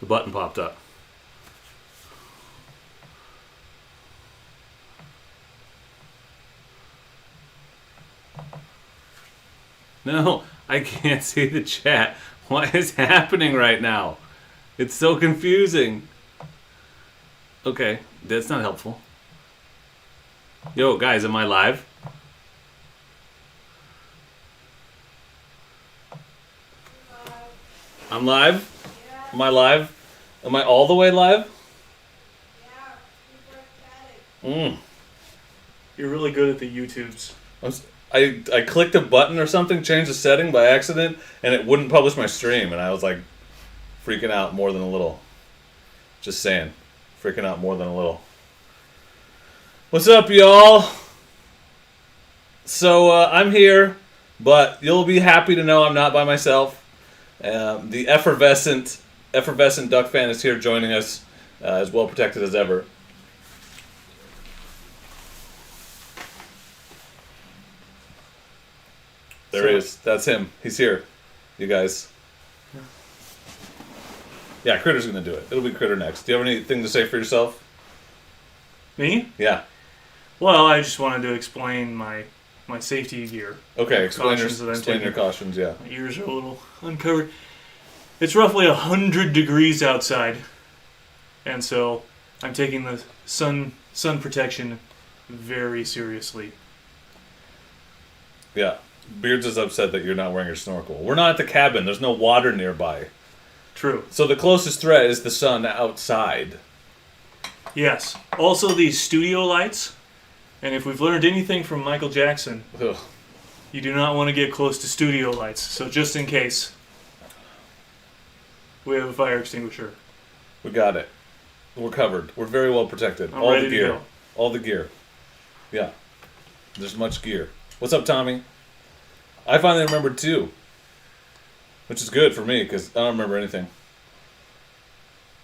The button popped up. No, I can't see the chat. What is happening right now? It's so confusing. Okay, that's not helpful. Yo, guys, am I live? I'm live? Yeah. Am I live? Am I all the way live? Yeah, You're really good at the YouTubes. I clicked a button or something, changed the setting by accident, and it wouldn't publish my stream, and I was like freaking out more than a little. Just saying. Freaking out more than a little. What's up, y'all? So, I'm here, but you'll be happy to know I'm not by myself. The effervescent Duck fan is here joining us, as well protected as ever. There he is. That's him. He's here. You guys. Yeah, Critter's going to do it. It'll be Critter next. Do you have anything to say for yourself? Me? Yeah. Well, I just wanted to explain my safety gear. Okay, explain Cautions that I'm your taking. cautions, yeah. My ears are a little uncovered. It's roughly 100 degrees outside, and so I'm taking the sun protection very seriously. Yeah. Beards is upset that you're not wearing your snorkel. We're not at the cabin. There's no water nearby. True. So the closest threat is the sun outside. Yes. Also, these studio lights, and if we've learned anything from Michael Jackson, Ugh. you do not want to get close to studio lights. So just in case, we have a fire extinguisher. We got it. We're covered. We're very well protected. I'm All ready the to gear. go. All the gear. Yeah. There's much gear. What's up, Tommy? I finally remembered too. Which is good for me, because I don't remember anything.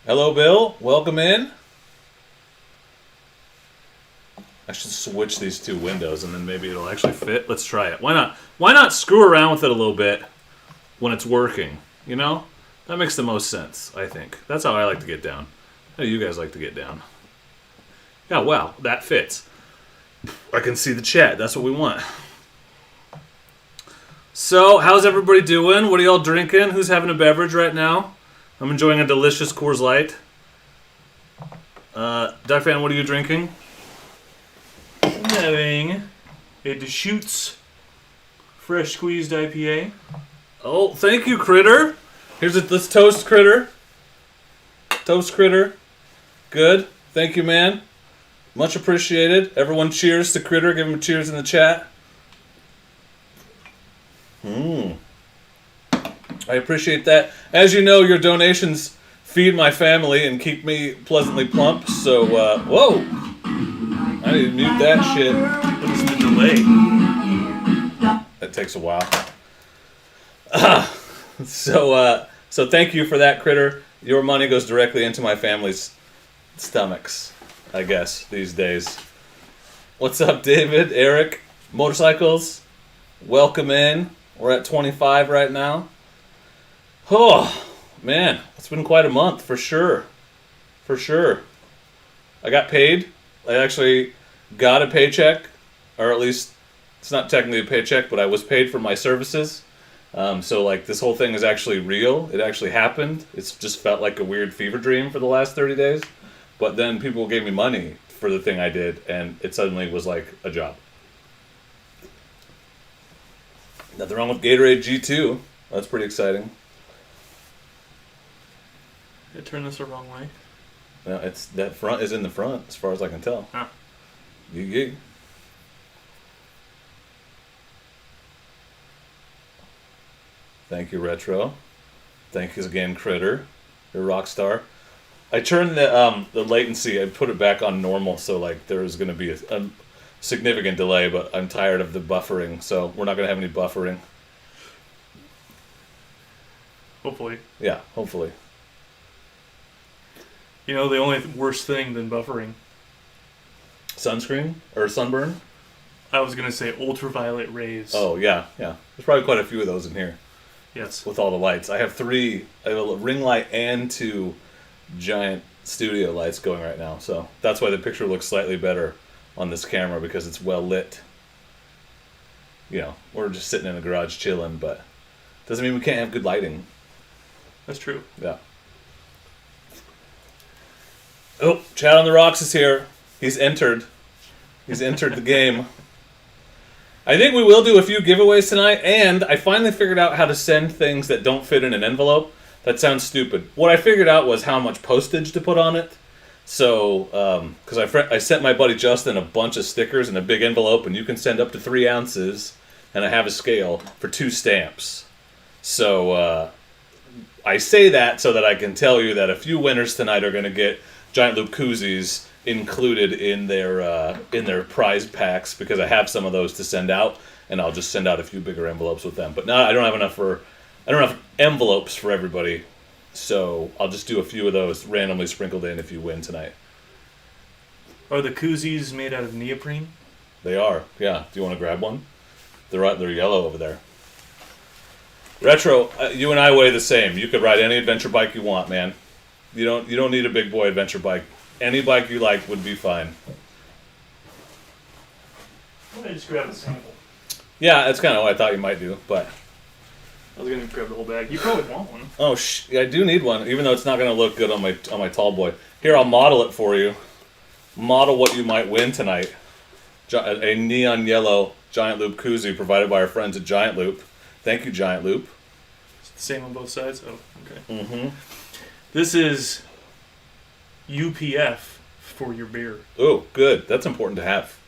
Hello, Bill. Welcome in. I should switch these two windows, and then maybe it'll actually fit. Let's try it. Why not? Why not screw around with it a little bit when it's working? You know? That makes the most sense, I think. That's how I like to get down. How do you guys like to get down? Yeah, well, that fits. I can see the chat. That's what we want. So, how's everybody doing? What are y'all drinking? Who's having a beverage right now? I'm enjoying a delicious Coors Light. Duck fan, what are you drinking? I'm having a Deschutes fresh squeezed IPA. Oh, thank you, Critter. Let's toast Critter. Toast Critter. Good. Thank you, man. Much appreciated. Everyone cheers to Critter. Give him a cheers in the chat. I appreciate that. As you know, your donations feed my family and keep me pleasantly plump. So, whoa. I need to mute that shit. What is the delay? That takes a while. So thank you for that, Critter. Your money goes directly into my family's stomachs, I guess, these days. What's up, David? Eric? Motorcycles? Welcome in. We're at 25 right now. Oh, man. It's been quite a month, for sure. For sure. I got paid. I actually got a paycheck. Or at least, it's not technically a paycheck, but I was paid for my services. So, like, this whole thing is actually real. It actually happened. It's just felt like a weird fever dream for the last 30 days. But then people gave me money for the thing I did, and it suddenly was like a job. Nothing wrong with Gatorade G2. That's pretty exciting. I turned this the wrong way. No, it's that front is in the front, as far as I can tell. Ah. Yee. Thank you, Retro. Thank you again, Critter. You're a rock star. I turned the latency. I put it back on normal, so like there's going to be a significant delay. But I'm tired of the buffering, so we're not going to have any buffering. Hopefully. Yeah, hopefully. You know, the only worse thing than buffering. Sunscreen or sunburn? I was going to say ultraviolet rays. Oh yeah. There's probably quite a few of those in here. Yes. With all the lights. I have 3. I have a ring light and 2 giant studio lights going right now. So that's why the picture looks slightly better on this camera, because it's well lit. You know, we're just sitting in a garage chilling, but doesn't mean we can't have good lighting. That's true. Yeah. Oh, Chad on the Rocks is here. He's entered. He's entered the game. I think we will do a few giveaways tonight, and I finally figured out how to send things that don't fit in an envelope. That sounds stupid. What I figured out was how much postage to put on it. So, because I sent my buddy Justin a bunch of stickers in a big envelope, and you can send up to 3 ounces, and I have a scale for 2 stamps. So, I say that so that I can tell you that a few winners tonight are going to get Giant Loop koozies included in their prize packs, because I have some of those to send out, and I'll just send out a few bigger envelopes with them. But no, I don't have enough envelopes for everybody, so I'll just do a few of those randomly sprinkled in if you win tonight. Are the koozies made out of neoprene? They are, yeah. Do you want to grab one? They're yellow over there. Retro, you and I weigh the same. You could ride any adventure bike you want, man. You don't need a big boy adventure bike. Any bike you like would be fine. Why don't I just grab a sample? Yeah, that's kind of what I thought you might do, but... I was going to grab the whole bag. You probably want one. Oh, I do need one, even though it's not going to look good on my tall boy. Here, I'll model it for you. Model what you might win tonight. A neon yellow Giant Loop koozie provided by our friends at Giant Loop. Thank you, Giant Loop. It's the same on both sides? Oh, okay. Mm-hmm. This is UPF for your beer. Oh, good. That's important to have.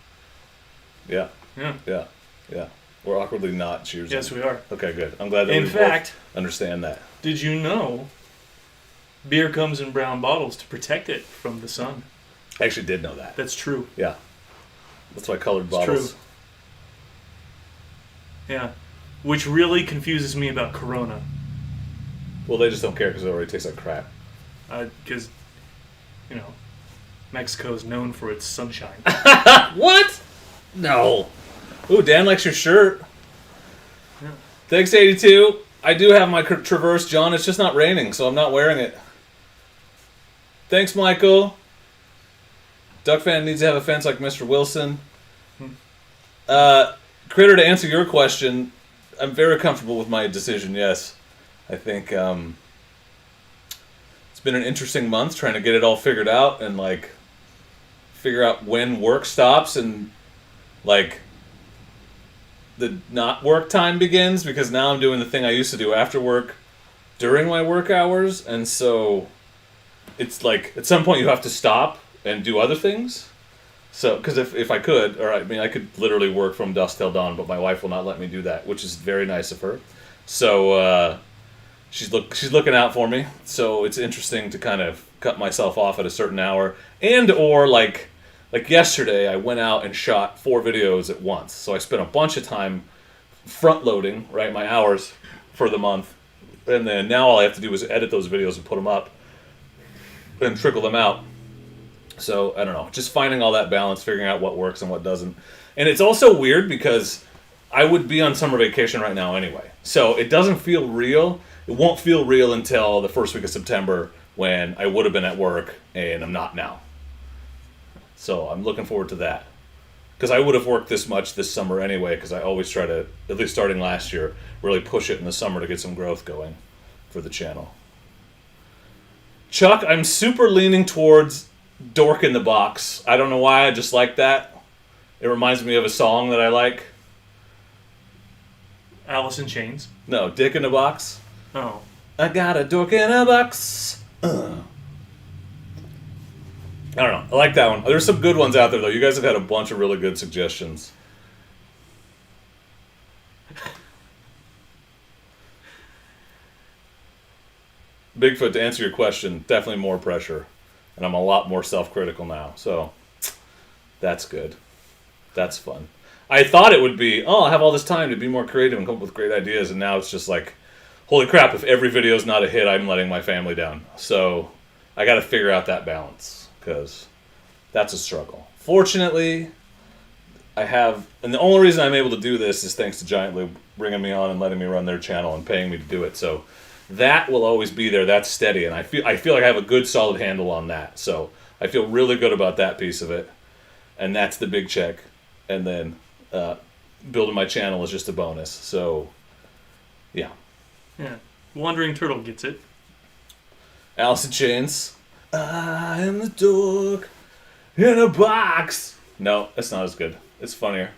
Yeah. Yeah. Yeah. Yeah. We're awkwardly not cheersing. Yes, we are. Okay, good. I'm glad that In we fact, both understand that. did you know beer comes in brown bottles to protect it from the sun? I actually did know that. That's true. Yeah. That's why colored It's bottles. true. Yeah. Which really confuses me about Corona. Well, they just don't care because it already tastes like crap. Because, you know, Mexico is known for its sunshine. What? No. Ooh, Dan likes your shirt. Yeah. Thanks, 82. I do have my Traverse, John. It's just not raining, so I'm not wearing it. Thanks, Michael. Duck fan needs to have a fence like Mr. Wilson. Critter, to answer your question, I'm very comfortable with my decision, yes. I think it's been an interesting month trying to get it all figured out and, like, figure out when work stops and, like, the not work time begins, because now I'm doing the thing I used to do after work during my work hours, and so it's like at some point you have to stop and do other things. So, because if I could, or I mean, I could literally work from dusk till dawn, but my wife will not let me do that, which is very nice of her. So she's looking out for me. So it's interesting to kind of cut myself off at a certain hour, and or like yesterday, I went out and shot 4 videos at once. So I spent a bunch of time front loading, right, my hours for the month, and then now all I have to do is edit those videos and put them up and trickle them out. So, I don't know, just finding all that balance, figuring out what works and what doesn't. And it's also weird because I would be on summer vacation right now anyway. So it doesn't feel real. It won't feel real until the first week of September when I would have been at work and I'm not now. So I'm looking forward to that. Because I would have worked this much this summer anyway, because I always try to, at least starting last year, really push it in the summer to get some growth going for the channel. Chuck, I'm super leaning towards Dork in the Box. I don't know why, I just like that. It reminds me of a song that I like. Alice in Chains. No, Dick in the Box. Oh. I got a dork in a box. I don't know. I like that one. There's some good ones out there, though. You guys have had a bunch of really good suggestions. Bigfoot, to answer your question, definitely more pressure. And I'm a lot more self-critical now. So, that's good. That's fun. I thought it would be, I'll have all this time to be more creative and come up with great ideas. And now it's just like, holy crap, if every video is not a hit, I'm letting my family down. So, I got to figure out that balance. Because that's a struggle. Fortunately, I have, and the only reason I'm able to do this is thanks to Giant Loop bringing me on and letting me run their channel and paying me to do it. So that will always be there. That's steady, and I feel like I have a good solid handle on that. So I feel really good about that piece of it, and that's the big check. And then building my channel is just a bonus. So yeah. Wandering Turtle gets it. Alice in Chains. I am the dork in a box. No, it's not as good. It's funnier.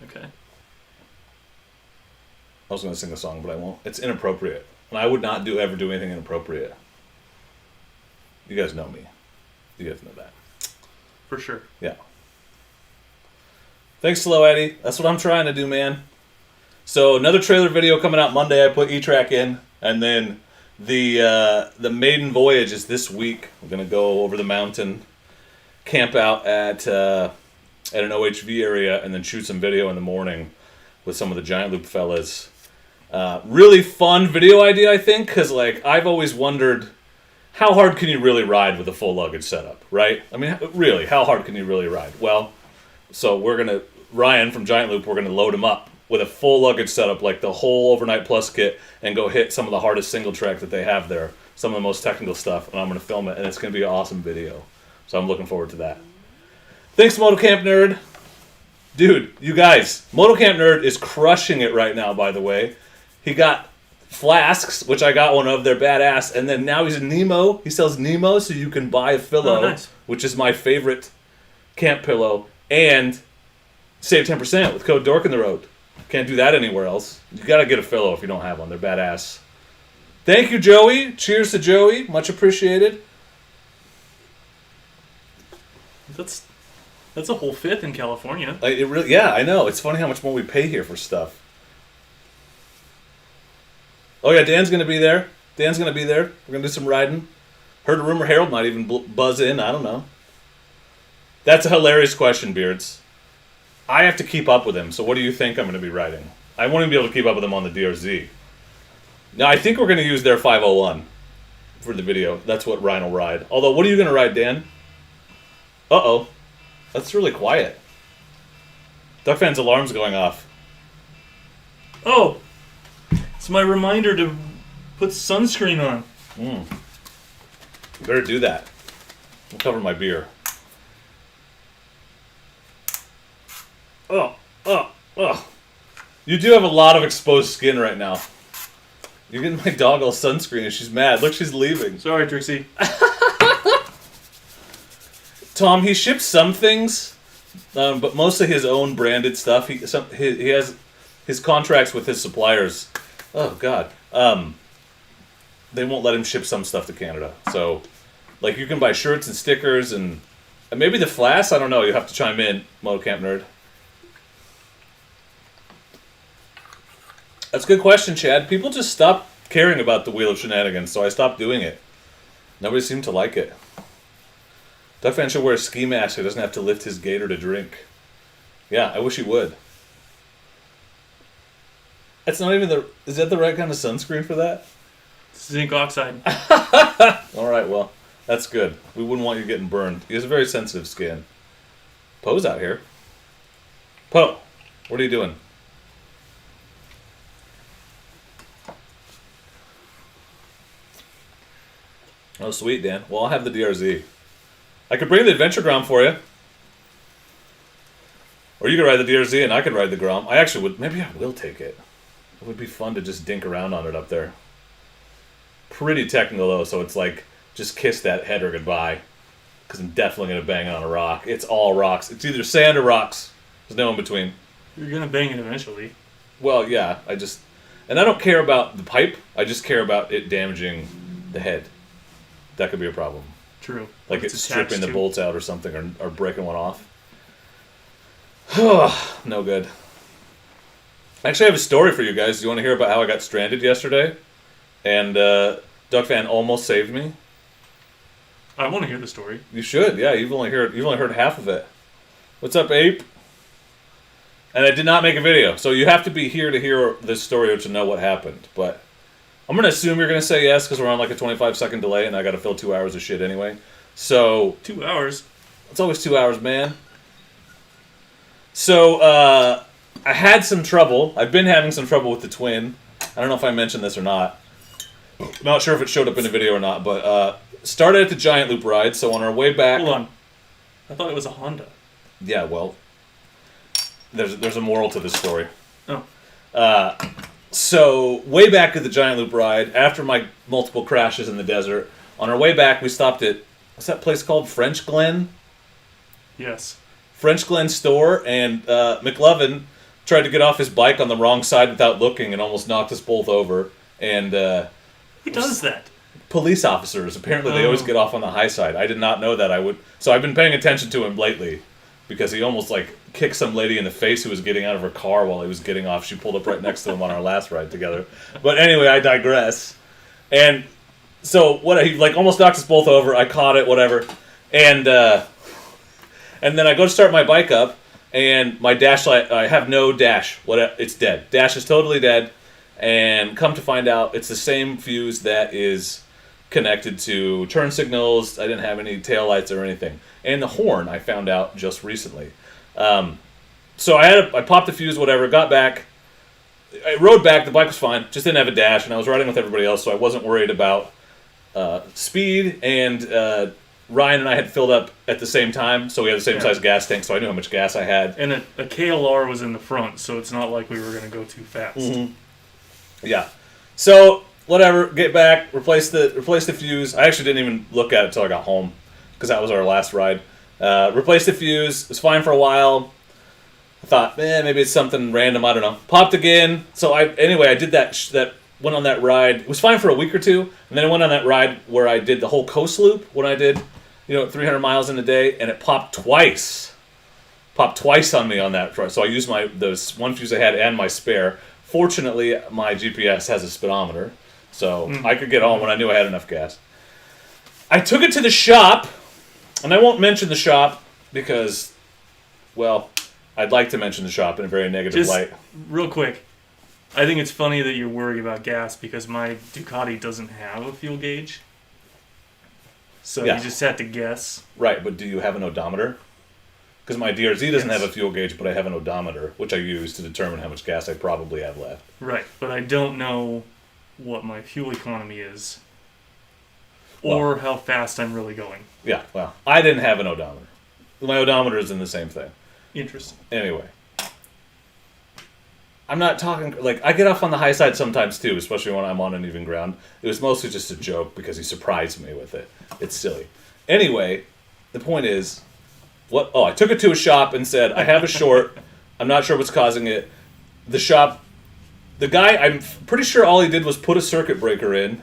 Okay. I was going to sing a song, but I won't. It's inappropriate. And I would not ever do anything inappropriate. You guys know me. You guys know that. For sure. Yeah. Thanks, Slow Eddie. That's what I'm trying to do, man. So another trailer video coming out Monday. I put E-Track in. And then the maiden voyage is this week. We're going to go over the mountain, camp out at an OHV area, and then shoot some video in the morning with some of the Giant Loop fellas. Really fun video idea, I think, because like I've always wondered, how hard can you really ride with a full luggage setup, right? I mean, really, how hard can you really ride? Well, so Ryan from Giant Loop, we're gonna load him up with a full luggage setup, like the whole Overnight Plus kit, and go hit some of the hardest single track that they have there, some of the most technical stuff, and I'm gonna film it, and it's gonna be an awesome video. So I'm looking forward to that. Thanks, Motocamp Nerd. Dude, you guys, Motocamp Nerd is crushing it right now, by the way. He got flasks, which I got one of. They're badass. And then now he's in Nemo. He sells Nemo, so you can buy a pillow, nice. Which is my favorite camp pillow. And save 10% with code Dork in the Road. Can't do that anywhere else. You got to get a pillow if you don't have one. They're badass. Thank you, Joey. Cheers to Joey. Much appreciated. That's a whole fifth in California. Yeah, I know. It's funny how much more we pay here for stuff. Oh yeah, Dan's gonna be there. We're gonna do some riding. Heard a rumor Harold might even buzz in. I don't know. That's a hilarious question, Beards. I have to keep up with him. So what do you think I'm gonna be riding? I won't even be able to keep up with him on the DRZ. Now I think we're gonna use their 501 for the video. That's what Ryan will ride. Although, what are you gonna ride, Dan? Uh-oh. That's really quiet. Duck Fan's alarm's going off. Oh! It's my reminder to put sunscreen on. Better do that. I'll cover my beer. Oh. You do have a lot of exposed skin right now. You're getting my dog all sunscreen and she's mad. Look, she's leaving. Sorry, Trixie. Tom, he ships some things, but mostly his own branded stuff. He has his contracts with his suppliers. Oh, God. They won't let him ship some stuff to Canada. So, like, you can buy shirts and stickers and maybe the flasks. I don't know. You have to chime in, Motocamp Nerd. That's a good question, Chad. People just stopped caring about the Wheel of Shenanigans, so I stopped doing it. Nobody seemed to like it. Duck Fan should wear a ski mask so he doesn't have to lift his gator to drink. Yeah, I wish he would. That's not even the... Is that the right kind of sunscreen for that? Zinc oxide. Alright, well, that's good. We wouldn't want you getting burned. He has a very sensitive skin. Poe's out here. Poe, what are you doing? Oh, sweet, Dan. Well, I'll have the DRZ. I could bring the Adventure Grom for you. Or you could ride the DRZ and I could ride the Grom. I actually would... Maybe I will take it. It would be fun to just dink around on it up there. Pretty technical, though, so it's like, just kiss that header goodbye. Because I'm definitely going to bang it on a rock. It's all rocks. It's either sand or rocks. There's no in between. You're going to bang it eventually. Well, yeah. And I don't care about the pipe. I just care about it damaging the head. That could be a problem. True. Like it's stripping the bolts out or something, or breaking one off. No good. Actually, I have a story for you guys. Do you want to hear about how I got stranded yesterday? And Duck Fan almost saved me? I want to hear the story. You should, yeah. You've only heard half of it. What's up, Ape? And I did not make a video, so you have to be here to hear this story or to know what happened. But I'm going to assume you're going to say yes, because we're on like a 25-second delay, and I got to fill 2 hours of shit anyway. So 2 hours? It's always 2 hours, man. So, I had some trouble. I've been having some trouble with the twin. I don't know if I mentioned this or not. Not sure if it showed up in the video or not, but started at the Giant Loop ride, so on our way back... Hold on. I thought it was a Honda. Yeah, well, there's a moral to this story. Oh. So, way back at the Giant Loop ride, after my multiple crashes in the desert, on our way back, we stopped at, what's that place called? French Glen? Yes. French Glen store, and McLovin tried to get off his bike on the wrong side without looking and almost knocked us both over. And who does that? Police officers. Apparently, they always get off on the high side. I did not know that. So I've been paying attention to him lately because he almost like kicked some lady in the face who was getting out of her car while he was getting off. She pulled up right next to him on our last ride together. But anyway, I digress. And so he like almost knocked us both over. I caught it, whatever. And then I go to start my bike up, and my dash light, I have no dash. It's dead. Dash is totally dead. And come to find out, it's the same fuse that is connected to turn signals. I didn't have any taillights or anything. And the horn, I found out just recently. So I popped the fuse, whatever, got back. I rode back, the bike was fine, just didn't have a dash, and I was riding with everybody else, so I wasn't worried about speed, and Ryan and I had filled up at the same time, so we had the same size gas tank, so I knew how much gas I had. And a KLR was in the front, so it's not like we were going to go too fast. Mm-hmm. Yeah. So, whatever, get back, replace the fuse. I actually didn't even look at it until I got home, because that was our last ride. Replaced the fuse, it was fine for a while. I thought, maybe it's something random, I don't know. Popped again. So I did that, went on that ride. It was fine for a week or two, and then I went on that ride where I did the whole coast loop when I did, 300 miles in a day, and it popped twice. Popped twice on me on that ride. So I used those one fuse I had and my spare. Fortunately, my GPS has a speedometer, so I could get home when I knew I had enough gas. I took it to the shop, and I won't mention the shop because, well, I'd like to mention the shop in a very negative light. Real quick, I think it's funny that you're worried about gas because my Ducati doesn't have a fuel gauge. So you just had to guess. Right, but do you have an odometer? Because my DRZ doesn't have a fuel gauge, but I have an odometer, which I use to determine how much gas I probably have left. Right, but I don't know what my fuel economy is or how fast I'm really going. Yeah, well, I didn't have an odometer. My odometer is in the same thing. Interesting. Anyway. I'm not talking... I get off on the high side sometimes, too, especially when I'm on uneven ground. It was mostly just a joke because he surprised me with it. It's silly. Anyway, the point is... I took it to a shop and said, I have a short. I'm not sure what's causing it. The shop... The guy, I'm pretty sure all he did was put a circuit breaker in,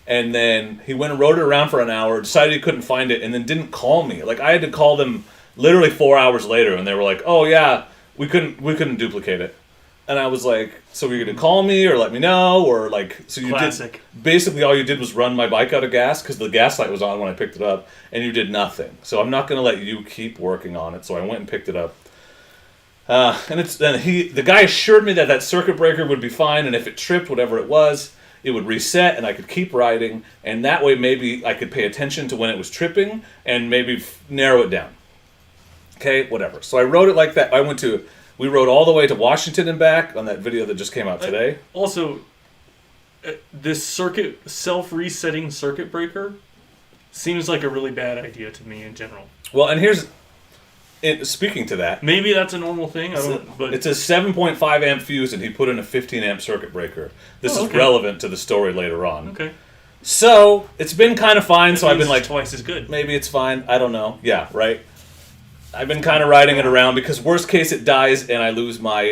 and then he went and rode it around for an hour, decided he couldn't find it, and then didn't call me. I had to call them literally 4 hours later, and they were like, oh, yeah, we couldn't duplicate it. And I was like, so were you going to call me or let me know? Or so you Classic. Basically all you did was run my bike out of gas because the gas light was on when I picked it up, and you did nothing. So I'm not going to let you keep working on it. So I went and picked it up. The guy assured me that circuit breaker would be fine, and if it tripped, whatever it was, it would reset, and I could keep riding, and that way maybe I could pay attention to when it was tripping and maybe narrow it down. Okay, whatever. So I rode it like that. We rode all the way to Washington and back on that video that just came out today. Also, this self-resetting circuit breaker seems like a really bad idea to me in general. Well, and speaking to that... Maybe that's a normal thing, but... It's a 7.5 amp fuse, and he put in a 15 amp circuit breaker. This is relevant to the story later on. Okay. So, it's been kind of fine, so I've been like... twice as good. Maybe it's fine, I don't know. Yeah, right? I've been kind of riding it around because worst case it dies and I lose my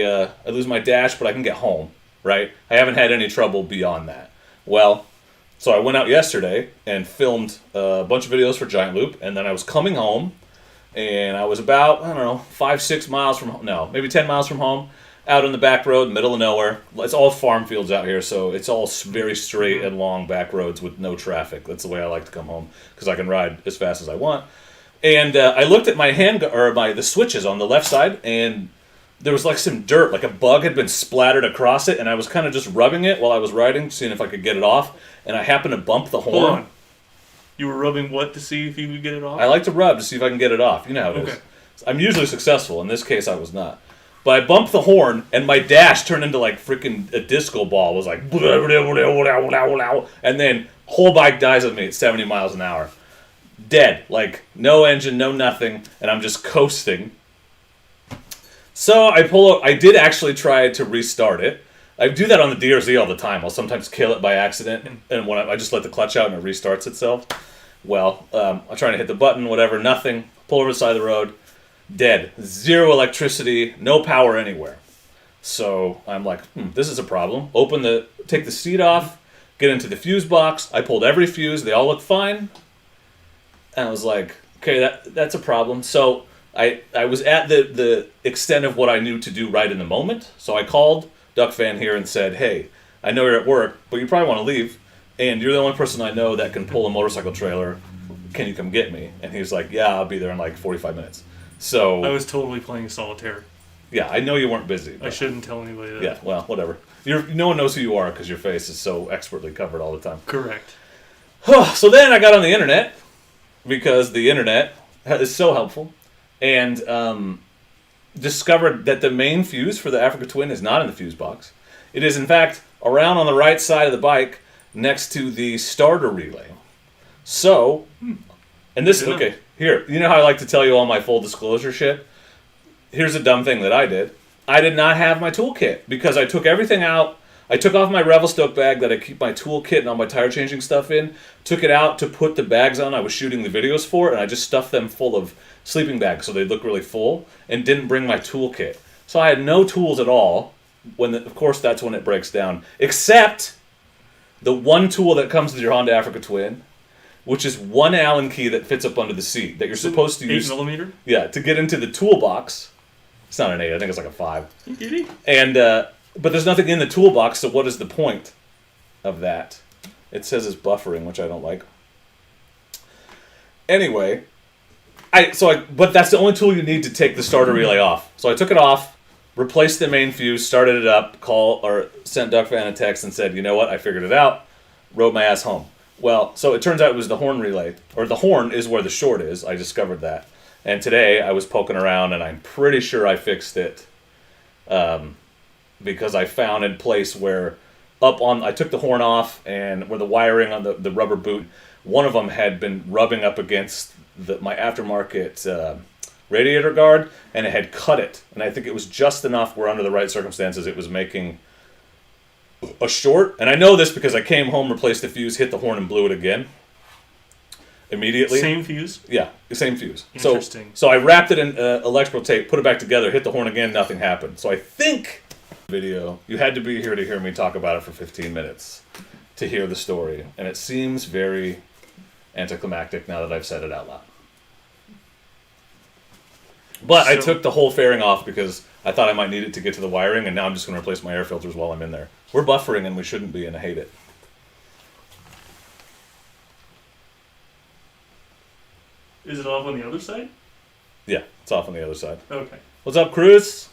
dash, but I can get home, right? I haven't had any trouble beyond that. Well, so I went out yesterday and filmed a bunch of videos for Giant Loop, and then I was coming home, and I was about, 5-6 miles from home, no, maybe 10 miles from home, out on the back road, middle of nowhere. It's all farm fields out here, so it's all very straight and long back roads with no traffic. That's the way I like to come home, because I can ride as fast as I want. And I looked at my the switches on the left side, and there was some dirt, a bug had been splattered across it, and I was kind of just rubbing it while I was riding, seeing if I could get it off, and I happened to bump the horn. Hold on. You were rubbing what to see if you could get it off? I like to rub to see if I can get it off. You know how it is. Okay. I'm usually successful. In this case, I was not. But I bumped the horn, and my dash turned into like freaking a disco ball. It was like, and then whole bike dies with me at 70 miles an hour. Dead. Like, no engine, no nothing, and I'm just coasting. So I pull up. I did actually try to restart it. I do that on the DRZ all the time. I'll sometimes kill it by accident, and when I just let the clutch out and it restarts itself. Well, I'm trying to hit the button, whatever, nothing. Pull over the side of the road. Dead. Zero electricity, no power anywhere. So I'm like, this is a problem. Take the seat off, get into the fuse box. I pulled every fuse. They all look fine. And I was like, okay, that's a problem. So I was at the extent of what I knew to do right in the moment. So I called Duck Fan here and said, hey, I know you're at work, but you probably want to leave. And you're the only person I know that can pull a motorcycle trailer. Can you come get me? And he was like, yeah, I'll be there in like 45 minutes. So I was totally playing solitaire. Yeah, I know you weren't busy. I shouldn't tell anybody that. Yeah, well, whatever. No one knows who you are because your face is so expertly covered all the time. Correct. So then I got on the internet, because the internet is so helpful, and discovered that the main fuse for the Africa Twin is not in the fuse box. It is, in fact, around on the right side of the bike next to the starter relay. So, and this, okay, here, you know how I like to tell you all my full disclosure shit? Here's a dumb thing that I did. I did not have my toolkit because I took everything out. I took off my Revelstoke bag that I keep my toolkit and all my tire changing stuff in, took it out to put the bags on I was shooting the videos for, and I just stuffed them full of sleeping bags so they look really full, and didn't bring my toolkit. So I had no tools at all. Of course, that's when it breaks down. Except the one tool that comes with your Honda Africa Twin, which is one Allen key that fits up under the seat that you're supposed to use. 8mm? Yeah, to get into the toolbox. It's not an 8, I think it's like a 5. And but there's nothing in the toolbox, so what is the point of that? It says it's buffering, which I don't like. Anyway, but that's the only tool you need to take the starter relay off. So I took it off, replaced the main fuse, started it up, sent Duck Fan a text and said, you know what, I figured it out, rode my ass home. Well, so it turns out it was the horn relay, or the horn is where the short is. I discovered that. And today I was poking around and I'm pretty sure I fixed it because I found a place where I took the horn off and where the wiring on the rubber boot, one of them had been rubbing up against my aftermarket radiator guard and it had cut it. And I think it was just enough where under the right circumstances it was making a short. And I know this because I came home, replaced the fuse, hit the horn and blew it again. Immediately. Same fuse? Yeah, same fuse. Interesting. So I wrapped it in electrical tape, put it back together, hit the horn again, nothing happened. So I think video, you had to be here to hear me talk about it for 15 minutes to hear the story. And it seems very anticlimactic now that I've said it out loud. But I took the whole fairing off because I thought I might need it to get to the wiring, and now I'm just going to replace my air filters while I'm in there. We're buffering and we shouldn't be, and I hate it. Is it off on the other side? Yeah, it's off on the other side. Okay. What's up, Cruz?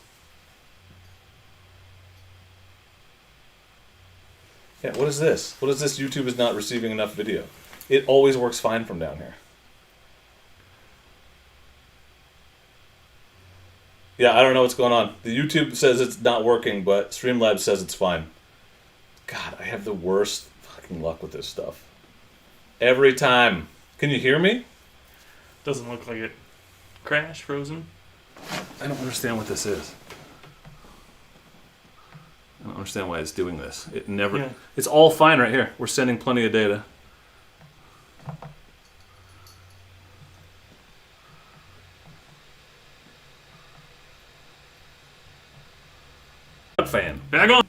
Yeah, what is this? What is this? YouTube is not receiving enough video. It always works fine from down here. Yeah, I don't know what's going on. The YouTube says it's not working, but Streamlabs says it's fine. God, I have the worst fucking luck with this stuff. Every time. Can you hear me? Doesn't look like it. Crash, frozen. I don't understand what this is. I don't understand why it's doing this. It never... Yeah. It's all fine right here. We're sending plenty of data. Duck Fan. Back on!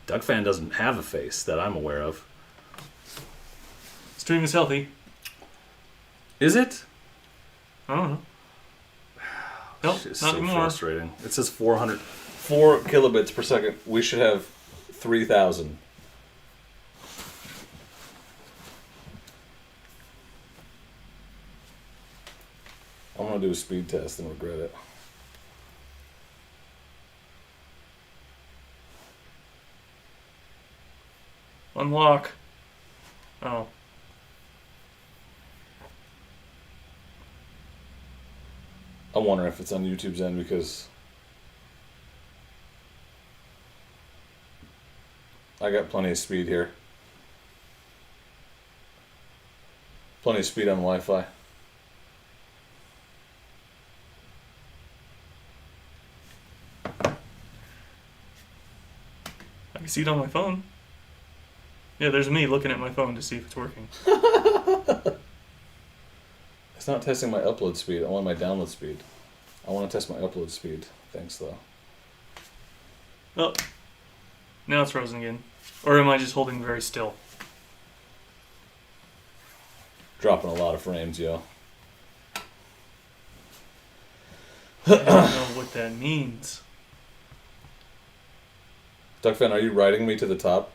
Duck Fan doesn't have a face that I'm aware of. Stream is healthy. Is it? I don't know. Nope, it's not so anymore. Frustrating. It says 4 kilobits per second. We should have 3,000. I'm gonna do a speed test and regret it. Unlock. Oh. I'm wondering if it's on YouTube's end because I got plenty of speed here. Plenty of speed on Wi-Fi. I can see it on my phone. Yeah, there's me looking at my phone to see if it's working. It's not testing my upload speed. I want my download speed. I want to test my upload speed. Thanks, though. Oh, now it's frozen again. Or am I just holding very still? Dropping a lot of frames, yo. I don't know what that means. Duckfan, are you riding me to the top?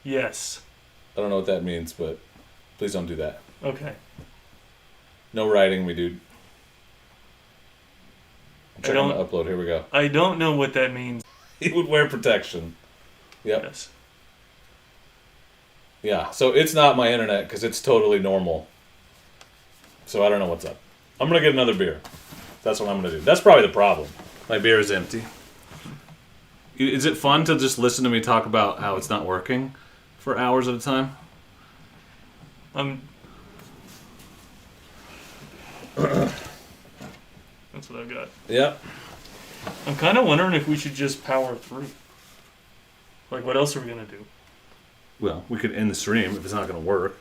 Yes. I don't know what that means, but please don't do that. Okay. No riding me, dude. I'm checking the upload. Here we go. I don't know what that means. He would wear protection. Yep. Yes. Yeah, so it's not my internet because it's totally normal. So I don't know what's up. I'm going to get another beer. That's what I'm going to do. That's probably the problem. My beer is empty. Is it fun to just listen to me talk about how it's not working for hours at a time? That's what I've got. Yep. I'm kind of wondering if we should just power through. Like, what else are we going to do? Well, we could end the stream if it's not going to work.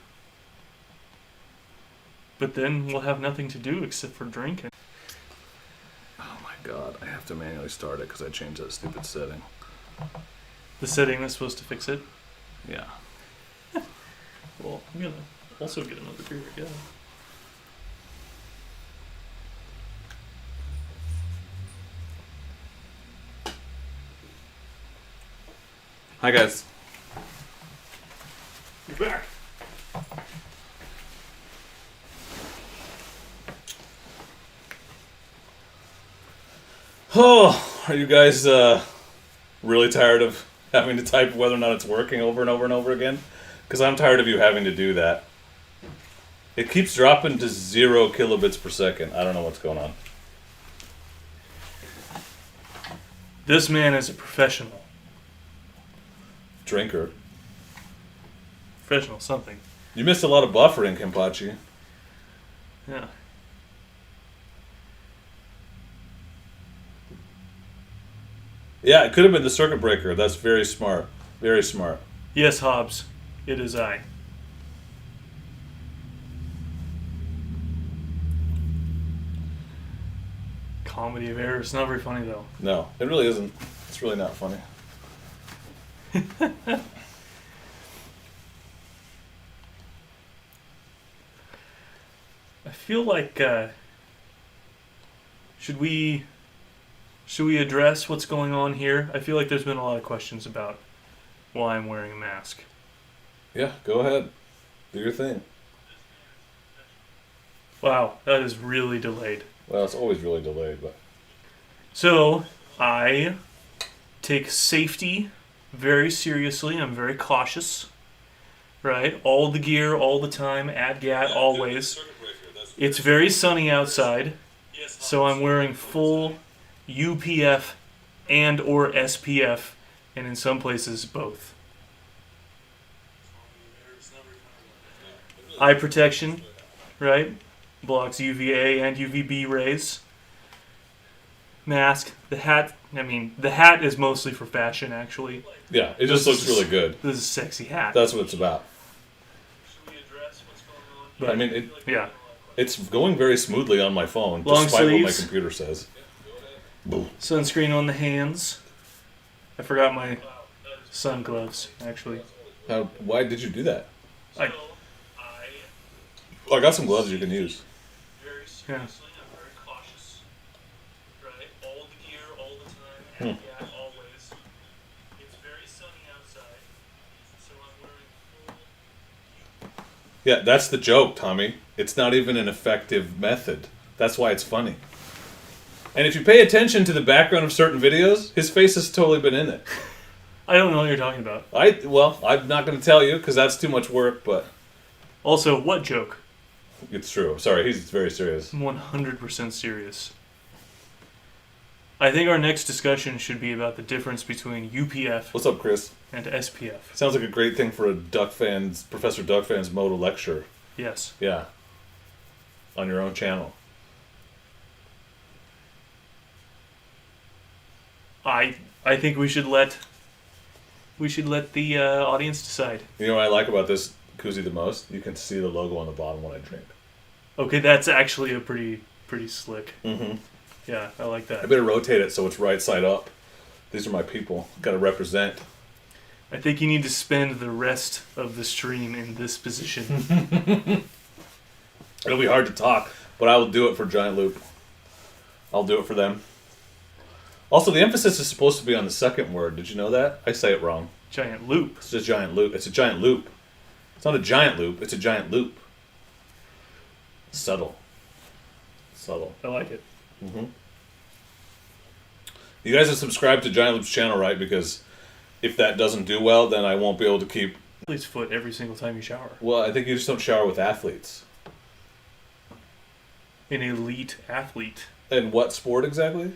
But then we'll have nothing to do except for drinking. Oh my god, I have to manually start it because I changed that stupid setting. The setting that's supposed to fix it? Yeah. Well, I'm going to also get another beer again. Hi guys. You're back. Oh, are you guys really tired of having to type whether or not it's working over and over and over again? Because I'm tired of you having to do that. It keeps dropping to 0 kilobits per second. I don't know what's going on. This man is a professional. Drinker. Professional something. You missed a lot of buffering, Kenpachi. Yeah. Yeah, it could have been the circuit breaker. That's very smart. Very smart. Yes, Hobbs. It is I. Comedy of errors. Not very funny, though. No, it really isn't. It's really not funny. I feel like should we address what's going on here? I feel like there's been a lot of questions about why I'm wearing a mask. Yeah, go ahead. Do your thing. Wow, that is really delayed. Well, it's always really delayed, but... So, I take safety very seriously. I'm very cautious. Right? All the gear, all the time, ADGAT, always. It's very sunny outside, so I'm wearing full UPF and or SPF, and in some places, both. Eye protection, right? Blocks UVA and UVB rays. Mask. The hat, the hat is mostly for fashion, actually. Yeah, it just looks really good. This is a sexy hat. That's what it's about. But, yeah. It's going very smoothly on my phone, Long despite what my sleeves. computer says. Boom. Sunscreen on the hands. I forgot my sun gloves, actually. Why did you do that? I I got some gloves you can use. Yeah. Yeah, that's the joke, Tommy. It's not even an effective method. That's why it's funny. And if you pay attention to the background of certain videos, his face has totally been in it. I don't know what you're talking about. Well, I'm not going to tell you because that's too much work, but Also, what joke? It's true. Sorry, he's very serious. I'm 100% serious. I think our next discussion should be about the difference between UPF What's up, Chris? and SPF. Sounds like a great thing for a Professor Duck fans modal lecture. Yes. Yeah. On your own channel. I think we should let the audience decide. You know what I like about this koozie the most? You can see the logo on the bottom when I drink. Okay, that's actually a pretty slick. Mm-hmm. Yeah, I like I that. better rotate it so it's right side up. These are my people. Got to represent. I think you need to spend the rest of the stream in this position. It'll be hard to talk, but I will do it for Giant Loop. I'll do it for them. Also, the emphasis is supposed to be on the second word. Did you know that? I say it wrong. Giant loop. It's just giant loop. It's a giant loop. It's not a giant loop. It's a giant loop. Subtle. I like it. Mm-hmm. You guys have subscribed to Giant Loop's channel, right? Because if that doesn't do well, then I won't be able to keep... Athlete's foot every single time you shower. Well, I think you just don't shower with athletes. An elite athlete. And what sport exactly?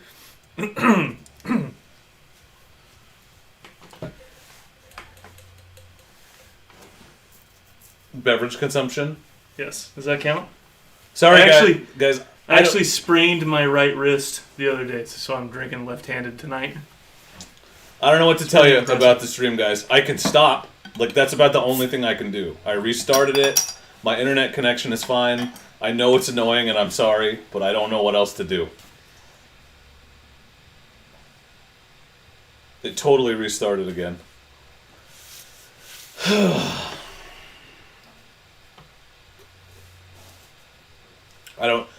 Beverage consumption? Yes. Does that count? Sorry, I guys. I actually sprained my right wrist the other day, so I'm drinking left-handed tonight. I don't know what to tell you about the stream, guys. I can stop. Like, that's about the only thing I can do. I restarted it. My internet connection is fine. I know it's annoying, and I'm sorry, but I don't know what else to do. It totally restarted again.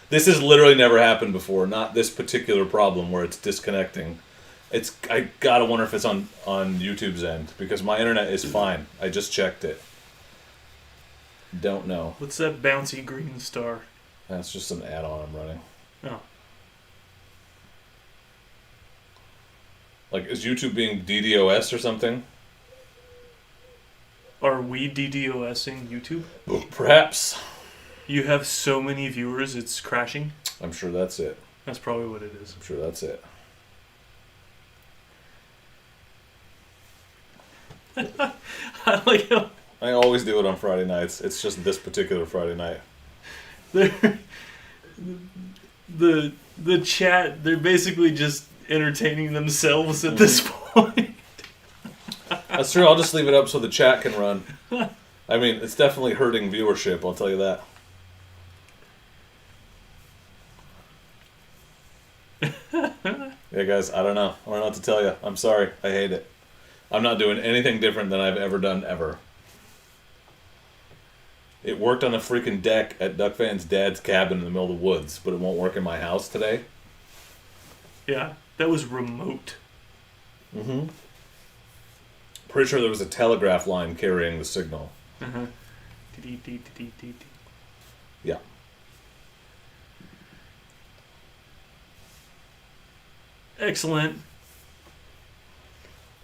This has literally never happened before. Not this particular problem where it's disconnecting. I gotta wonder if it's on YouTube's end, because my internet is fine. I just checked it. Don't know. What's that bouncy green star? That's just an add-on I'm running. Oh. Like, is YouTube being DDoS or something? Are we DDoSing YouTube? Perhaps. You have so many viewers, it's crashing? I'm sure that's it. That's probably what it is. I'm sure that's it. I like how I always do it on Friday nights. It's just this particular Friday night. the chat, they're basically just entertaining themselves at this point. That's true. I'll just leave it up so the chat can run. I mean, it's definitely hurting viewership, I'll tell you that. Yeah, guys, I don't know. I don't know what to tell you. I'm sorry. I hate it. I'm not doing anything different than I've ever done, ever. It worked on a freaking deck at DuckFan's dad's cabin in the middle of the woods, but it won't work in my house today. Yeah, that was remote. Mm-hmm. Pretty sure there was a telegraph line carrying the signal. Uh-huh. Yeah. Excellent.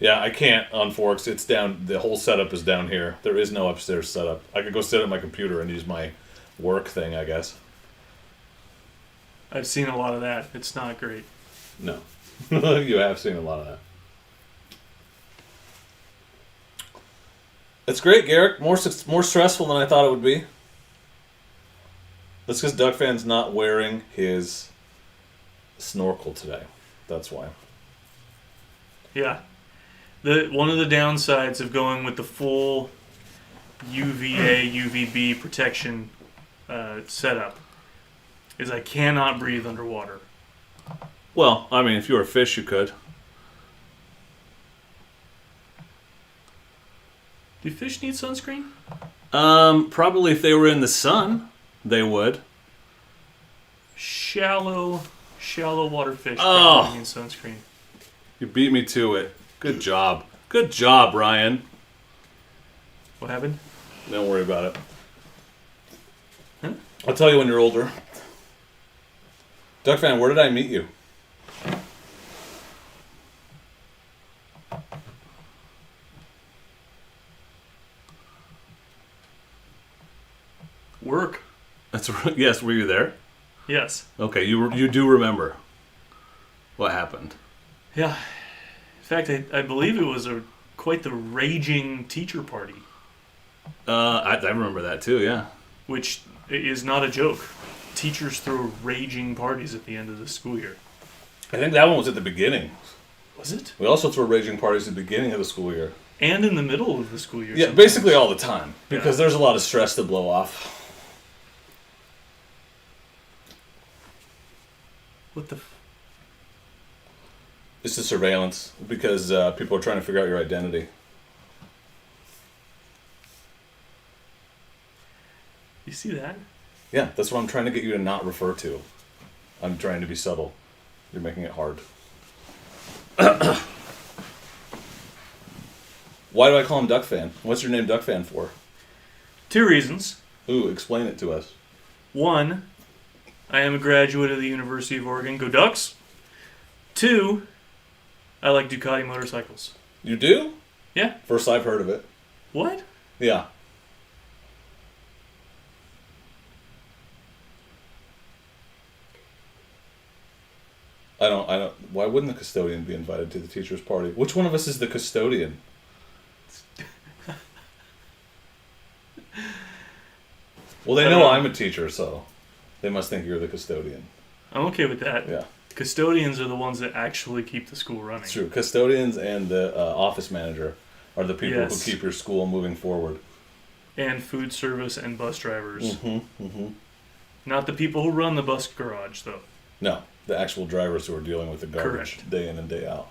Yeah, I can't on Forks. It's down. The whole setup is down here. There is no upstairs setup. I could go sit at my computer and use my work thing, I guess. I've seen a lot of that. It's not great. No. You have seen a lot of that. It's great, Garrick. More stressful than I thought it would be. That's because DuckFan's not wearing his snorkel today. That's why. Yeah. One of the downsides of going with the full UVA, UVB protection setup is I cannot breathe underwater. Well, I mean, if you were a fish, you could. Do fish need sunscreen? Probably if they were in the sun, they would. Shallow water fish Oh. probably need sunscreen. You beat me to it. Good job. Good job, Ryan. What happened? Don't worry about it. Huh? I'll tell you when you're older. DuckFan, where did I meet you? work. That's right. Yes, were you there? Yes. Okay, you do remember what happened. Yeah. In fact, I believe it was quite the raging teacher party. I remember that too, yeah. Which is not a joke. Teachers throw raging parties at the end of the school year. I think that one was at the beginning. Was it? We also throw raging parties at the beginning of the school year. And in the middle of the school year. Yeah, sometimes. basically all the time. Because Yeah. there's a lot of stress to blow off. What the... It's the surveillance. Because people are trying to figure out your identity. You see that? Yeah, that's what I'm trying to get you to not refer to. I'm trying to be subtle. You're making it hard. Why do I call him Duck Fan? What's your name Duck Fan for? 2 reasons. Ooh, explain it to us. 1, I am a graduate of the University of Oregon. Go Ducks! 2, I like Ducati motorcycles. You do? Yeah. First I've heard of it. What? Yeah. I don't. Why wouldn't the custodian be invited to the teacher's party? Which one of us is the custodian? Well, they know I'm a teacher, so they must think you're the custodian. I'm okay with that. Yeah. Custodians are the ones that actually keep the school running. It's true. Custodians and the office manager are the people Yes. who keep your school moving forward. And food service and bus drivers. Mm-hmm. Mm-hmm. Not the people who run the bus garage, though. No, the actual drivers who are dealing with the garbage Correct. day in and day out.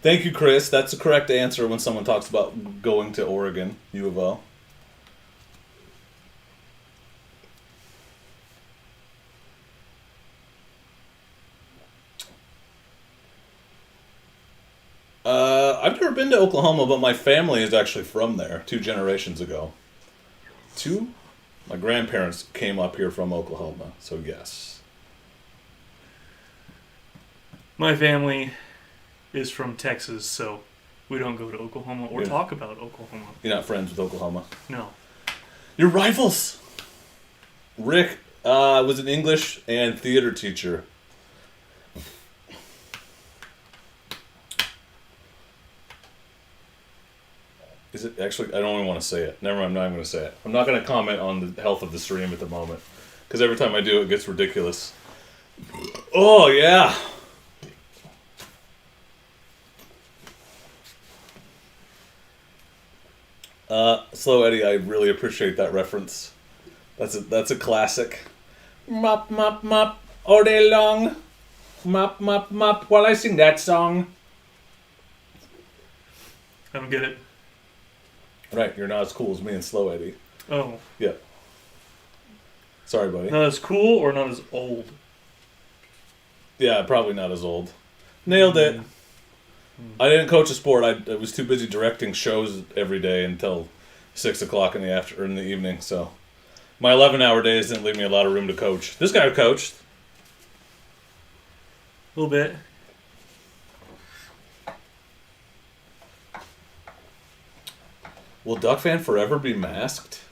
Thank you, Chris. That's the correct answer when someone talks about going to Oregon, U of O. I've never been to Oklahoma, but my family is actually from there 2 generations ago. 2? My grandparents came up here from Oklahoma, so yes. My family is from Texas, so we don't go to Oklahoma or Yeah. talk about Oklahoma. You're not friends with Oklahoma. No. You're rivals! Rick was an English and theater teacher. Is it actually? I don't even want to say it. Never mind, I'm not even going to say it. I'm not going to comment on the health of the stream at the moment. Because every time I do, it gets ridiculous. Oh, yeah! Slow Eddie, I really appreciate that reference. That's a classic. Mop, mop, mop, all day long. Mop, mop, mop, while I sing that song. I don't get it. Right, you're not as cool as me and Slow Eddie. Oh. Yeah. Sorry, buddy. Not as cool or not as old? Yeah, probably not as old. Nailed it. I didn't coach a sport. I was too busy directing shows every day until 6 o'clock in the evening. So my 11-hour days didn't leave me a lot of room to coach. This guy coached. A little bit. Will Duck Fan forever be masked?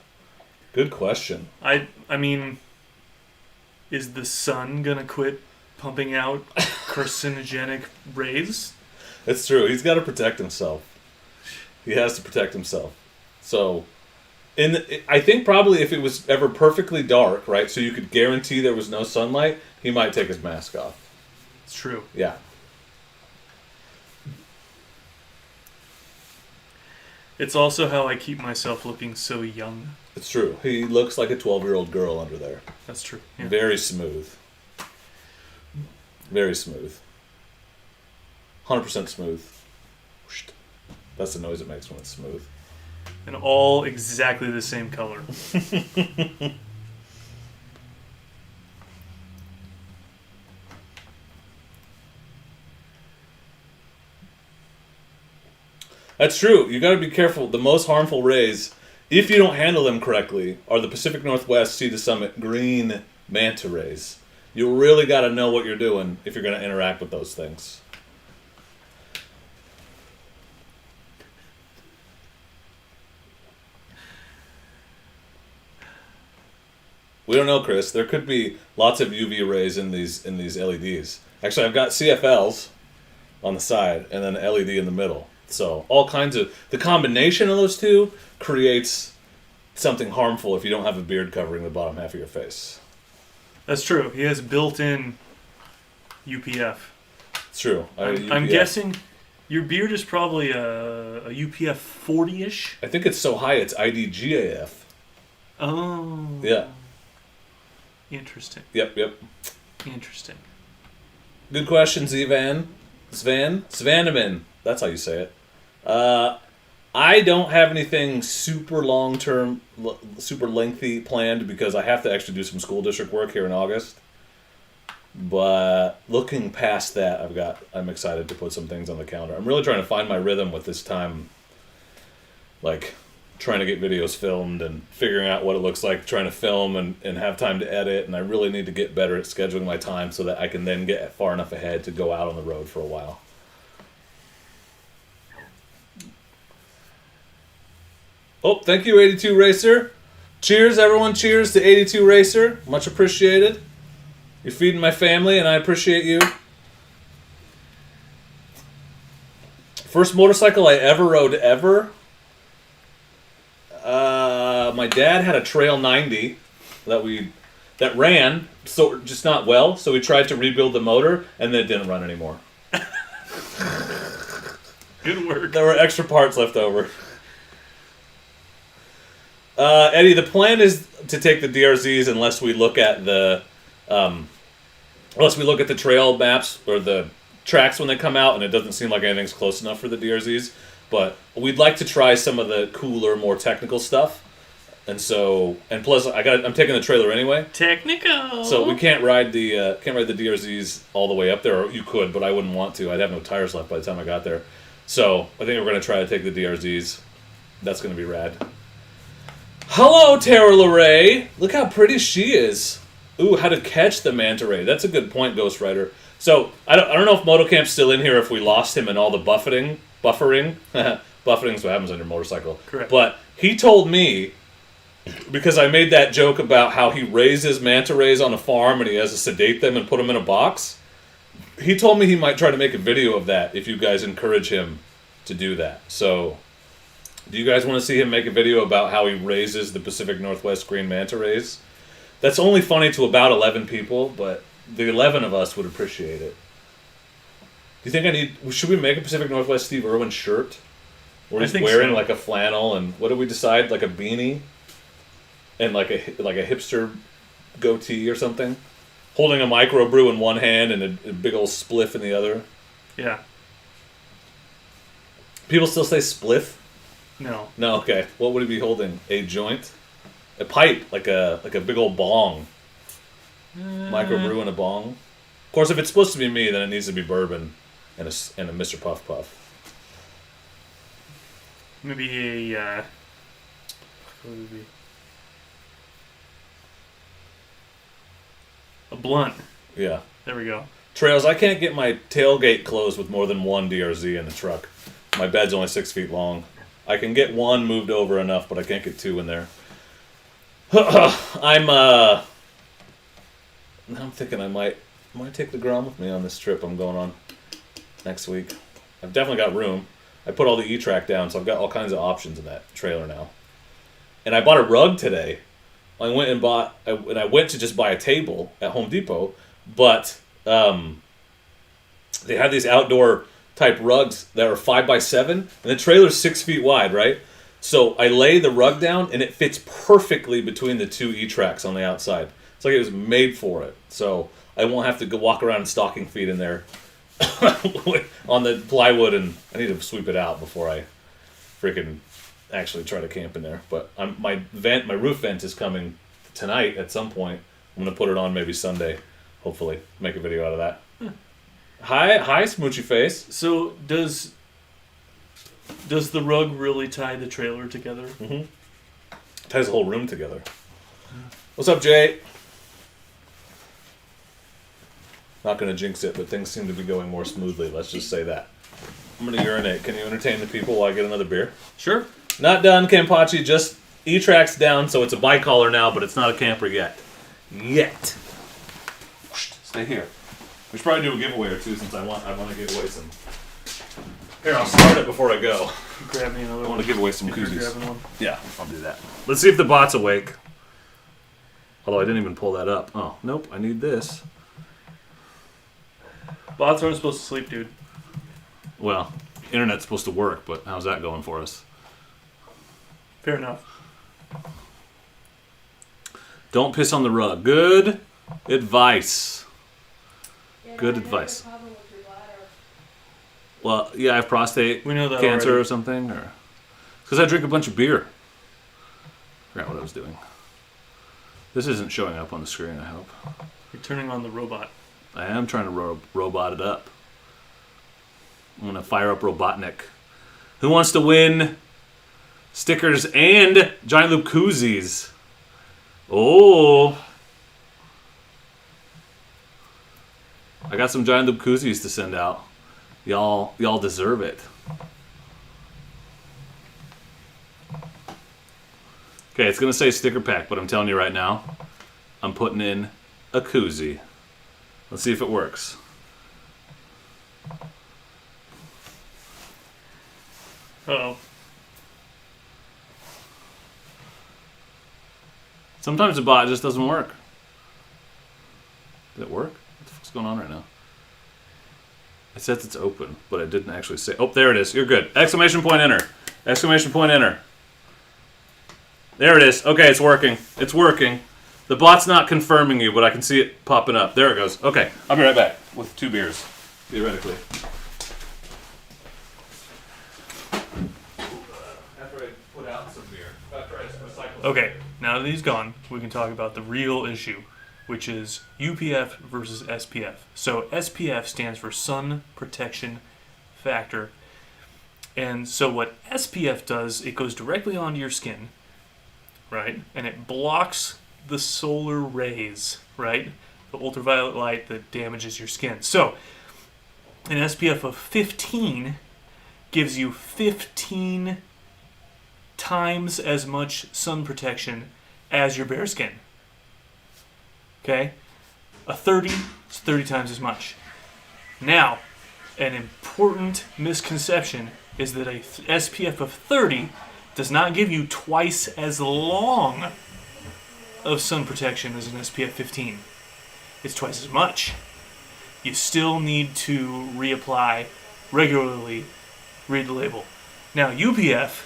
Good question. I mean, is the sun gonna quit pumping out carcinogenic rays? It's true. He's got to protect himself. He has to protect himself. So, I think probably if it was ever perfectly dark, right, so you could guarantee there was no sunlight, he might take his mask off. It's true. Yeah. It's also how I keep myself looking so young. It's true. He looks like a 12-year-old girl under there. That's true. Yeah. Very smooth. Very smooth. 100% smooth. That's the noise it makes when it's smooth. And all exactly the same color. That's true. You got to be careful. The most harmful rays, if you don't handle them correctly, are the Pacific Northwest Sea to Summit green manta rays. You really got to know what you're doing if you're going to interact with those things. We don't know, Chris. There could be lots of UV rays in these LEDs. Actually, I've got CFLs on the side and then LED in the middle. So all kinds of the combination of those two creates something harmful if you don't have a beard covering the bottom half of your face. That's true. He has built-in UPF. It's true. I'm guessing your beard is probably a UPF 40-ish. I think it's so high it's IDGAF. Oh. Yeah. Interesting. Yep. Interesting. Good question, Svanaman. That's how you say it. I don't have anything super long-term, super lengthy planned because I have to actually do some school district work here in August. But looking past that, I'm excited to put some things on the calendar. I'm really trying to find my rhythm with this time, like trying to get videos filmed and figuring out what it looks like trying to film and have time to edit. And I really need to get better at scheduling my time so that I can then get far enough ahead to go out on the road for a while. Oh, thank you, 82 Racer. Cheers, everyone. Cheers to 82 Racer. Much appreciated. You're feeding my family, and I appreciate you. First motorcycle I ever rode ever. My dad had a Trail 90 that ran, so just not well. So we tried to rebuild the motor, and then it didn't run anymore. Good work. There were extra parts left over. Eddie, the plan is to take the DRZs unless we look at the trail maps or the tracks when they come out, and it doesn't seem like anything's close enough for the DRZs. But we'd like to try some of the cooler, more technical stuff. And plus, I'm taking the trailer anyway. Technical. So we can't ride the DRZs all the way up there. Or you could, but I wouldn't want to. I'd have no tires left by the time I got there. So I think we're going to try to take the DRZs. That's going to be rad. Hello, Tara LeRae. Look how pretty she is. Ooh, how to catch the manta ray. That's a good point, Ghost Rider. So I don't know if Motocamp's still in here, if we lost him in all the buffering. Buffering is what happens on your motorcycle. Correct. But he told me, because I made that joke about how he raises manta rays on a farm and he has to sedate them and put them in a box. He told me he might try to make a video of that if you guys encourage him to do that. So, do you guys want to see him make a video about how he raises the Pacific Northwest green manta rays? That's only funny to about 11 people, but the 11 of us would appreciate it. Do you think should we make a Pacific Northwest Steve Irwin shirt? Where he's wearing like a flannel and what did we decide? Like a beanie? And like a hipster goatee or something? Holding a microbrew in one hand and a big old spliff in the other? Yeah. People still say spliff? No. No, okay. What would he be holding? A joint? A pipe, like a big old bong. Microbrew and a bong. Of course, if it's supposed to be me, then it needs to be bourbon and a Mr. Puff Puff. Maybe what would it be? A blunt. Yeah. There we go. Trails, I can't get my tailgate closed with more than one DRZ in the truck. My bed's only 6 feet long. I can get one moved over enough, but I can't get two in there. I'm thinking I might take the Grom with me on this trip I'm going on next week. I've definitely got room. I put all the E-Track down, so I've got all kinds of options in that trailer now. And I bought a rug today. I went to just buy a table at Home Depot, but they have these outdoor type rugs that are 5x7, and the trailer's 6 feet wide, right? So I lay the rug down, and it fits perfectly between the two E-Tracks on the outside. It's like it was made for it. So I won't have to go walk around in stocking feet in there on the plywood, and I need to sweep it out before I freaking actually try to camp in there. But my roof vent is coming tonight at some point. I'm going to put it on maybe Sunday, hopefully. Make a video out of that. Hi, Smoochy Face. So does the rug really tie the trailer together? Mm-hmm. Ties the whole room together. What's up, Jay? Not going to jinx it, but things seem to be going more smoothly. Let's just say that. I'm going to urinate. Can you entertain the people while I get another beer? Sure. Not done, Kampachi. Just E-Track's down, so it's a bicollar now, but it's not a camper yet. yet. Stay here. We should probably do a giveaway or two since I want to give away some. Here, I'll start it before I go. Grab me another one. I want to give away some koozies. Grabbing one. Yeah, I'll do that. Let's see if the bot's awake. Although I didn't even pull that up. Oh, nope, I need this. Bots aren't supposed to sleep, dude. Well, internet's supposed to work, but how's that going for us? Fair enough. Don't piss on the rug. Good advice. Yeah, Good I have advice. a problem with your bladder. Well, yeah, I have prostate We know that cancer already. or something, or because I drink a bunch of beer. Forgot what I was doing. This isn't showing up on the screen, I hope. You're turning on the robot. I am trying to robot it up. I'm gonna fire up Robotnik. Who wants to win stickers and Giant Loop koozies? Oh, I got some Giant Loop koozies to send out. Y'all deserve it. Okay, it's gonna say sticker pack, but I'm telling you right now, I'm putting in a koozie. Let's see if it works. Uh-oh. Sometimes the bot just doesn't work. Did it work? What the fuck's going on right now? It says it's open, but it didn't actually say. Oh, there it is. You're good. Exclamation point enter. Exclamation point enter. There it is. Okay, it's working. It's working. The bot's not confirming you, but I can see it popping up. There it goes. Okay, I'll be right back with 2 beers, theoretically. After I put out some beer. After I recycle. Okay, now that he's gone, we can talk about the real issue, which is UPF versus SPF. So SPF stands for Sun Protection Factor. And so what SPF does, it goes directly onto your skin, right? And it blocks the solar rays, right? The ultraviolet light that damages your skin. So an SPF of 15 gives you 15 times as much sun protection as your bare skin. Okay? A 30 is 30 times as much. Now, an important misconception is that a SPF of 30 does not give you twice as long of sun protection as an SPF 15. It's twice as much. You still need to reapply regularly. Read the label. Now, UPF,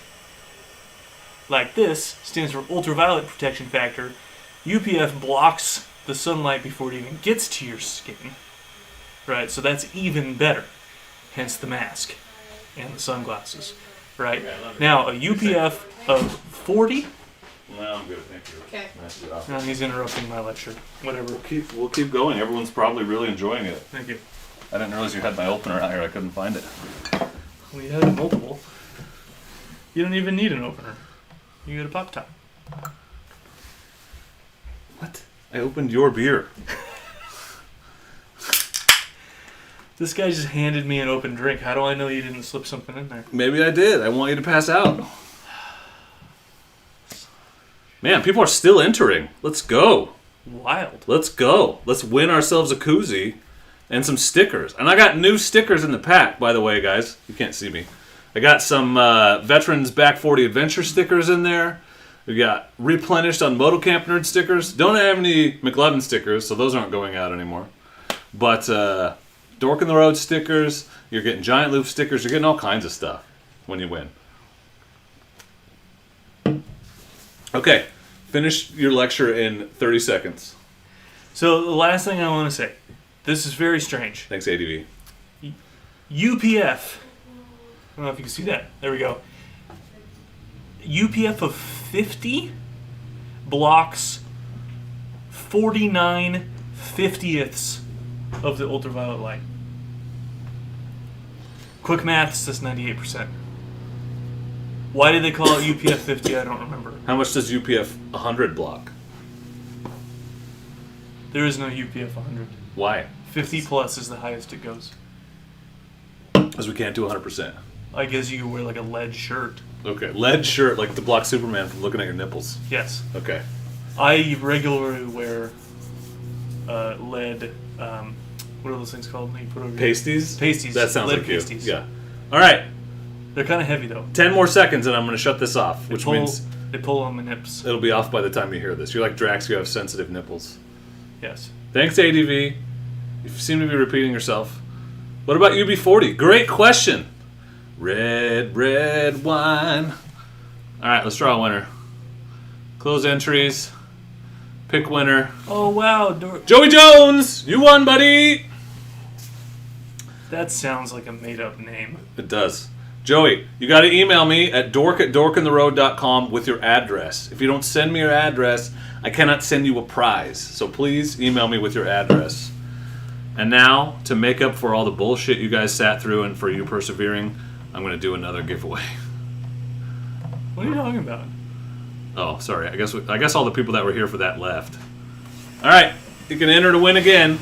like this, stands for ultraviolet protection factor. UPF blocks the sunlight before it even gets to your skin. Right? So that's even better. Hence the mask and the sunglasses. Right? Now, a UPF of 40. No, I'm good. Thank you. Okay. Nice to get No, he's interrupting my lecture. Whatever. We'll keep going. Everyone's probably really enjoying it. Thank you. I didn't realize you had my opener out here. I couldn't find it. We had multiple. You don't even need an opener. You get a pop top. What? I opened your beer. This guy just handed me an open drink. How do I know you didn't slip something in there? Maybe I did. I want you to pass out. Man, people are still entering. Let's go. Wild. Let's go. Let's win ourselves a koozie and some stickers. And I got new stickers in the pack, by the way, guys. You can't see me. I got some Veterans Back 40 Adventure stickers in there. We got replenished on Motocamp Nerd stickers. Don't have any McLovin stickers, so those aren't going out anymore. But Dork in the Road stickers. You're getting Giant Loop stickers. You're getting all kinds of stuff when you win. Okay, finish your lecture in 30 seconds. So the last thing I want to say, this is very strange. Thanks, ADV. UPF. I don't know if you can see that. There we go. UPF of 50 blocks 49/50ths of the ultraviolet light. Quick math says 98%. Why did they call it UPF 50? I don't remember. How much does UPF 100 block? There is no UPF 100. Why? 50 plus is the highest it goes. Because we can't do 100%. I guess you could wear like a lead shirt. Okay, lead shirt, like to block Superman from looking at your nipples. Yes. Okay. I regularly wear lead. What are those things called? That you put over your- Pasties? Pasties. That sounds lead like you. pasties. Yeah. All right. They're kind of heavy though. 10 more seconds and I'm going to shut this off, which means They pull on my nips. it'll be off by the time you hear this. You're like Drax, you have sensitive nipples. Yes. Thanks, ADV. You seem to be repeating yourself. What about UB40? Great question. Red wine. All right, let's draw a winner. Close entries. Pick winner. Oh wow, Dork. Joey Jones! You won, buddy! That sounds like a made-up name. It does. Joey, you got to email me at dork@dorkandtheroad.com with your address. If you don't send me your address, I cannot send you a prize. So please email me with your address. And now, to make up for all the bullshit you guys sat through and for you persevering, I'm going to do another giveaway. What are you talking about? Oh, sorry. I guess all the people that were here for that left. All right. You can enter to win again.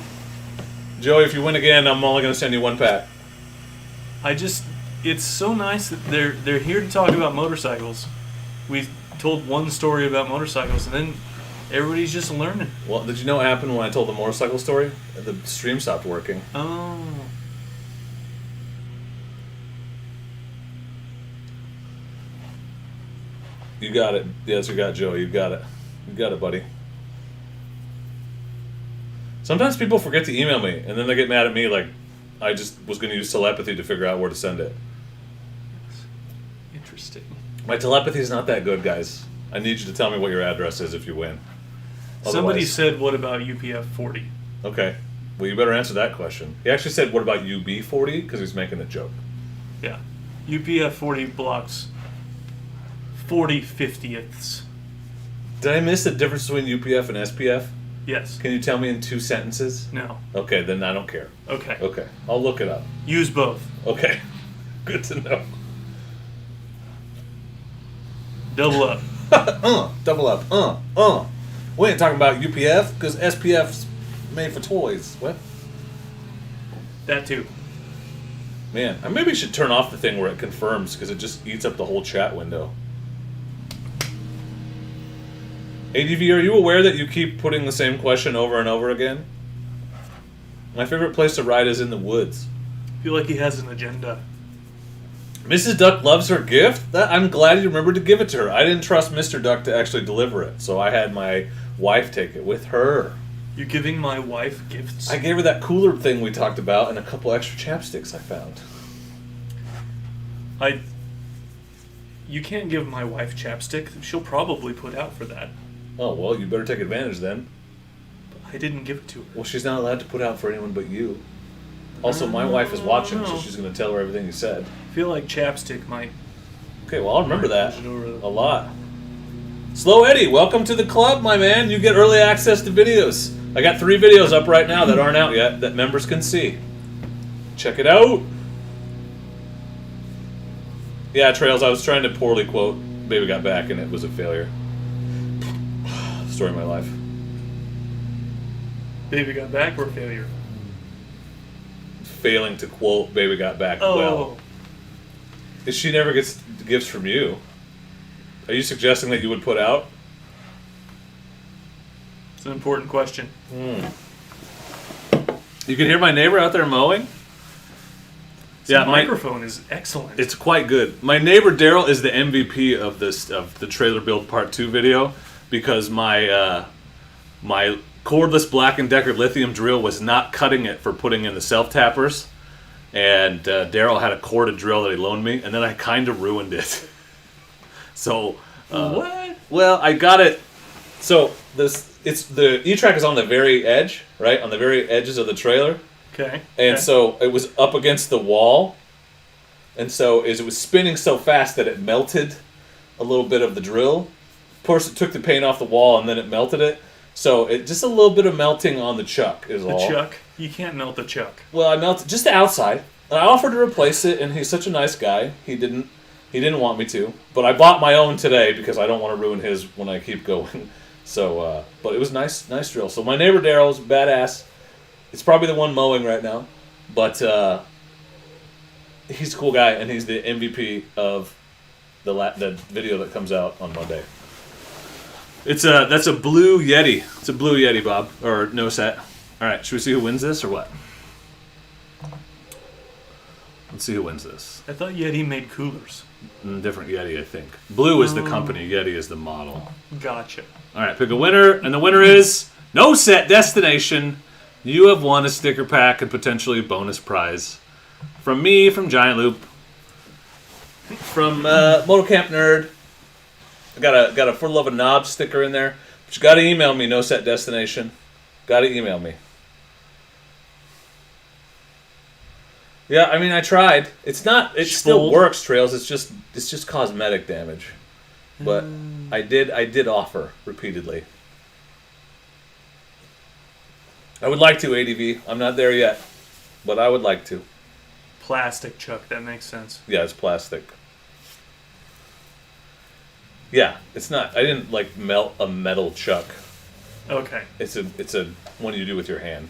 Joey, if you win again, I'm only going to send you one pack. It's so nice that they're here to talk about motorcycles. We told one story about motorcycles, and then everybody's just learning. Well, did you know what happened when I told the motorcycle story? The stream stopped working. Oh. You got it. Yes, you got it, Joey. You got it. You got it, buddy. Sometimes people forget to email me, and then they get mad at me like I just was going to use telepathy to figure out where to send it. Interesting. My telepathy is not that good, guys. I need you to tell me what your address is if you win. Somebody Otherwise- said, what about UPF 40? Okay. Well, you better answer that question. He actually said, what about UB40? Because he's making a joke. Yeah. UPF 40 blocks 40 50ths. Did I miss the difference between UPF and SPF? Yes. Can you tell me in 2 sentences? No. Okay, then I don't care. Okay. Okay. I'll look it up. Use both. Okay. Good to know. Double up. Double up. We ain't talking about UPF because SPF's made for toys. What? That too. Man, I maybe should turn off the thing where it confirms because it just eats up the whole chat window. ADV, are you aware that you keep putting the same question over and over again? My favorite place to ride is in the woods. I feel like he has an agenda. Mrs. Duck loves her gift? I'm glad you remembered to give it to her. I didn't trust Mr. Duck to actually deliver it, so I had my wife take it with her. You're giving my wife gifts? I gave her that cooler thing we talked about and a couple extra chapsticks I found. You can't give my wife chapstick. She'll probably put out for that. Oh, well, you better take advantage then. I didn't give it to her. Well, she's not allowed to put out for anyone but you. Also, my wife is watching, so she's going to tell her everything you said. I feel like chapstick might... Okay, well, I'll remember that push it over the- a lot. Slow Eddie, welcome to the club, my man. You get early access to videos. I got 3 videos up right now that aren't out yet that members can see. Check it out. Yeah, Trails, I was trying to poorly quote Baby Got Back, and it was a failure. Story of my life. Baby got back or failure? Failing to quote Baby Got Back Oh. well. If she never gets gifts from you, are you suggesting that you would put out? It's an important question. You can hear my neighbor out there mowing? The microphone is excellent. It's quite good. My neighbor Daryl is the MVP of the trailer build part 2 video because my my cordless Black & Decker lithium drill was not cutting it for putting in the self tappers, and Daryl had a corded drill that he loaned me, and then I kind of ruined it. So what? Well, I got it. So the E-Track is on the very edge, right on the very edges of the trailer. Okay. And so it was up against the wall, and so as it was spinning so fast that it melted a little bit of the drill. Of course, it took the paint off the wall, and then it melted it. So it just a little bit of melting on the chuck is all. The chuck? You can't melt the chuck. Well, I melted just the outside. And I offered to replace it, and he's such a nice guy. He didn't want me to, but I bought my own today because I don't want to ruin his when I keep going. So, but it was nice drill. So my neighbor Daryl's badass. It's probably the one mowing right now, but he's a cool guy, and he's the MVP of the video that comes out on Monday. That's a blue Yeti. It's a blue Yeti, Bob, or no set. All right, should we see who wins this or what? Let's see who wins this. I thought Yeti made coolers. Different Yeti, I think. Blue is the company, Yeti is the model. Gotcha. All right, pick a winner, and the winner is No Set Destination. You have won a sticker pack and potentially bonus prize from me, from Giant Loop, from Moto Camp Nerd. I got a For the Love of Knobs sticker in there, but you got to email me. No Set Destination. Got to email me. Yeah, I mean, I tried. It still works, Trails. It's just cosmetic damage. But I did offer repeatedly. I would like to, ADV. I'm not there yet, but I would like to. Plastic, Chuck. That makes sense. Yeah, it's plastic. Yeah, it's not. I didn't like melt a metal chuck. Okay. It's a one you do with your hand.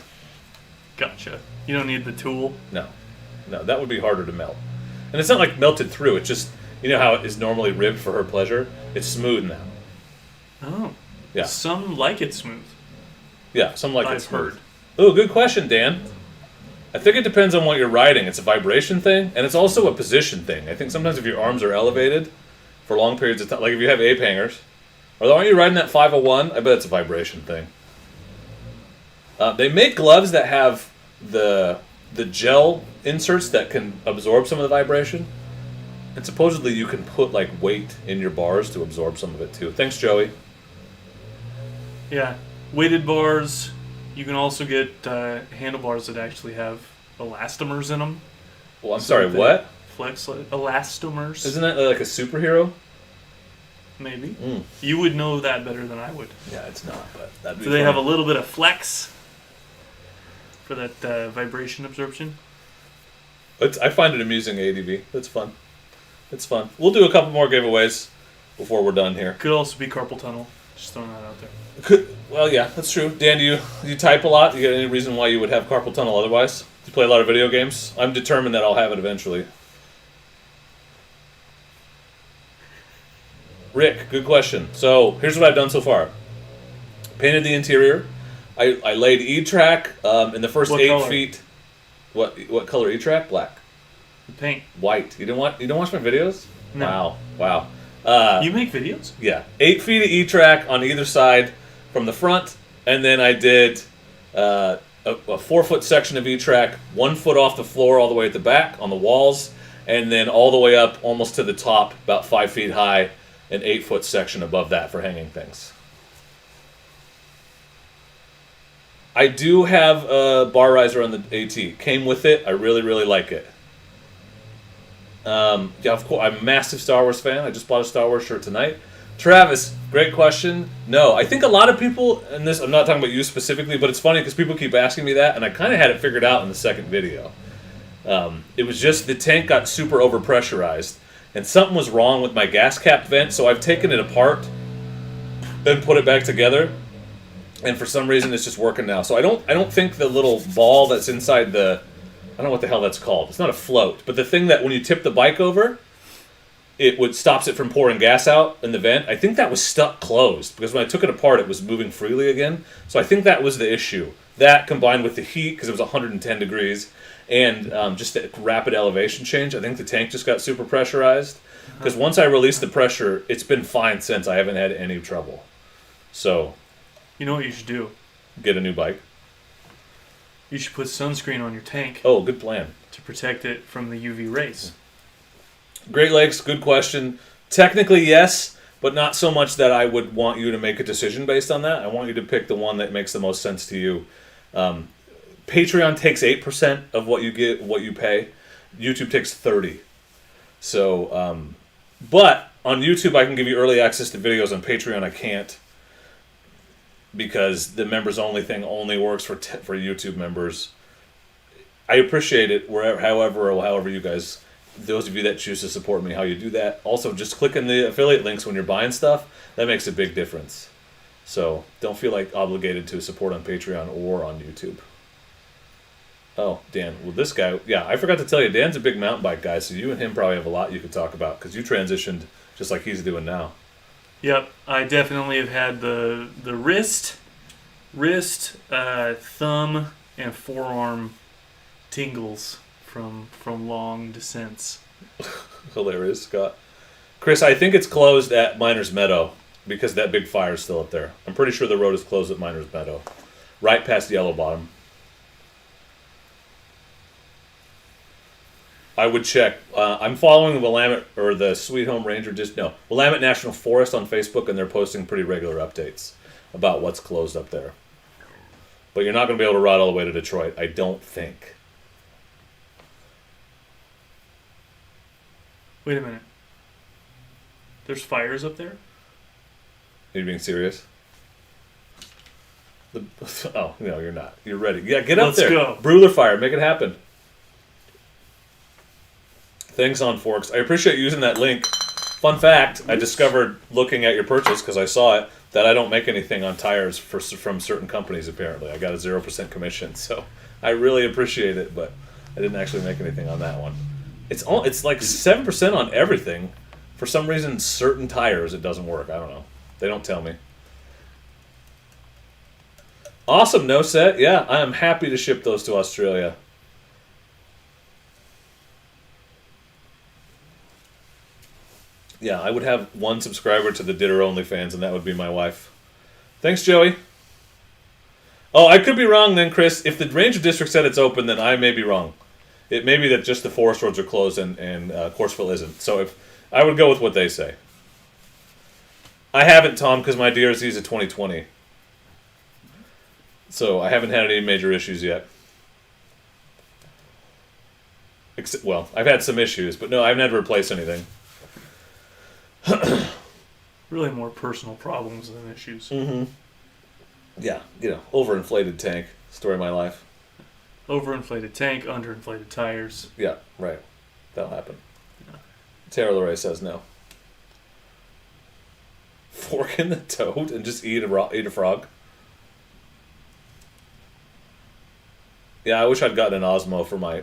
Gotcha. You don't need the tool. No, that would be harder to melt. And it's not like melted through. It's just, you know how it is normally ribbed for her pleasure. It's smooth now. Oh. Yeah. Some like it smooth. Yeah, some like it I've smooth. heard. Oh, good question, Dan. I think it depends on what you're riding. It's a vibration thing, and it's also a position thing. I think sometimes if your arms are elevated for long periods of time, like if you have ape hangers, or aren't you riding that 501? I bet it's a vibration thing. They make gloves that have the gel inserts that can absorb some of the vibration, and supposedly you can put like weight in your bars to absorb some of it too. Thanks, Joey. Yeah. Weighted bars. You can also get handlebars that actually have elastomers in them. Well, I'm sorry, what? Flex elastomers. Isn't that like a superhero? Maybe. You would know that better than I would. Yeah, it's not, but that'd be Do they funny. have a little bit of flex for that vibration absorption? I find it amusing, ADV. It's fun. It's fun. We'll do a couple more giveaways before we're done here. Could also be carpal tunnel. Just throwing that out there. Well, yeah, that's true. Dan, do you type a lot? Do you get any reason why you would have carpal tunnel otherwise? Do you play a lot of video games? I'm determined that I'll have it eventually. Rick, good question. So, here's what I've done so far. Painted the interior. I laid E-track in the first What 8 color? feet. What color E-track? Black. The paint. White. You don't watch my videos? No. Wow. You make videos? Yeah, 8 feet of E-track on either side from the front, and then I did a 4-foot section of E-track, 1 foot off the floor all the way at the back on the walls, and then all the way up almost to the top, about 5 feet high, an 8-foot section above that for hanging things. I do have a bar riser on the AT. Came with it. I really, really like it. Yeah, of course, I'm a massive Star Wars fan. I just bought a Star Wars shirt tonight. Travis, great question. No, I think a lot of people, and this, I'm not talking about you specifically, but it's funny because people keep asking me that, and I kind of had it figured out in the second video. It was just the tank got super overpressurized, and something was wrong with my gas cap vent, so I've taken it apart and put it back together, and for some reason it's just working now. So I don't think the little ball that's inside the, I don't know what the hell that's called. It's not a float, but the thing that when you tip the bike over, it stops it from pouring gas out in the vent. I think that was stuck closed because when I took it apart, it was moving freely again. So I think that was the issue. That combined with the heat because it was 110 degrees and just the rapid elevation change. I think the tank just got super pressurized because once I released the pressure, it's been fine since. I haven't had any trouble. So, You know what you should do? get a new bike. You should put sunscreen on your tank Oh, good plan. to protect it from the UV rays. Great Lakes, good question. Technically, yes, but not so much that I would want you to make a decision based on that. I want you to pick the one that makes the most sense to you. Patreon takes 8% of what you get, what you pay. YouTube takes 30%. So, but on YouTube, I can give you early access to videos. On Patreon, I can't because the members only thing only works for YouTube members. I appreciate it however you guys. Those of you that choose to support me, how you do that. Also, just click on the affiliate links when you're buying stuff. That makes a big difference. So don't feel like obligated to support on Patreon or on YouTube. Oh, Dan. Well, this guy, yeah, I forgot to tell you, Dan's a big mountain bike guy, so you and him probably have a lot you could talk about because you transitioned just like he's doing now. Yep, I definitely have had the wrist Wrist, thumb, and forearm tingles from long descents. Hilarious, Scott. Chris, I think it's closed at Miners Meadow because that big fire is still up there. I'm pretty sure the road is closed at Miners Meadow, right past Yellow Bottom. I would check. I'm following the Willamette or the Sweet Home Ranger. Willamette National Forest on Facebook, and they're posting pretty regular updates about what's closed up there. But you're not going to be able to ride all the way to Detroit, I don't think. Wait a minute. There's fires up there? Are you being serious? Oh, no, you're not. You're ready. Yeah, get up Let's there. go. Brewler fire. Make it happen. Thanks on Forks. I appreciate you using that link. Fun fact, I discovered looking at your purchase, because I saw it, that I don't make anything on tires from certain companies, apparently. I got a 0% commission, so I really appreciate it, but I didn't actually make anything on that one. It's like 7% on everything. For some reason, certain tires, it doesn't work. I don't know. They don't tell me. Awesome, No Set. Yeah, I am happy to ship those to Australia. Yeah, I would have one subscriber to the Ditter OnlyFans, and that would be my wife. Thanks, Joey. Oh, I could be wrong then, Chris. If the Ranger District said it's open, then I may be wrong. It may be that just the forest roads are closed and Courceville isn't. So if I would go with what they say. I haven't, Tom, because my DRZ is a 2020. So I haven't had any major issues yet. Well, I've had some issues, but no, I've never replaced anything. Really more personal problems than issues. Mm-hmm. Yeah, overinflated tank. Story of my life. Overinflated tank, underinflated tires. Yeah, right. That'll happen. Yeah. Tara Leray says no. Fork in the toad and just eat a frog? Yeah, I wish I'd gotten an Osmo for my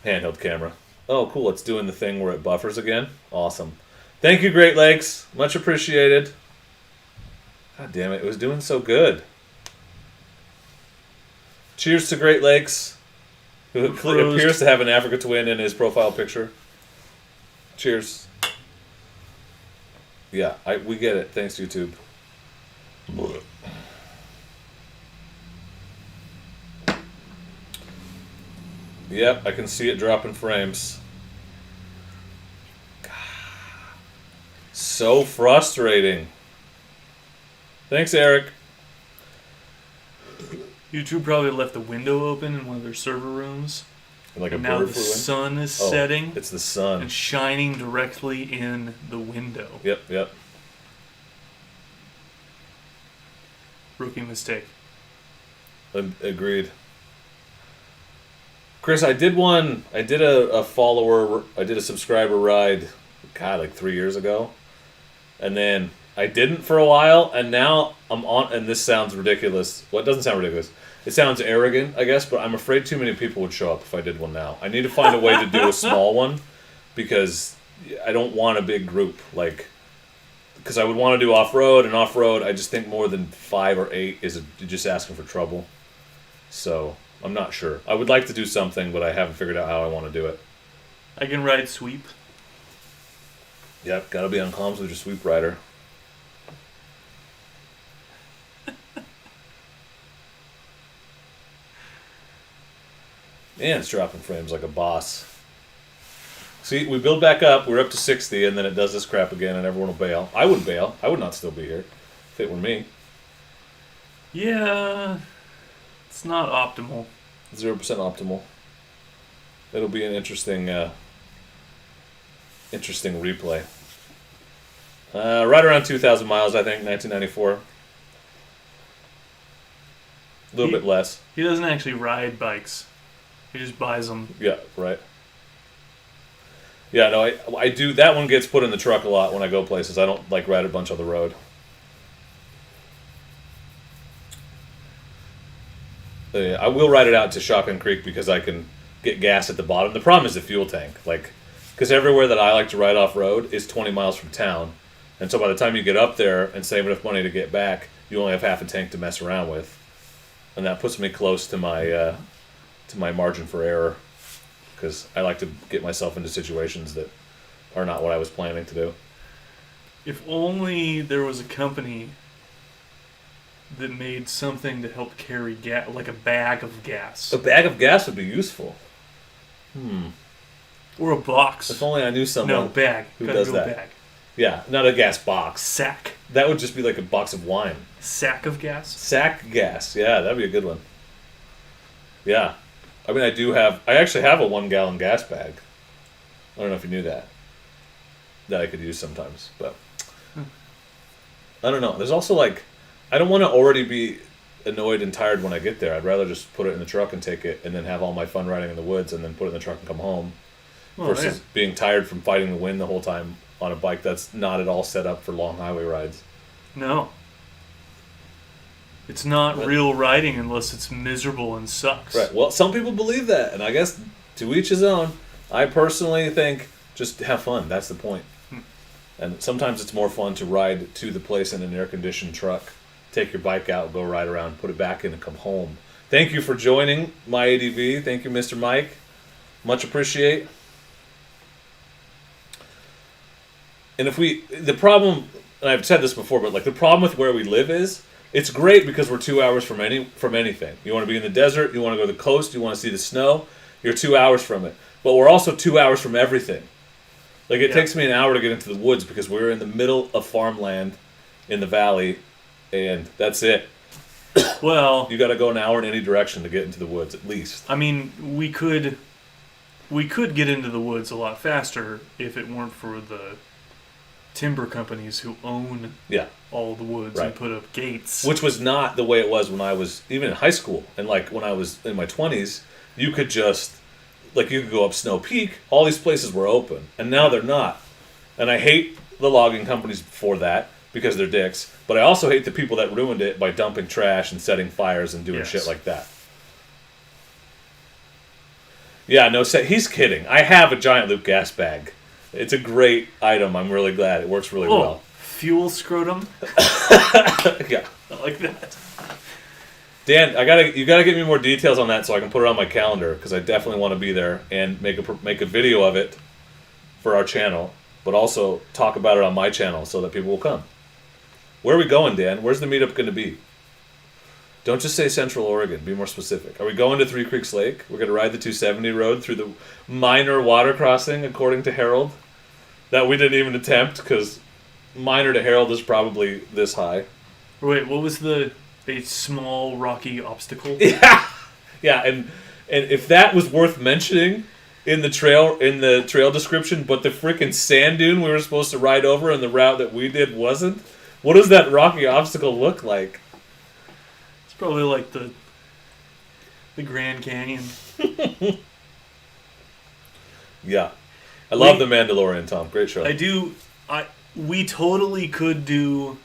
handheld camera. Oh, cool. It's doing the thing where it buffers again. Awesome. Thank you, Great Lakes. Much appreciated. God damn it. It was doing so good. Cheers to Great Lakes, who appears to have an Africa twin in his profile picture. Cheers. Yeah, we get it. Thanks, YouTube. Yep, I can see it dropping frames. God. So frustrating. Thanks, Eric. YouTube probably left the window open in one of their server rooms. Like a now bird the flew in? sun is setting. It's the sun. And shining directly in the window. Yep. Rookie mistake. Agreed. Chris, I did a subscriber ride, God, like 3 years ago. And then I didn't for a while, and now I'm on, and this sounds ridiculous. Well, it doesn't sound ridiculous. It sounds arrogant, I guess, but I'm afraid too many people would show up if I did one now. I need to find a way to do a small one, because I don't want a big group, because I would want to do off-road, and off-road, I just think more than 5 or 8 is just asking for trouble. So, I'm not sure. I would like to do something, but I haven't figured out how I want to do it. I can ride sweep. Yep, gotta be on comms with your sweep rider. Man, it's dropping frames like a boss. See, we build back up, we're up to 60, and then it does this crap again, and everyone will bail. I would bail. I would not still be here if it were me. Yeah, it's not optimal. 0% optimal. It'll be an interesting replay. Right around 2,000 miles, I think, 1994. A little bit less. He doesn't actually ride bikes. He just buys them. Yeah, right. Yeah, no, I do. That one gets put in the truck a lot when I go places. I don't ride a bunch on the road. I will ride it out to Shotgun Creek because I can get gas at the bottom. The problem is the fuel tank. Because everywhere that I like to ride off-road is 20 miles from town. And so by the time you get up there and save enough money to get back, you only have half a tank to mess around with, and that puts me close to my margin for error, because I like to get myself into situations that are not what I was planning to do. If only there was a company that made something to help carry gas, like a bag of gas. A bag of gas would be useful. Or a box. If only I knew someone No, bag. who Gotta does go that. Bag. Yeah, not a gas box. Sack. That would just be like a box of wine. Sack of gas? Sack gas. Yeah, that'd be a good one. Yeah. I mean, I actually have a 1 gallon gas bag. I don't know if you knew that. That I could use sometimes, but I don't know. There's also like, I don't want to already be annoyed and tired when I get there. I'd rather just put it in the truck and take it and then have all my fun riding in the woods and then put it in the truck and come home. Versus being tired from fighting the wind the whole time on a bike that's not at all set up for long highway rides. No. It's not real riding unless it's miserable and sucks. Right. Well, some people believe that, and I guess to each his own. I personally think just have fun. That's the point. And sometimes it's more fun to ride to the place in an air-conditioned truck, take your bike out, go ride around, put it back in, and come home. Thank you for joining my ADV. Thank you, Mr. Mike. Much appreciate. And the problem, and I've said this before, but like the problem with where we live is, it's great because we're 2 hours from anything. You want to be in the desert, you want to go to the coast, you want to see the snow, you're 2 hours from it. But we're also 2 hours from everything. Like it takes me an hour to get into the woods because we're in the middle of farmland in the valley, and that's it. Well, you got to go an hour in any direction to get into the woods, at least. I mean, we could get into the woods a lot faster if it weren't for the timber companies who own all the woods and put up gates. Which was not the way it was when I was even in high school. And like when I was in my 20s, you could just, like you could go up Snow Peak, all these places were open. And now they're not. And I hate the logging companies for that because they're dicks. But I also hate the people that ruined it by dumping trash and setting fires and doing shit like that. Yeah, no, he's kidding. I have a giant loop gas bag. It's a great item. I'm really glad. It works really well. Fuel scrotum? Yeah. I like that. Dan, you gotta give me more details on that so I can put it on my calendar because I definitely want to be there and make a video of it for our channel, but also talk about it on my channel so that people will come. Where are we going, Dan? Where's the meetup going to be? Don't just say Central Oregon. Be more specific. Are we going to Three Creeks Lake? We're going to ride the 270 road through the minor water crossing, according to Harold, that we didn't even attempt because minor to Harold is probably this high. Wait, what was a small rocky obstacle? Yeah, and if that was worth mentioning in the trail description, but the freaking sand dune we were supposed to ride over and the route that we did wasn't, what does that rocky obstacle look like? Probably like the Grand Canyon. Yeah. I love The Mandalorian, Tom. Great show. We totally could do,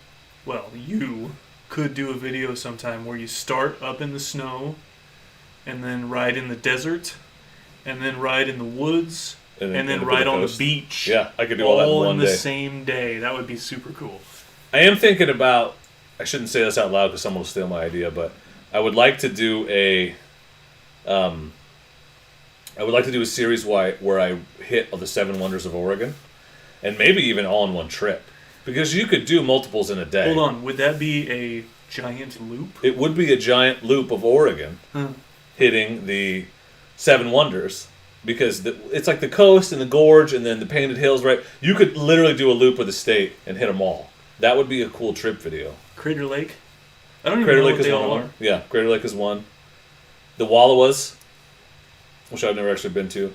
well, you could do a video sometime where you start up in the snow and then ride in the desert and then ride in the woods and then ride on the beach. Yeah, I could do all that in one day. All in the same day. That would be super cool. I am thinking about, I shouldn't say this out loud because someone will steal my idea, but I would like to do a series where I hit the 7 wonders of Oregon, and maybe even all in one trip, because you could do multiples in a day. Hold on, would that be a giant loop? It would be a giant loop of Oregon, hitting the 7 wonders, because it's like the coast and the gorge and then the Painted Hills, right? You could literally do a loop of the state and hit them all. That would be a cool trip video. Crater Lake? I don't even know what they all are. Yeah, Crater Lake is one. The Wallowas, which I've never actually been to.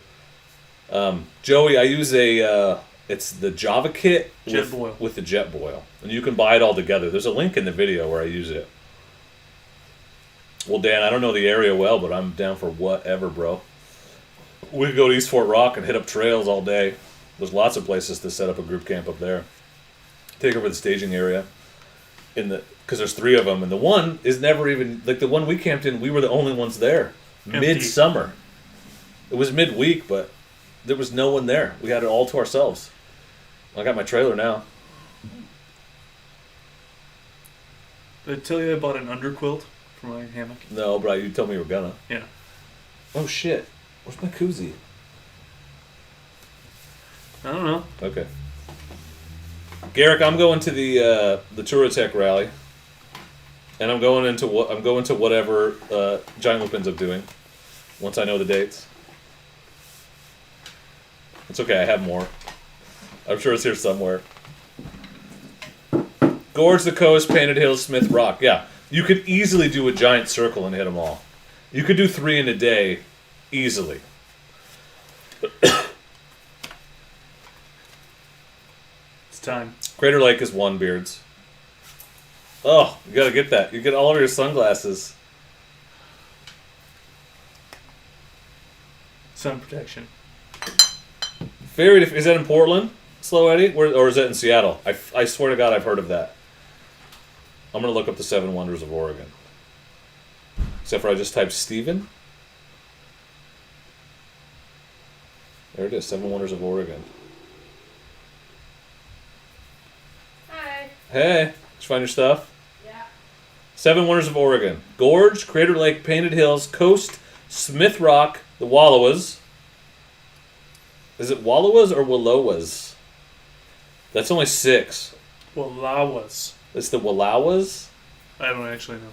Joey, I use it's the Java kit with the jet boil. And you can buy it all together. There's a link in the video where I use it. Well, Dan, I don't know the area well, but I'm down for whatever, bro. We could go to East Fort Rock and hit up trails all day. There's lots of places to set up a group camp up there. Take over the staging area because there's 3 of them, and the one is never even, like the one we camped in, we were the only ones there. Midsummer. It was midweek, but there was no one there. We had it all to ourselves. I got my trailer now. Did I tell you I bought an underquilt for my hammock? No, bro, you told me you were gonna. Yeah. Oh shit! Where's my koozie? I don't know. Okay. Garrick, I'm going to the Touratech rally, and I'm going to whatever Giant Loop ends up doing. Once I know the dates. It's okay. I have more. I'm sure it's here somewhere. Gorge, the Coast, Painted Hills, Smith Rock. Yeah, you could easily do a giant circle and hit them all. You could do 3 in a day, easily. It's time. Crater Lake is 1 Beards. Oh, you gotta get that. You get all of your sunglasses. Sun protection. Fairy, is that in Portland, Slow Eddie? Or is that in Seattle? I swear to God I've heard of that. I'm going to look up the 7 Wonders of Oregon. Except for I just typed Steven. There it is, 7 Wonders of Oregon. Hi. Hey, did you find your stuff? Yeah. 7 Wonders of Oregon. Gorge, Crater Lake, Painted Hills, Coast, Smith Rock, the Wallowas. Is it Wallowas or Wallowas? That's only 6. Wallowas. It's the Wallowas? I don't actually know.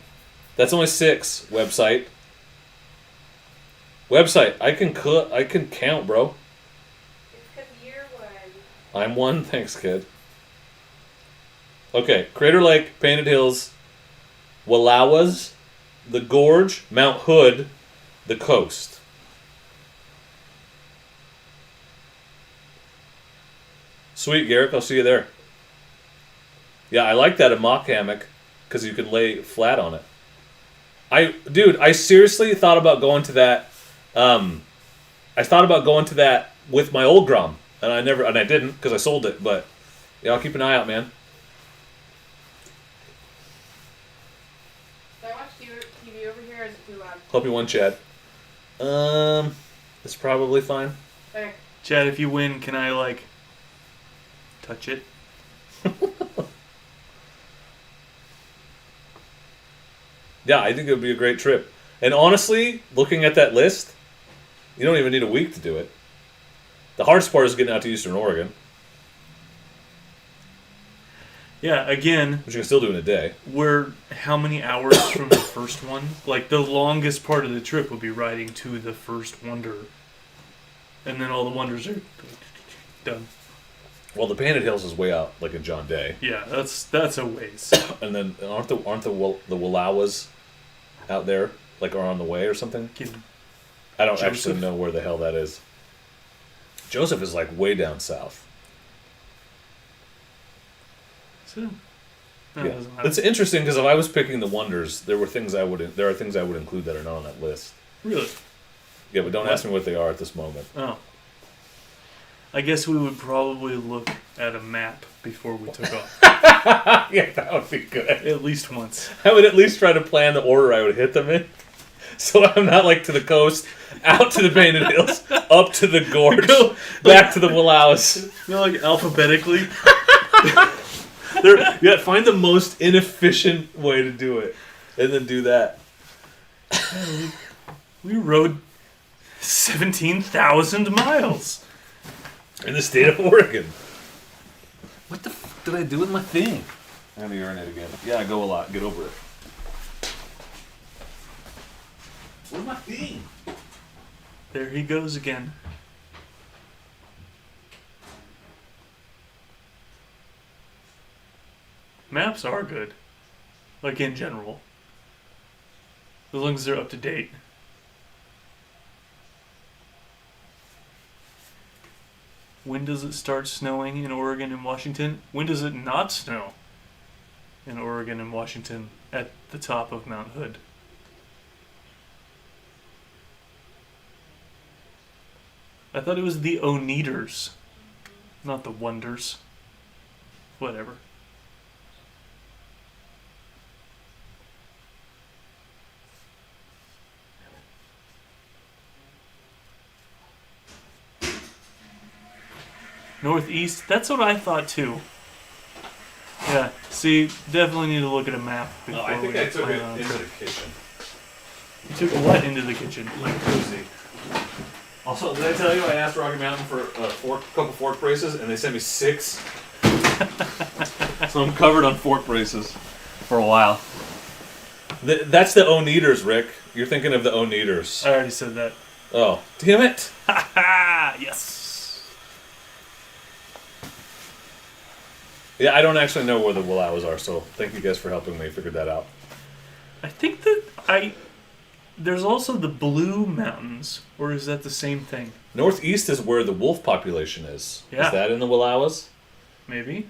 That's only 6. Website. I can count, bro. It's because you're one. I'm 1. Thanks, kid. Okay, Crater Lake, Painted Hills, Wallowas, the Gorge, Mount Hood, the Coast. Sweet, Garrick. I'll see you there. Yeah, I like that a mock hammock because you can lay flat on it. I seriously thought about going to that. I thought about going to that with my old Grom, and I didn't because I sold it. But yeah, I'll keep an eye out, man. Do I watch TV over here or is it too loud? Hope you won, Chad. It's probably fine. Okay. Chad, if you win, can I, touch it? Yeah, I think it would be a great trip. And honestly, looking at that list, you don't even need a week to do it. The hardest part is getting out to Eastern Oregon, Yeah, again, which you can still do in a day. we're how many hours from the first one? The longest part of the trip would be riding to the first wonder. And then all the wonders are done. Well, the Painted Hills is way out, like in John Day. Yeah, that's a ways. And then aren't the Wallowas out there, are on the way or something? I don't actually Joseph? know where the hell that is. Joseph is way down south. So, Yeah. doesn't matter. It's interesting because if I was picking the wonders, there are things I would include that are not on that list. Really? Yeah, but don't ask me what they are at this moment. Oh. I guess we would probably look at a map before we took off. Yeah, that would be good. At least once. I would at least try to plan the order I would hit them in. So I'm not to the coast, out to the Painted Hills, up to the gorge, back to the Wallowas. Alphabetically. Yeah, find the most inefficient way to do it, and then do that. We rode 17,000 miles. In the state of Oregon. What the f did I do with my thing? I'm gonna urinate again. Yeah, I go a lot. Get over it. Where's my thing? There he goes again. Maps are good. In general. As long as they're up to date. When does it start snowing in Oregon and Washington? When does it not snow in Oregon and Washington at the top of Mount Hood? I thought it was the Oneaters, not the Wonders. Whatever. Northeast, that's what I thought too. Yeah, See, definitely need to look at a map before No, I think we I took plan it on a into trip. the kitchen. You took what into the kitchen? Like cozy. Also, did I tell you I asked Rocky Mountain for a couple fork braces, and they sent me 6? So I'm covered on fork braces for a while. That's the Oneaters, Rick. You're thinking of the Oneaters. I already said that. Oh, damn it! Ha ha! Yes. Yeah, I don't actually know where the Willows are, so thank you guys for helping me figure that out. I think that there's also the Blue Mountains, or is that the same thing? Northeast is where the wolf population is. Yeah. Is that in the Willows? Maybe.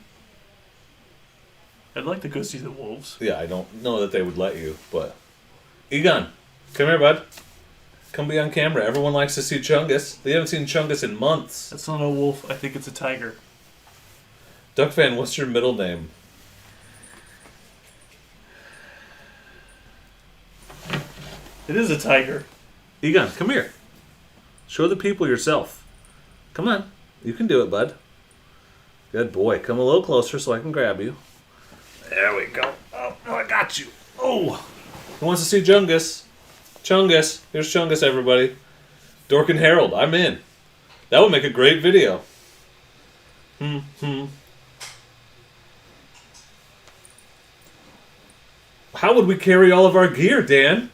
I'd like to go see the wolves. Yeah, I don't know that they would let you, but... Egon, come here, bud. Come be on camera. Everyone likes to see Chungus. They haven't seen Chungus in months. That's not a wolf. I think it's a tiger. Duckfan, what's your middle name? It is a tiger. Egon, come here. Show the people yourself. Come on. You can do it, bud. Good boy. Come a little closer so I can grab you. There we go. Oh, I got you. Oh. Who wants to see Chungus? Chungus. Here's Chungus, everybody. Dork and Harold. I'm in. That would make a great video. How would we carry all of our gear, Dan?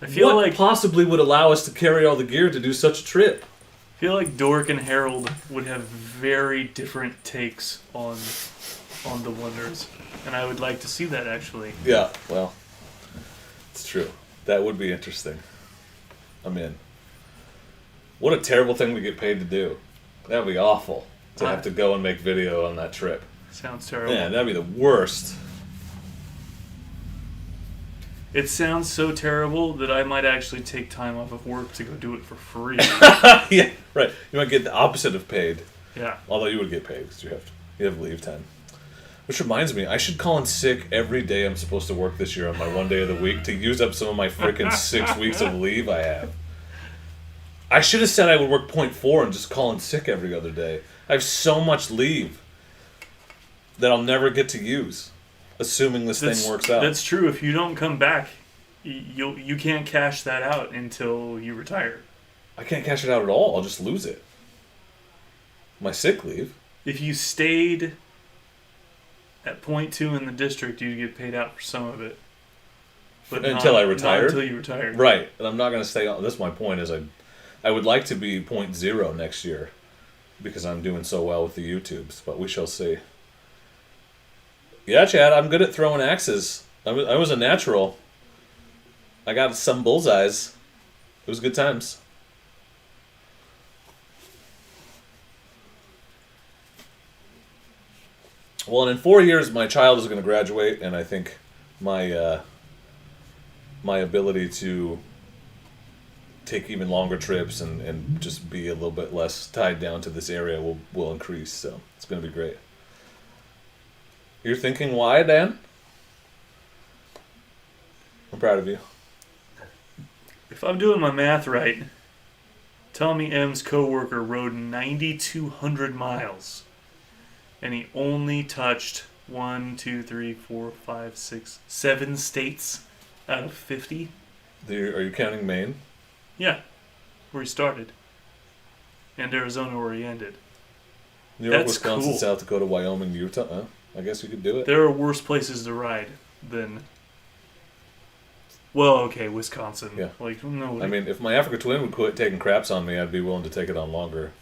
I feel What like possibly would allow us to carry all the gear to do such a trip? Dork and Harold would have very different takes on the wonders, and I would like to see that actually. Yeah, well, it's true. That would be interesting. I'm in. What a terrible thing to get paid to do. That would be awful to have to go and make video on that trip. Sounds terrible. Man, that'd be the worst. It sounds so terrible that I might actually take time off of work to go do it for free. Yeah, right. You might get the opposite of paid. Yeah. Although you would get paid because you have leave time. Which reminds me, I should call in sick every day I'm supposed to work this year on my one day of the week to use up some of my freaking 6 weeks of leave I have. I should have said I would work 0.4 and just call in sick every other day. I have so much leave that I'll never get to use, assuming this thing works out. That's true. If you don't come back, you can't cash that out until you retire. I can't cash it out at all. I'll just lose it. My sick leave. If you stayed at 0.2 in the district, you'd get paid out for some of it. But Until I retired? Not until you retired. Right. And I'm not going to stay on. That's my point is I would like to be 0.0 next year because I'm doing so well with the YouTubes, but we shall see. Yeah, Chad, I'm good at throwing axes. I was a natural. I got some bullseyes. It was good times. Well, and in 4 years, my child is going to graduate, and I think my my ability to take even longer trips and just be a little bit less tied down to this area will increase. So it's going to be great. You're thinking why, Dan? I'm proud of you. If I'm doing my math right, Tommy M's coworker rode 9,200 miles, and he only touched 1, 2, 3, 4, 5, 6, 7 states out of 50. Are you counting Maine? Yeah, where he started, and Arizona where he ended. New York, That's Wisconsin, cool. South Dakota, Wyoming, Utah. Huh? I guess you could do it. There are worse places to ride than. Well, okay, Wisconsin. Yeah. Like no. I mean, if my Africa twin would quit taking craps on me, I'd be willing to take it on longer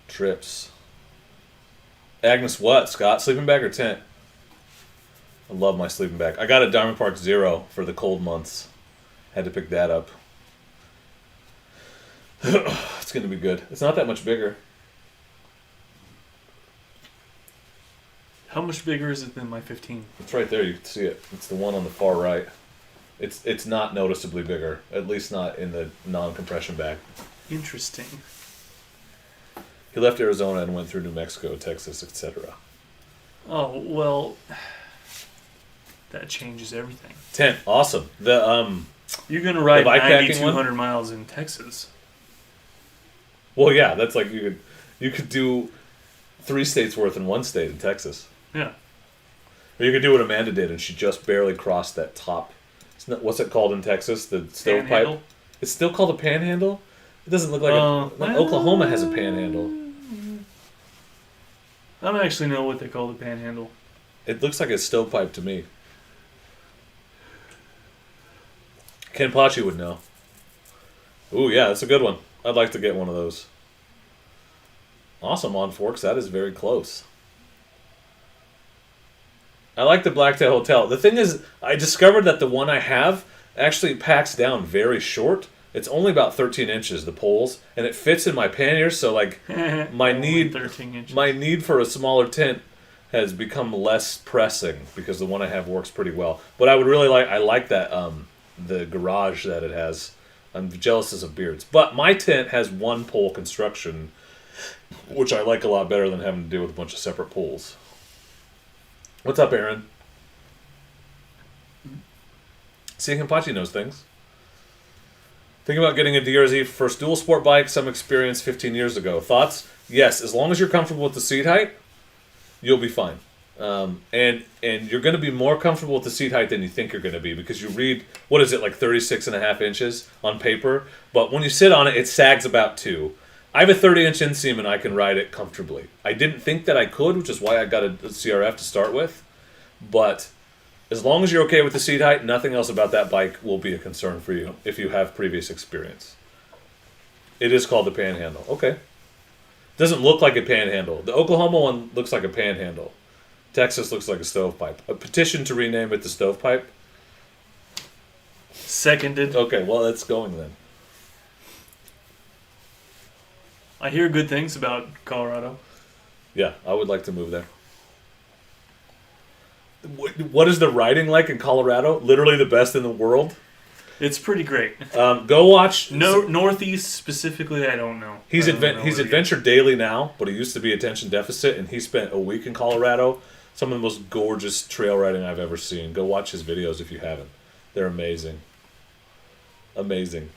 trips. Agnes, what? Scott, sleeping bag or tent? I love my sleeping bag. I got a Diamond Park Zero for the cold months. Had to pick that up. It's going to be good. It's not that much bigger. How much bigger is it than my 15? It's right there. You can see it. It's the one on the far right. It's not noticeably bigger. At least not in the non-compression bag. Interesting. He left Arizona and went through New Mexico, Texas, etc. Oh well, that changes everything. Tent, awesome. You're gonna ride The bikepacking 9,200 miles in Texas. Well, yeah, that's like you could do 3 states worth in one state in Texas. Yeah. Or you could do what Amanda did, and she just barely crossed that top. What's it called in Texas? The stovepipe. Panhandle? It's still called a panhandle. It doesn't look like Oklahoma has a panhandle. I don't actually know what they call the panhandle. It looks like a stovepipe to me. Ken Pachi would know. Ooh, yeah, that's a good one. I'd like to get one of those. Awesome on forks. That is very close. I like the Blacktail Hotel. The thing is, I discovered that the one I have actually packs down very short. It's only about 13 inches, the poles, and it fits in my pannier, so like my need 13 inches. my need for a smaller tent has become less pressing because the one I have works pretty well. But I would really like that the garage that it has. I'm jealous as of Beards. But my tent has one pole construction, which I like a lot better than having to deal with a bunch of separate poles. What's up, Aaron? See, Kenpachi knows things. Think about getting a DRZ first dual sport bike, some experience 15 years ago. Thoughts? Yes, as long as you're comfortable with the seat height, you'll be fine. And you're going to be more comfortable with the seat height than you think you're going to be because you read, what is it, like 36.5 inches on paper? But when you sit on it, it sags about 2. I have a 30-inch inseam and I can ride it comfortably. I didn't think that I could, which is why I got a CRF to start with. But as long as you're okay with the seat height, nothing else about that bike will be a concern for you if you have previous experience. It is called the Panhandle. Okay. Doesn't look like a Panhandle. The Oklahoma one looks like a Panhandle. Texas looks like a stovepipe. A petition to rename it the stovepipe? Seconded. Okay, well, it's going then. I hear good things about Colorado. Yeah, I would like to move there. What is the riding like in Colorado? Literally the best in the world. It's pretty great. Go watch. Northeast specifically, I don't know. He's Adventure Daily now, but he used to be Attention Deficit, and he spent a week in Colorado. Some of the most gorgeous trail riding I've ever seen. Go watch his videos if you haven't. They're amazing. Amazing.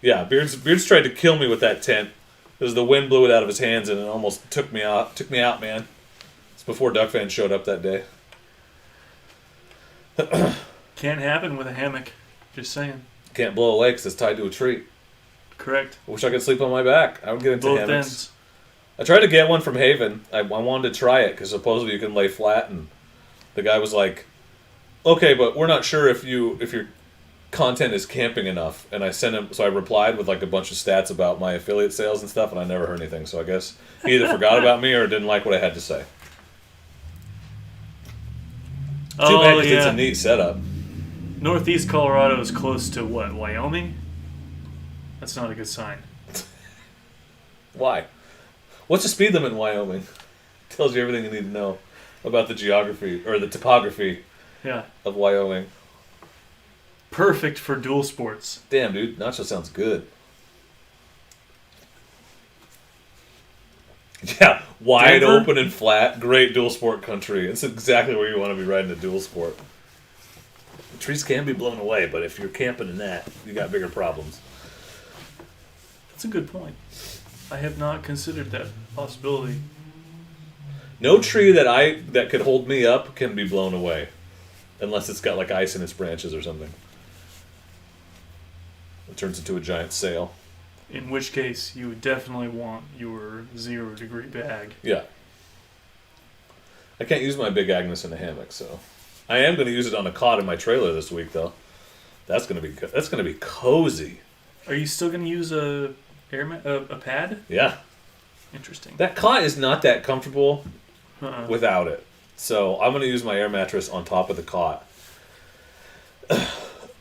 Yeah, Beards tried to kill me with that tent. Because the wind blew it out of his hands and it almost took me out. Took me out, man. It's before Duck Fan showed up that day. Can't happen with a hammock. Just saying. Can't blow away because it's tied to a tree. Correct. I wish I could sleep on my back. I would get into Both hammocks. ends. I tried to get one from Haven. I wanted to try it because supposedly you can lay flat, and the guy was like, "Okay, but we're not sure if your content is camping enough." And I sent him, so I replied with like a bunch of stats about my affiliate sales and stuff, and I never heard anything. So I guess he either forgot about me or didn't like what I had to say. Too bad because it's a neat setup. Northeast Colorado is close to what? Wyoming? That's not a good sign. Why? What's the speed limit in Wyoming? Tells you everything you need to know about the geography or the topography of Wyoming. Perfect for dual sports. Damn, dude, nacho sounds good. Yeah, wide Denver? open and flat, great dual sport country. It's exactly where you want to be riding a dual sport. The trees can be blown away, but if you're camping in that, you got bigger problems. That's a good point. I have not considered that possibility. No tree that could hold me up can be blown away, unless it's got like ice in its branches or something. It turns into a giant sail. In which case, you would definitely want your 0-degree bag. Yeah. I can't use my Big Agnes in a hammock, so I am going to use it on a cot in my trailer this week, though. That's going to be cozy. Are you still going to use a pad? Yeah. Interesting. That cot is not that comfortable Uh-uh. without it, so I'm going to use my air mattress on top of the cot.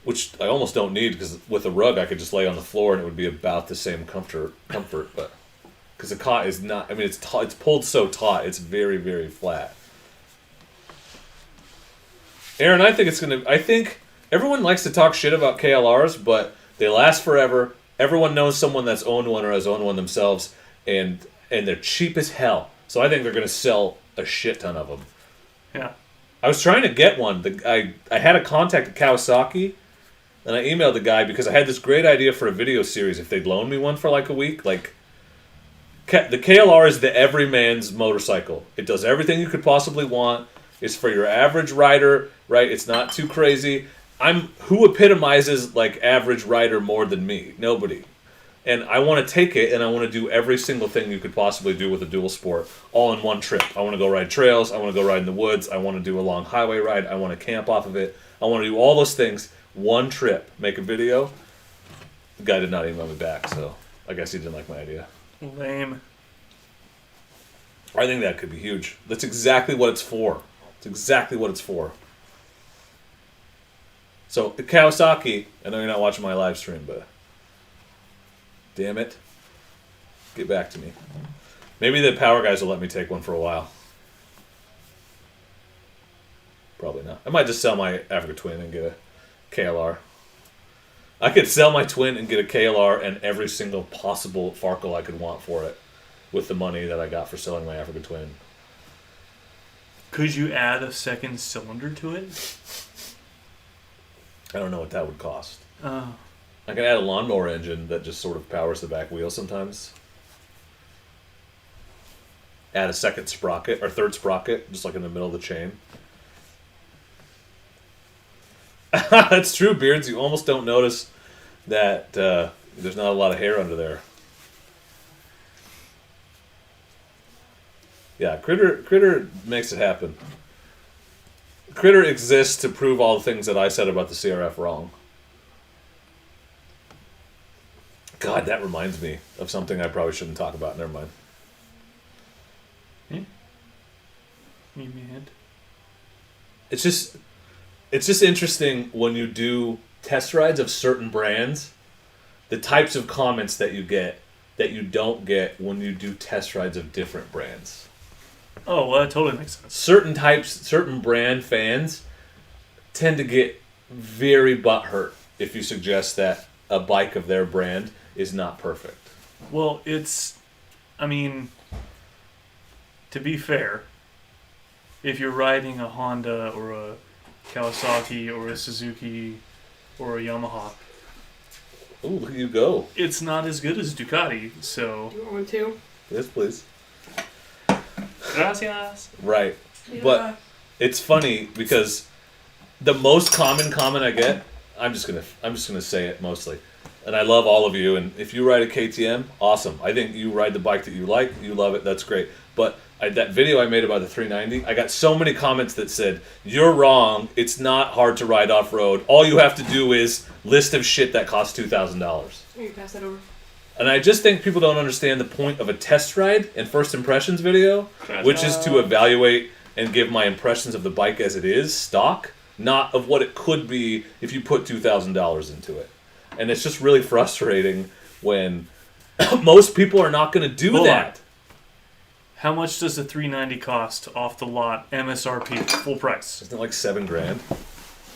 Which I almost don't need because with a rug I could just lay on the floor and it would be about the same comfort. But because the cot is not, I mean it's pulled so taut, it's very, very flat. Aaron, I think everyone likes to talk shit about KLRs, but they last forever. Everyone knows someone that's owned one or has owned one themselves, and they're cheap as hell. So I think they're going to sell a shit ton of them. Yeah. I was trying to get one. I had a contact at Kawasaki, and I emailed the guy because I had this great idea for a video series if they'd loan me one for like a week. Like, The KLR is the everyman's motorcycle. It does everything you could possibly want. It's for your average rider, right? It's not too crazy. Who epitomizes like average rider more than me? Nobody. And I want to take it and I want to do every single thing you could possibly do with a dual sport all in one trip. I want to go ride trails. I want to go ride in the woods. I want to do a long highway ride. I want to camp off of it. I want to do all those things. One trip. Make a video. The guy did not email me back, so I guess he didn't like my idea. Lame. I think that could be huge. That's exactly what it's for. It's exactly what it's for. So, Kawasaki, I know you're not watching my live stream, but damn it. Get back to me. Maybe the power guys will let me take one for a while. Probably not. I might just sell my Africa Twin and get a KLR. I could sell my Twin and get a KLR and every single possible Farkle I could want for it with the money that I got for selling my Africa Twin. Could you add a second cylinder to it? I don't know what that would cost. Oh. I can add a lawnmower engine that just sort of powers the back wheel sometimes. Add a second sprocket, or third sprocket, just like in the middle of the chain. That's true, Beards. You almost don't notice that there's not a lot of hair under there. Yeah, Critter makes it happen. Critter exists to prove all the things that I said about the CRF wrong. God, that reminds me of something I probably shouldn't talk about. Never mind. Yeah. You mad? It's just interesting when you do test rides of certain brands, the types of comments that you get that you don't get when you do test rides of different brands. Oh, well, that totally makes sense. Certain brand fans tend to get very butthurt if you suggest that a bike of their brand is not perfect. Well, I mean, to be fair, if you're riding a Honda or a Kawasaki or a Suzuki or a Yamaha, Ooh, look at you go. it's not as good as Ducati, so... Do you want one too? Yes, please. Gracias. Right. Yeah. But it's funny because the most common comment I get, I'm just gonna say it mostly. And I love all of you, and if you ride a KTM, awesome. I think you ride the bike that you like, you love it, that's great. But that video I made about the 390, I got so many comments that said, you're wrong, it's not hard to ride off-road. All you have to do is list of shit that costs $2,000. Here, you pass that over. And I just think people don't understand the point of a test ride and first impressions video, which is to evaluate and give my impressions of the bike as it is, stock, not of what it could be if you put $2,000 into it. And it's just really frustrating when most people are not going to do that. How much does the 390 cost off the lot, MSRP, full price? Isn't it like $7,000? I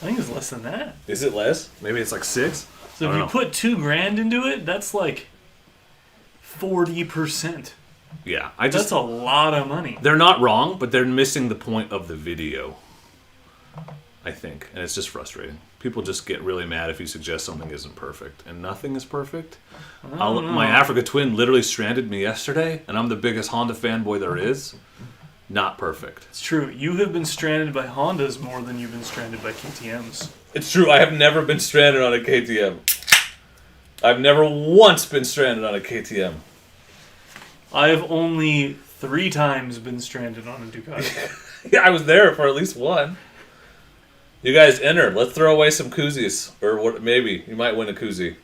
think it's less than that. Is it less? Maybe it's like $6,000? So if you put $2,000 into it, that's like 40%. Yeah, That's a lot of money. They're not wrong, but they're missing the point of the video, I think. And it's just frustrating. People just get really mad if you suggest something isn't perfect. And nothing is perfect. My Africa Twin literally stranded me yesterday, and I'm the biggest Honda fanboy there is. Not perfect. It's true. You have been stranded by Hondas more than you've been stranded by KTMs. It's true. I have never been stranded on a KTM. I've never once been stranded on a KTM. I have only 3 times been stranded on a Ducati. Yeah, I was there for at least one. You guys enter. Let's throw away some koozies. Or what? Maybe. You might win a koozie.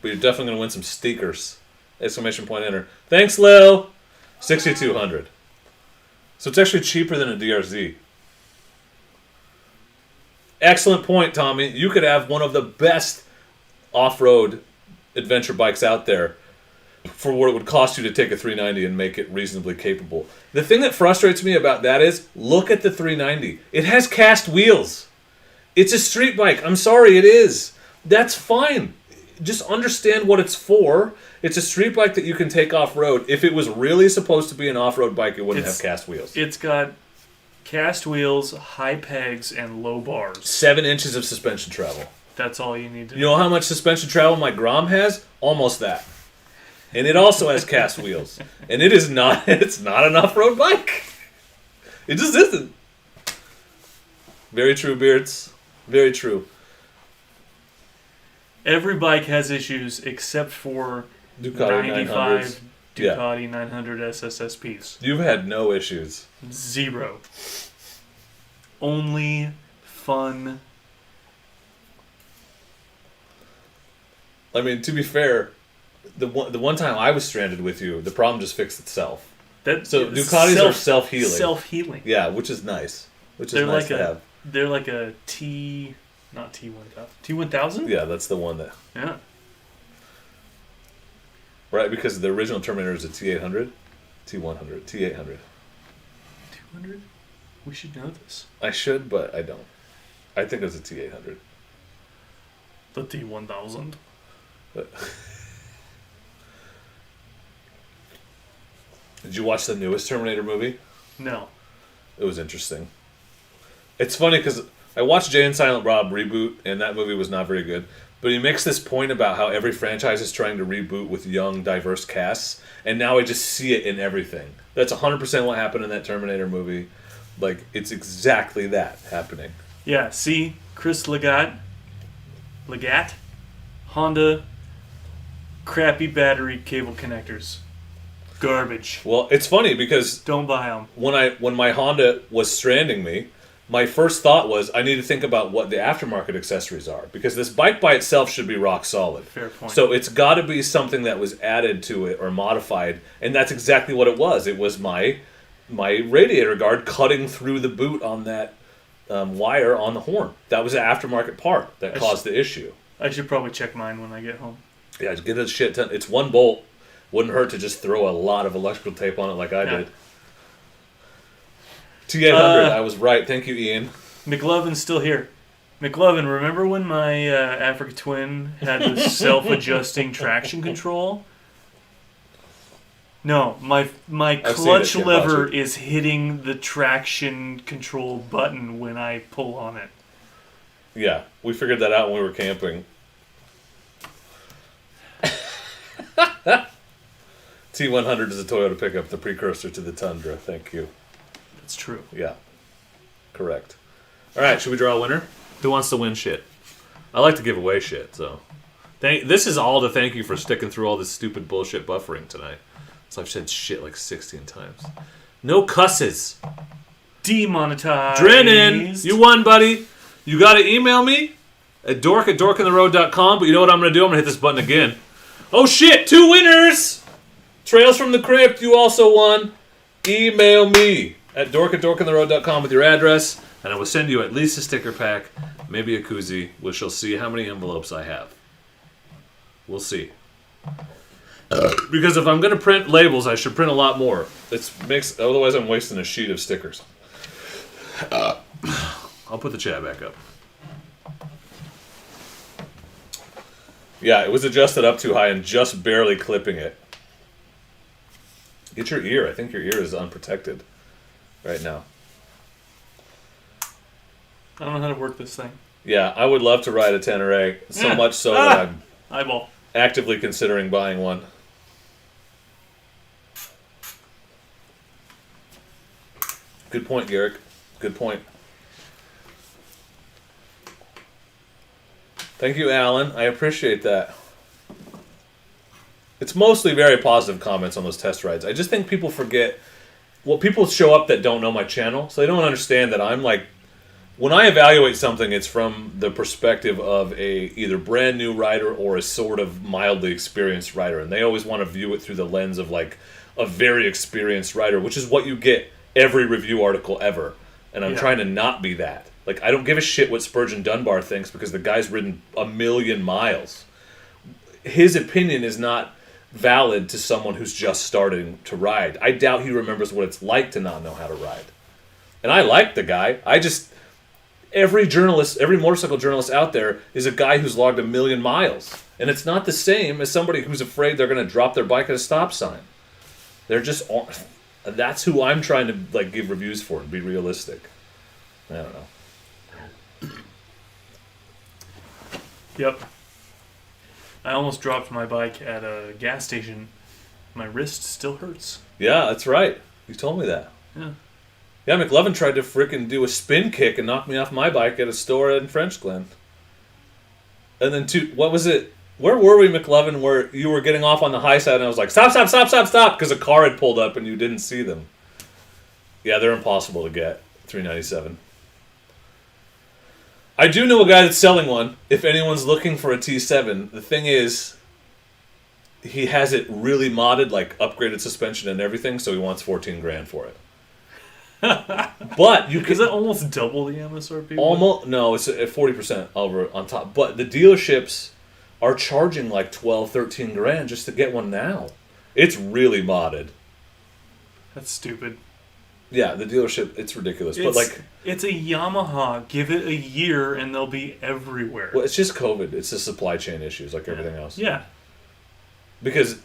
But you're definitely going to win some stickers. Exclamation point enter. Thanks, Lil. 6,200. So it's actually cheaper than a DRZ. Excellent point, Tommy. You could have one of the best off-road adventure bikes out there for what it would cost you to take a 390 and make it reasonably capable. The thing that frustrates me about that is, look at the 390. It has cast wheels. It's a street bike. I'm sorry, it is. That's fine. Just understand what it's for. It's a street bike that you can take off-road. If it was really supposed to be an off-road bike, it wouldn't have cast wheels. It's got cast wheels, high pegs, and low bars. 7 inches of suspension travel. That's all you need to know. You know how much suspension travel my Grom has? Almost that. And it also has cast wheels. And it's not an off-road bike. It just isn't. Very true, Beards. Very true. Every bike has issues except for Ducati 95 900s. Yeah. Ducati 900 SSSPs. You've had no issues. 0. Only fun. I mean, to be fair, the one time I was stranded with you, the problem just fixed itself. So Ducatis are self-healing. Self-healing. Yeah, which is nice. Which is They're nice like to have. They're like a not T1000. T1000? Yeah, that's the one that... Yeah. Right, because the original Terminator is a T800, T100, T800. 200? We should know this. I should, but I don't. I think it's a T800. The T1000. Did you watch the newest Terminator movie? No. It was interesting. It's funny because I watched Jay and Silent Bob reboot, and that movie was not very good. But he makes this point about how every franchise is trying to reboot with young, diverse casts, and now I just see it in everything. That's 100% what happened in that Terminator movie. Like, it's exactly that happening. Yeah, see? Chris Legat, Honda, crappy battery cable connectors. Garbage. Well, it's funny because Don't buy them. when my Honda was stranding me, my first thought was I need to think about what the aftermarket accessories are because this bike by itself should be rock solid. Fair point. So it's got to be something that was added to it or modified, and that's exactly what it was. It was my radiator guard cutting through the boot on that wire on the horn. That was an aftermarket part that caused the issue. I should probably check mine when I get home. Yeah, just get a shit ton. It's one bolt. Wouldn't hurt to just throw a lot of electrical tape on it like I did. T800, I was right. Thank you, Ian. McLovin's still here. McLovin, remember when my Africa Twin had the self-adjusting traction control? No, my clutch lever is hitting the traction control button when I pull on it. Yeah, we figured that out when we were camping. T100 is a Toyota pickup, the precursor to the Tundra. Thank you. That's true. Yeah, correct. All right, should we draw a winner? Who wants to win shit? I like to give away shit, so... This is all to thank you for sticking through all this stupid bullshit buffering tonight. So I've said shit like 16 times. No cusses. Demonetized. Drennan, you won, buddy. You got to email me at dork@dorkandtheroad.com, but you know what I'm going to do? I'm going to hit this button again. Oh, shit, 2 winners! Trails from the Crypt, you also won. Email me at dork@dorkandtheroad.com with your address, and I will send you at least a sticker pack, maybe a koozie, which will see how many envelopes I have. We'll see. Because if I'm going to print labels, I should print a lot more. Otherwise, I'm wasting a sheet of stickers. I'll put the chat back up. Yeah, it was adjusted up too high and just barely clipping it. Get your ear. I think your ear is unprotected right now. I don't know how to work this thing. Yeah, I would love to ride a Tenere, so much so that I'm eyeball. Actively considering buying one. Good point, Garrick. Good point. Thank you, Alan. I appreciate that. It's mostly very positive comments on those test rides. I just think people forget... Well, people show up that don't know my channel, so they don't understand that I'm like... When I evaluate something, it's from the perspective of a either brand new rider or a sort of mildly experienced rider. And they always want to view it through the lens of like a very experienced rider, which is what you get every review article ever. And I'm trying to not be that. Like, I don't give a shit what Spurgeon Dunbar thinks because the guy's ridden 1,000,000 miles. His opinion is not valid to someone who's just starting to ride. I doubt he remembers what it's like to not know how to ride. And I like the guy. Every motorcycle journalist out there is a guy who's logged 1,000,000 miles. And it's not the same as somebody who's afraid they're going to drop their bike at a stop sign. They're just... That's who I'm trying to like give reviews for and be realistic. I don't know. Yep. I almost dropped my bike at a gas station My wrist still hurts. Yeah, that's right. You told me that. Yeah. Yeah, McLovin tried to frickin' do a spin kick and knock me off my bike at a store in French Glen. And then, what was it? Where were we, McLovin, where you were getting off on the high side and I was like, stop, stop, stop, stop, stop, because a car had pulled up and you didn't see them. Yeah, they're impossible to get. $397. I do know a guy that's selling one. If anyone's looking for a T7, the thing is, he has it really modded, like upgraded suspension and everything, so he wants $14,000 for it. But you can. Is that almost double the MSRP? Almost no, it's at 40% over on top. But the dealerships are charging like $12,000-13,000 just to get one now. It's really modded. That's stupid. Yeah, the dealership, it's ridiculous. But like, it's a Yamaha. Give it a year and they'll be everywhere. well, it's just COVID. It's the supply chain issues, like everything else. Yeah. Because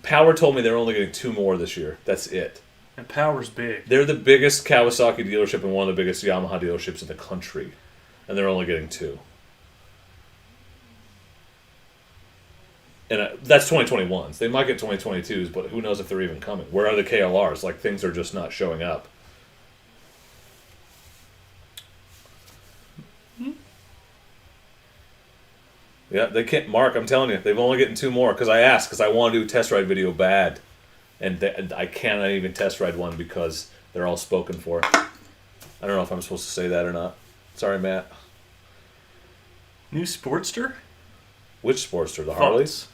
Power told me they're only getting 2 more this year. That's it. And Power's big. They're the biggest Kawasaki dealership and one of the biggest Yamaha dealerships in the country, and they're only getting 2. And that's 2021s. They might get 2022s, but who knows if they're even coming? Where are the KLRs? Like, things are just not showing up. Yeah, they can't. Mark, I'm telling you, they've only getting 2 more because I asked because I want to do a test ride video bad, and I cannot even test ride one because they're all spoken for. I don't know if I'm supposed to say that or not. Sorry, Matt. New Sportster? Which Sportster? The Thoughts?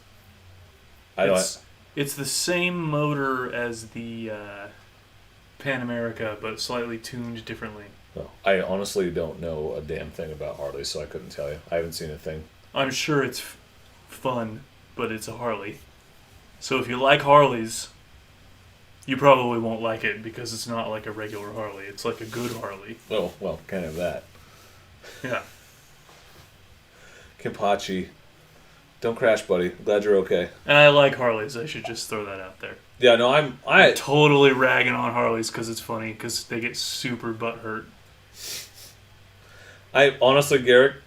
Harleys? It's the same motor as the Pan America, but slightly tuned differently. Oh, I honestly don't know a damn thing about Harleys, so I couldn't tell you. I haven't seen a thing. I'm sure it's fun, but it's a Harley. So if you like Harleys, you probably won't like it because it's not like a regular Harley. It's like a good Harley. Oh, well, kind of that. Yeah. Kimpachi. Don't crash, buddy. I'm glad you're okay. And I like Harleys. I should just throw that out there. Yeah, no, I'm totally ragging on Harleys because it's funny because they get super butthurt. I honestly, Garrick,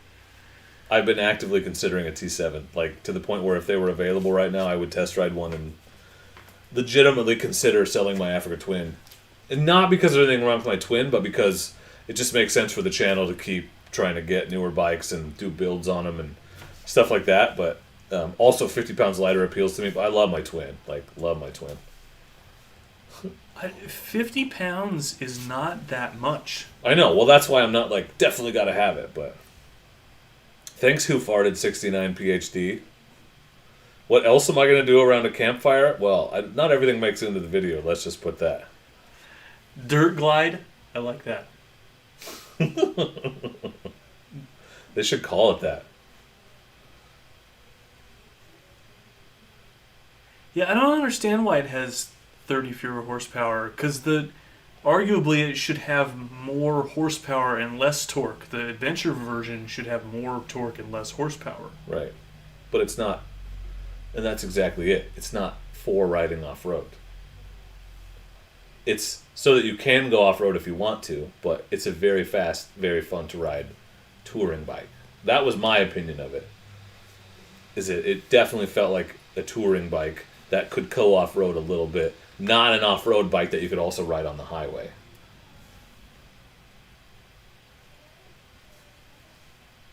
I've been actively considering a T7, like to the point where if they were available right now, I would test ride one and legitimately consider selling my Africa Twin. And not because there's anything wrong with my Twin, but because it just makes sense for the channel to keep trying to get newer bikes and do builds on them and stuff like that. But also 50 pounds lighter appeals to me, but I love my Twin. Like, love my Twin. 50 pounds is not that much. I know. Well, that's why I'm not like, definitely got to have it, but... Thanks, Who Farted 69 PhD. What else am I going to do around a campfire? Well, not everything makes it into the video. Let's just put that. Dirt glide? I like that. They should call it that. Yeah, I don't understand why it has 30 fewer horsepower, because arguably it should have more horsepower and less torque. The adventure version should have more torque and less horsepower. Right. But it's not. And that's exactly it. It's not for riding off-road. It's so that you can go off-road if you want to, but it's a very fast, very fun to ride touring bike. That was my opinion of it. It definitely felt like a touring bike that could go off-road a little bit. Not an off-road bike that you could also ride on the highway.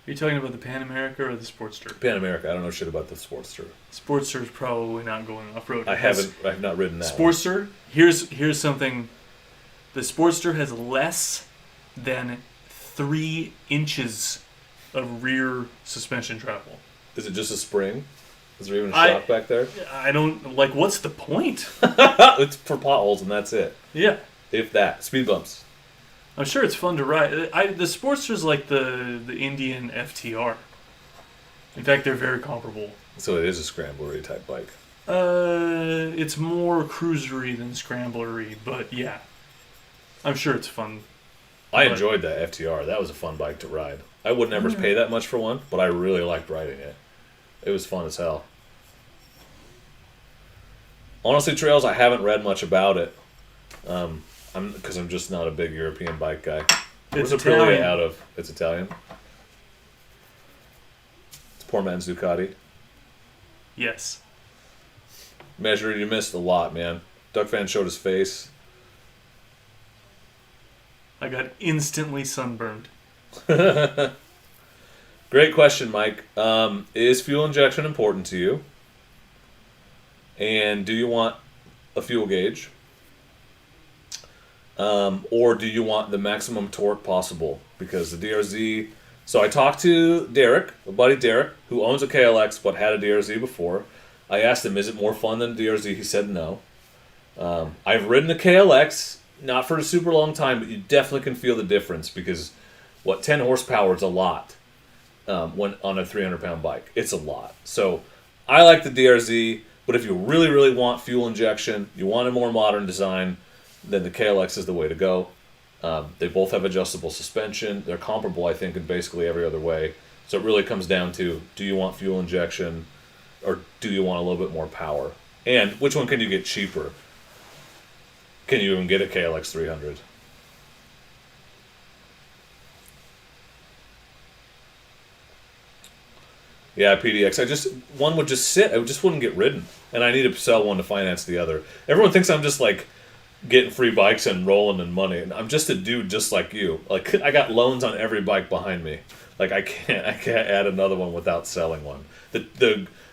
Are you talking about the Pan America or the Sportster? Pan America. I don't know shit about the Sportster. Sportster's probably not going off-road. I've not ridden that Sportster, here's something. The Sportster has less than 3 inches of rear suspension travel. Is it just a spring? Is there even a shock back there? I don't... Like, what's the point? It's for potholes and that's it. Yeah. If that. Speed bumps. I'm sure it's fun to ride. The Sportster's like the Indian FTR. In fact, they're very comparable. So it is a scramblery type bike. It's more cruisery than scramblery, but yeah. I'm sure it's fun. I enjoyed that FTR. That was a fun bike to ride. I would never pay that much for one, but I really liked riding it. It was fun as hell. Honestly, Trails, I haven't read much about it. Because I'm just not a big European bike guy. Where's Aprilia out of? It's Italian. It's poor man's Ducati. Yes. Measure, you missed a lot, man. Duck fan showed his face. I got instantly sunburned. Great question, Mike. Is fuel injection important to you? And do you want a fuel gauge? Or do you want the maximum torque possible? Because the DRZ... So I talked to Derek, a buddy Derek, who owns a KLX but had a DRZ before. I asked him, is it more fun than a DRZ? He said no. I've ridden a KLX, not for a super long time, but you definitely can feel the difference because, 10 horsepower is a lot when on a 300-pound bike. It's a lot. So I like the DRZ, but if you really, really want fuel injection, you want a more modern design, then the KLX is the way to go. They both have adjustable suspension. They're comparable, I think, in basically every other way. So it really comes down to, do you want fuel injection or do you want a little bit more power? And which one can you get cheaper? Can you even get a KLX 300? Yeah, PDX. One would just sit. I just wouldn't get ridden. And I need to sell one to finance the other. Everyone thinks I'm just like getting free bikes and rolling in money. And I'm just a dude just like you. Like, I got loans on every bike behind me. Like, I can't add another one without selling one.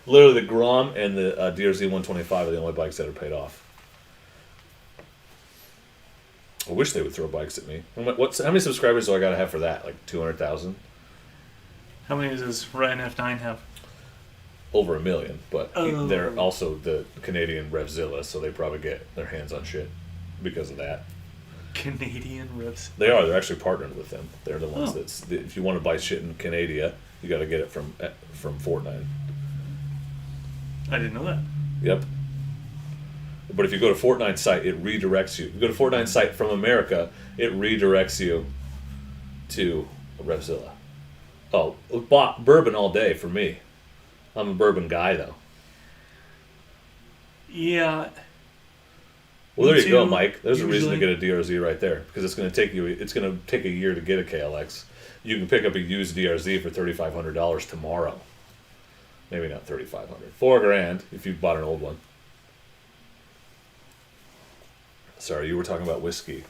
Literally the Grom and the DRZ 125 are the only bikes that are paid off. I wish they would throw bikes at me. How many subscribers do I gotta have for that? Like 200,000? How many does Ryan F9 have? Over 1 million, but they're also the Canadian Revzilla, so they probably get their hands on shit because of that. Canadian Revs? They are. They're actually partnered with them. They're the ones if you want to buy shit in Canada, you got to get it from Fortnite. I didn't know that. Yep. But if you go to Fortnite's site, it redirects you. If you go to Fortnite's site from America, it redirects you to Revzilla. Oh, bourbon all day for me. I'm a bourbon guy, though. Yeah. Well, there you go, Mike. There's a reason to get a DRZ right there because it's going to take you. It's going to take a year to get a KLX. You can pick up a used DRZ for $3,500 tomorrow. Maybe not $3,500. $4,000 if you bought an old one. Sorry, you were talking about whiskey.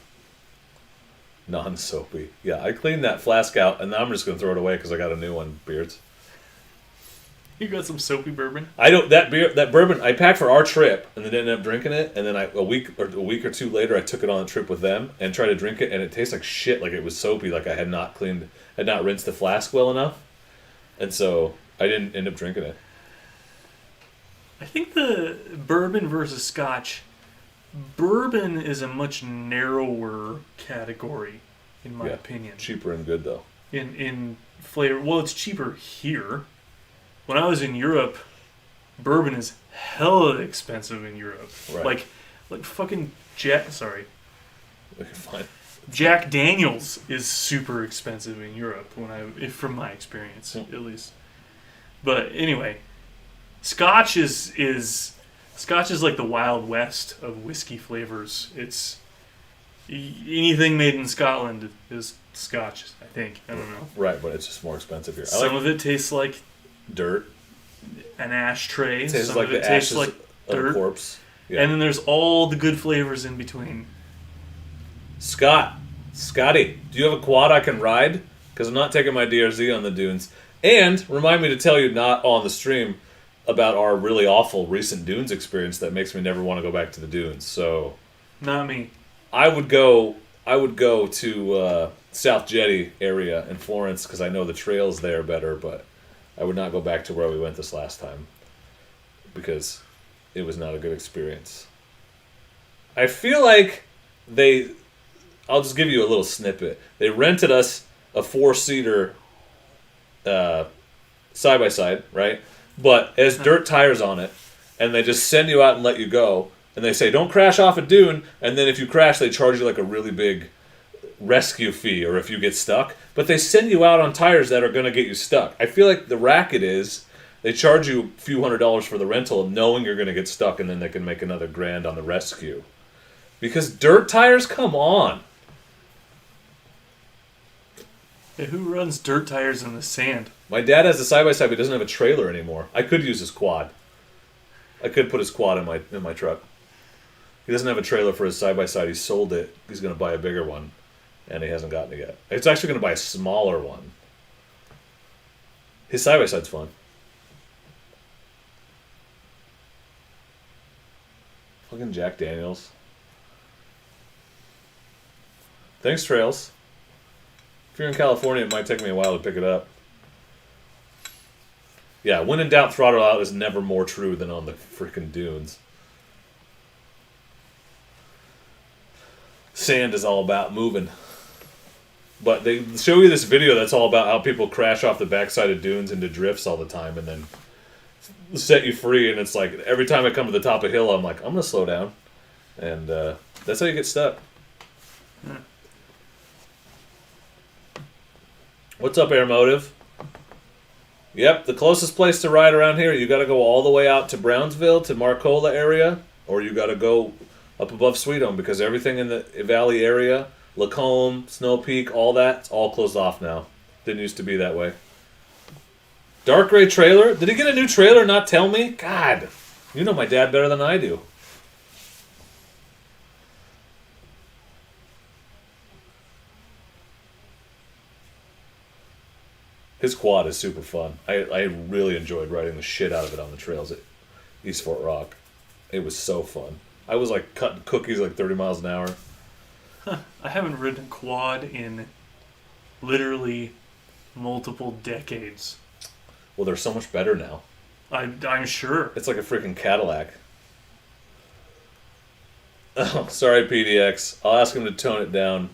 Non-soapy. Yeah, I cleaned that flask out, and now I'm just going to throw it away because I got a new one, Beards. You got some soapy bourbon? That bourbon I packed for our trip, and then ended up drinking it, and then a week or two later, I took it on a trip with them and tried to drink it, and it tastes like shit, like it was soapy, like I had not rinsed the flask well enough, and so I didn't end up drinking it. I think the bourbon versus Scotch. Bourbon is a much narrower category, in my opinion. Cheaper and good though. In flavor, well, it's cheaper here. When I was in Europe, bourbon is hella expensive in Europe. Right. Like fucking Jack. Sorry. Okay, fine. Jack Daniels is super expensive in Europe from my experience at least. But anyway, Scotch is like the Wild West of whiskey flavors. It's anything made in Scotland is Scotch, I think. I don't know. Right, but it's just more expensive here. Some of it tastes like dirt. An ashtray. It tastes Some like of it the tastes ashes like of dirt. a corpse. Yeah. And then there's all the good flavors in between. Scotty, do you have a quad I can ride? Because I'm not taking my DRZ on the dunes. And remind me to tell you not on the stream about our really awful recent dunes experience that makes me never want to go back to the dunes. So, Not me. I would go to South Jetty area in Florence because I know the trails there better, but I would not go back to where we went this last time because it was not a good experience. I feel like I'll just give you a little snippet. They rented us a 4-seater side-by-side, right? But it has dirt tires on it, and they just send you out and let you go. And they say, don't crash off a dune, and then if you crash, they charge you like a really big rescue fee, or if you get stuck. But they send you out on tires that are going to get you stuck. I feel like the racket is, they charge you a few $100s for the rental, knowing you're going to get stuck, and then they can make another $1,000 on the rescue. Because dirt tires, come on. Yeah, who runs dirt tires in the sand? My dad has a side-by-side, but he doesn't have a trailer anymore. I could use his quad. I could put his quad in my truck. He doesn't have a trailer for his side-by-side. He sold it. He's going to buy a bigger one, and he hasn't gotten it yet. It's actually going to buy a smaller one. His side-by-side's fun. Fucking Jack Daniels. Thanks, Trails. If you're in California, it might take me a while to pick it up. Yeah, when in doubt, throttle out is never more true than on the freaking dunes. Sand is all about moving. But they show you this video that's all about how people crash off the backside of dunes into drifts all the time and then set you free. And it's like, every time I come to the top of a hill, I'm like, I'm going to slow down. And that's how you get stuck. Yeah. What's up, Air Motive? Yep, the closest place to ride around here, you got to go all the way out to Brownsville, to Marcola area, or you got to go up above Sweet Home, because everything in the Valley area, Lacombe, Snow Peak, all that, it's all closed off now. Didn't used to be that way. Dark Gray trailer? Did he get a new trailer and not tell me? God, you know my dad better than I do. His quad is super fun. I really enjoyed riding the shit out of it on the trails at East Fort Rock. It was so fun. I was like cutting cookies like 30 miles an hour. I haven't ridden a quad in literally multiple decades. Well, they're so much better now. I'm sure. It's like a freaking Cadillac. Oh, sorry, PDX. I'll ask him to tone it down.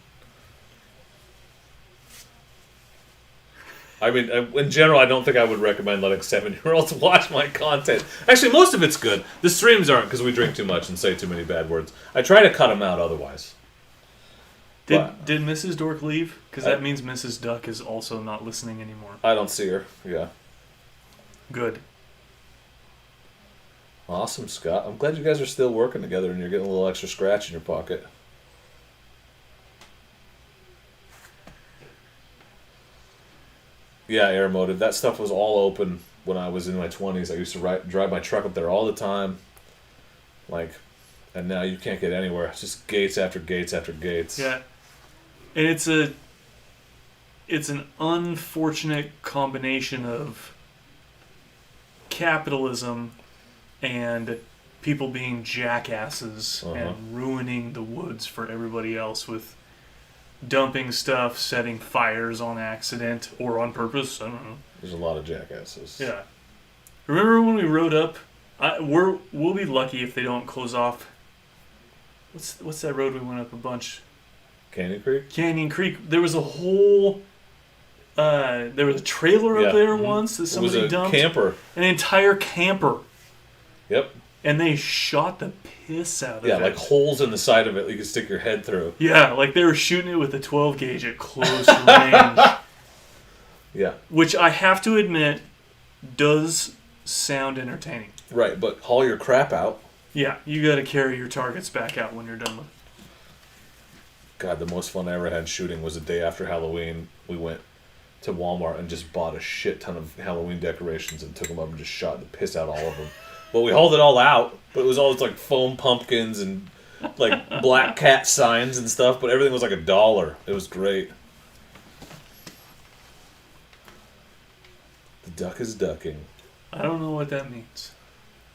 I mean, in general, I don't think I would recommend letting 7-year-olds watch my content. Actually, most of it's good. The streams aren't because we drink too much and say too many bad words. I try to cut them out otherwise. Did Mrs. Dork leave? Because that means Mrs. Duck is also not listening anymore. I don't see her. Yeah. Good. Awesome, Scott. I'm glad you guys are still working together and you're getting a little extra scratch in your pocket. Yeah, Air Motive. That stuff was all open when I was in my 20s. I used to drive my truck up there all the time. And now you can't get anywhere. It's just gates after gates after gates. Yeah. And it's an unfortunate combination of capitalism and people being jackasses and ruining the woods for everybody else with dumping stuff, setting fires on accident or on purpose. I don't know. There's a lot of jackasses. Yeah. Remember when we rode up? We'll be lucky if they don't close off. What's that road we went up a bunch? Canyon Creek? Canyon Creek. There was a whole... there was a trailer up there once that somebody dumped. It was a camper. An entire camper. Yep. And they shot the piss out of it. Yeah, like holes in the side of it you could stick your head through. Yeah, like they were shooting it with a 12 gauge at close range. Yeah. Which I have to admit does sound entertaining. Right, but haul your crap out. Yeah, you got to carry your targets back out when you're done with it. God, the most fun I ever had shooting was the day after Halloween. We went to Walmart and just bought a shit ton of Halloween decorations and took them up and just shot the piss out of all of them. Well, we hauled it all out, but it was all like foam pumpkins and like black cat signs and stuff, but everything was like $1. It was great. The duck is ducking. I don't know what that means.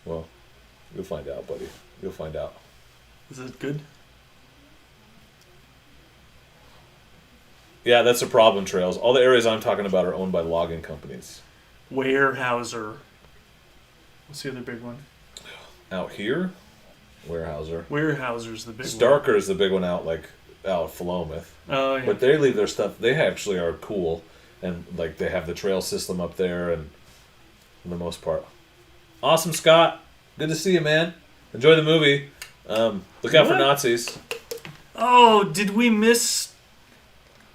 Well, you'll find out, buddy. You'll find out. Is it good? Yeah, that's a problem, Trails. All the areas I'm talking about are owned by logging companies. Weyerhaeuser. What's the other big one? Out here? Weyerhaeuser. Weyerhaeuser's the big one. Starker is the big one out of Philomath. Oh, yeah. But they leave their stuff. They actually are cool. And like they have the trail system up there and for the most part. Awesome, Scott. Good to see you, man. Enjoy the movie. Look out for Nazis. Oh, did we miss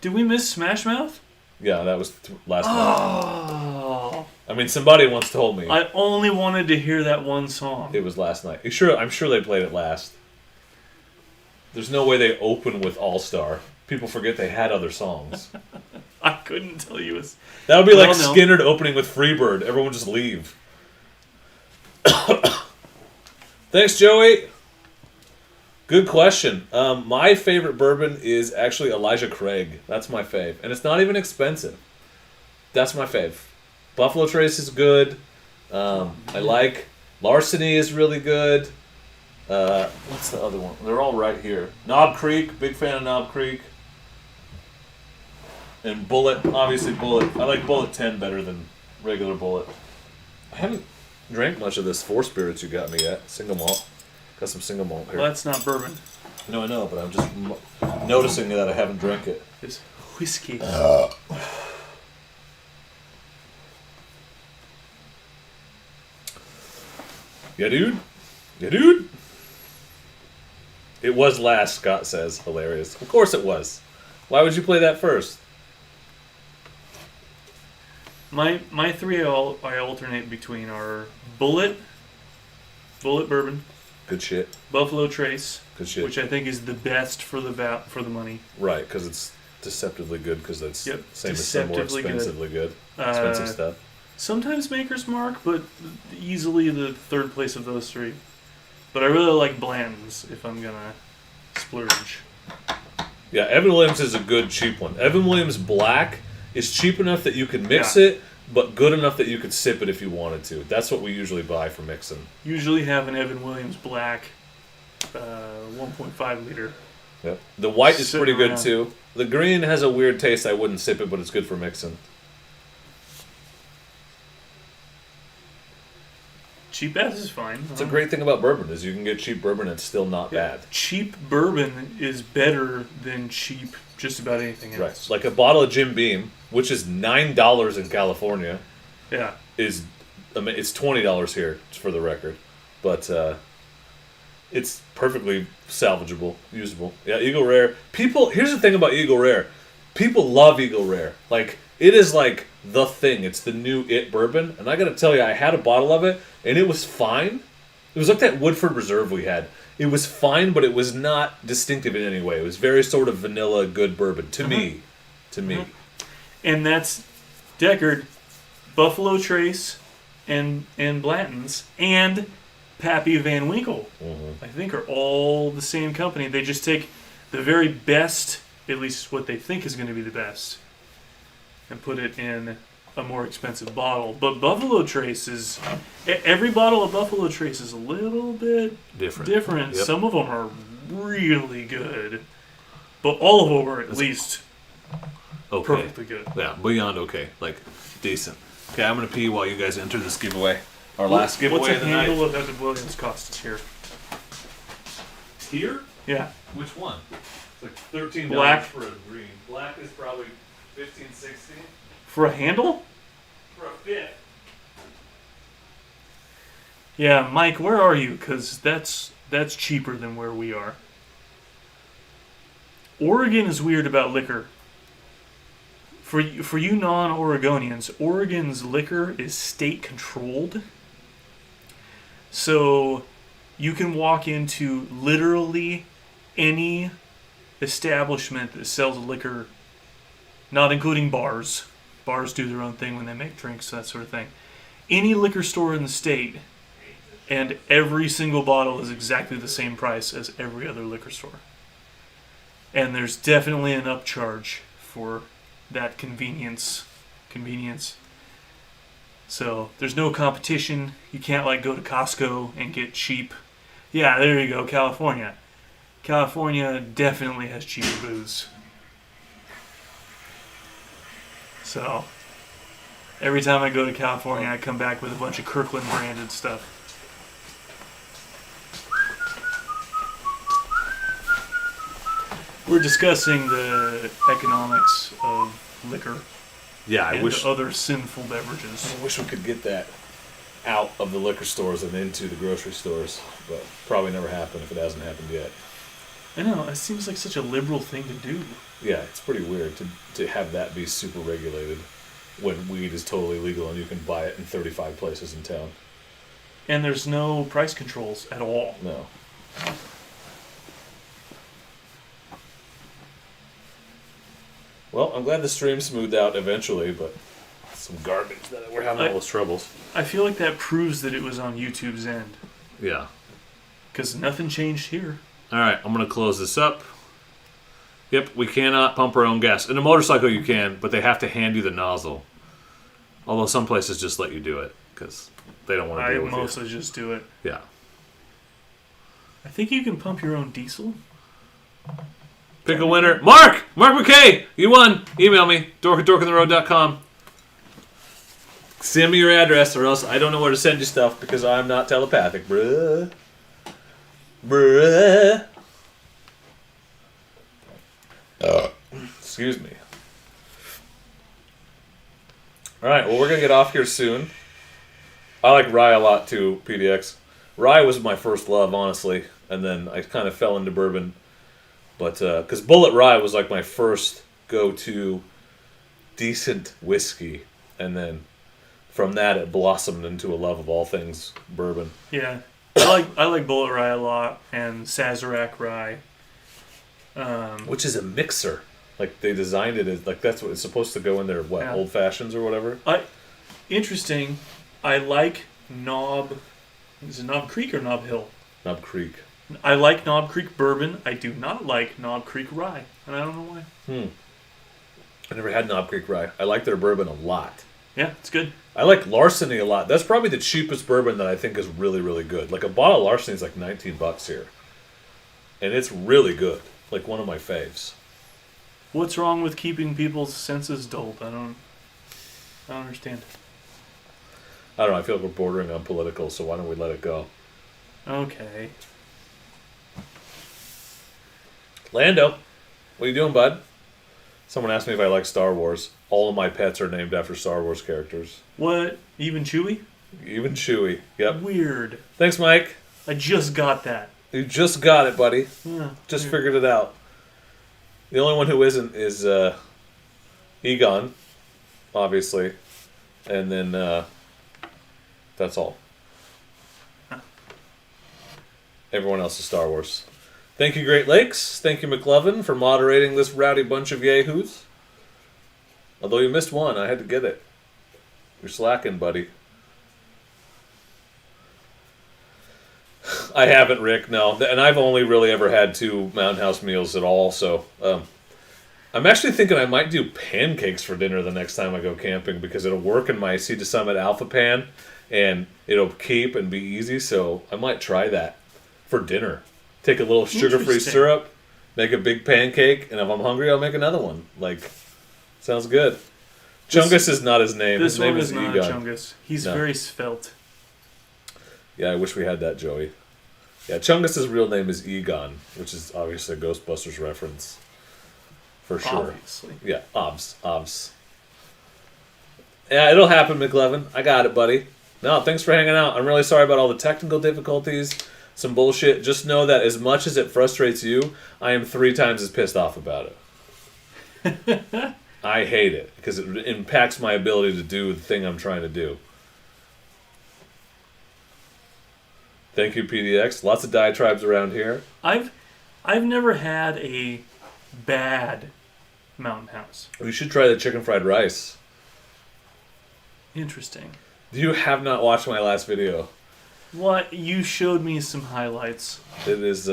Smash Mouth? Yeah, that was last night. Oh. I mean, somebody once told me. I only wanted to hear that one song. It was last night. I'm sure they played it last. There's no way they open with All Star. People forget they had other songs. I couldn't tell you. That would be like Skynyrd opening with Freebird. Everyone would just leave. Thanks, Joey. Good question. My favorite bourbon is actually Elijah Craig. That's my fave. And it's not even expensive. That's my fave. Buffalo Trace is good. I like. Larceny is really good. What's the other one? They're all right here. Knob Creek. Big fan of Knob Creek. And Bullet. Obviously Bullet. I like Bullet 10 better than regular Bullet. I haven't drank much of this 4 spirits you got me yet. Single malt. Got some single malt here. Well, that's not bourbon. No, I know, but I'm just noticing that I haven't drank it. It's whiskey. Yeah, dude. Yeah, dude. It was last, Scott says. Hilarious. Of course it was. Why would you play that first? My three I alternate between are Bullet Bourbon, Good shit. Buffalo Trace, Good shit. which I think is the best for the money. Right, because it's deceptively good, because that's Yep, same as some more deceptively good. expensively good. Expensive stuff. Sometimes Maker's Mark, but easily the third place of those three. But I really like Blanton's if I'm gonna splurge. Yeah, Evan Williams is a good cheap one. Evan Williams Black is cheap enough that you can mix Yeah. it, but good enough that you could sip it if you wanted to. That's what we usually buy for mixing. Usually have an Evan Williams Black 1.5 liter. Yep. The white is Sitting pretty good around. too. The green has a weird taste. I wouldn't sip it, but it's good for mixing. Cheap ass is fine. It's a great thing about bourbon is you can get cheap bourbon and it's still not bad. Cheap bourbon is better than cheap just about anything else. Right. Like a bottle of Jim Beam, which is $9 in California, Yeah. it's $20 here, for the record. But it's perfectly salvageable, usable. Yeah, Eagle Rare. Here's the thing about Eagle Rare. People love Eagle Rare. Like, it is like the thing. It's the new it bourbon. And I gotta tell you, I had a bottle of it, and it was fine. It was like that Woodford Reserve we had. It was fine, but it was not distinctive in any way. It was very sort of vanilla, good bourbon. To me. And that's Deckard, Buffalo Trace, and Blanton's, and Pappy Van Winkle. Mm-hmm. I think are all the same company. They just take the very best, at least what they think is going to be the best, and put it in a more expensive bottle. But Buffalo Trace is... Every bottle of Buffalo Trace is a little bit different. Yep. Some of them are really good, but all of them are at least Okay. perfectly good. Yeah, beyond okay. Like, decent. Okay, I'm going to pee while you guys enter this giveaway. Our last giveaway What's a of the handle night. of Evan Williams cost us here? Here? Yeah. Which one? It's like $13 Black. for a green. Black is probably $15, $16 For a handle? for a fifth. Yeah, Mike, where are you? Because that's cheaper than where we are. Oregon is weird about liquor. For you non-Oregonians, Oregon's liquor is state controlled. So you can walk into literally any establishment that sells liquor, not including bars. Bars do their own thing when they make drinks, that sort of thing. Any liquor store in the state, and every single bottle is exactly the same price as every other liquor store. And there's definitely an upcharge for that convenience. So there's no competition. You can't like go to Costco and get cheap. Yeah, there you go, California. California definitely has cheaper booze. So every time I go to California, I come back with a bunch of Kirkland branded stuff. We're discussing the economics of liquor Yeah, and other sinful beverages. I wish we could get that out of the liquor stores and into the grocery stores, but probably never happen if it hasn't happened yet. I know, it seems like such a liberal thing to do. Yeah, it's pretty weird to have that be super regulated when weed is totally legal and you can buy it in 35 places in town. And there's no price controls at all. No. Well, I'm glad the stream smoothed out eventually, but some garbage that we're having all those troubles. I feel like that proves that it was on YouTube's end. Yeah. Because nothing changed here. All right, I'm going to close this up. Yep, we cannot pump our own gas. In a motorcycle, you can, but they have to hand you the nozzle. Although some places just let you do it because they don't want to deal with you. I mostly just do it. Yeah. I think you can pump your own diesel. Pick a winner. Mark McKay! You won! Email me, dork@dorkandtheroad.com. Send me your address or else I don't know where to send you stuff because I'm not telepathic, bruh. Excuse me. Alright, well, we're going to get off here soon. I like rye a lot, too, PDX. Rye was my first love, honestly. And then I kind of fell into bourbon. But, because Bullet Rye was like my first go-to decent whiskey. And then from that, it blossomed into a love of all things bourbon. Yeah. I like Bullet Rye a lot. And Sazerac Rye. Which is a mixer. Like, they designed it as, like, that's what it's supposed to go in there, what, Yeah. Old Fashions or whatever? Interesting. I like Knob... Is it Knob Creek or Knob Hill? Knob Creek. I like Knob Creek bourbon. I do not like Knob Creek rye. And I don't know why. I never had Knob Creek Rye. I like their bourbon a lot. Yeah, it's good. I like Larceny a lot. That's probably the cheapest bourbon that I think is really, really good. Like, a bottle of Larceny is like $19 here. And it's really good. Like, one of my faves. What's wrong with keeping people's senses dulled? I don't understand. I don't know. I feel like we're bordering on political, so why don't we let it go? Okay. Lando, what are you doing, bud? Someone asked me if I like Star Wars. All of my pets are named after Star Wars characters. What? Even Chewie? Even Chewie. Yep. Weird. Thanks, Mike. I just got that. You just got it, buddy. Yeah, Just weird. figured it out. The only one who isn't is Egon, obviously. And then that's all. Everyone else is Star Wars. Thank you, Great Lakes. Thank you, McLovin, for moderating this rowdy bunch of yahoos. Although you missed one, I had to get it. You're slacking, buddy. I haven't, Rick, no. And I've only really ever had 2 Mountain House meals at all, so... I'm actually thinking I might do pancakes for dinner the next time I go camping because it'll work in my Sea to Summit Alpha Pan, and it'll keep and be easy, so I might try that for dinner. Take a little sugar-free Interesting. syrup, make a big pancake, and if I'm hungry, I'll make another one. Like, sounds good. Chungus is not his name. This His name one is is not Egon. Chungus. He's No. very svelte. Yeah, I wish we had that, Joey. Yeah, Chungus's real name is Egon, which is obviously a Ghostbusters reference. For sure. Obviously. Yeah, obs. Yeah, it'll happen, McLevin. I got it, buddy. No, thanks for hanging out. I'm really sorry about all the technical difficulties. Some bullshit. Just know that as much as it frustrates you, I am 3 times as pissed off about it. I hate it because it impacts my ability to do the thing I'm trying to do. Thank you, PDX. Lots of diatribes around here. I've never had a bad Mountain House. We should try the chicken fried rice. Interesting. You have not watched my last video. What? You showed me some highlights. It is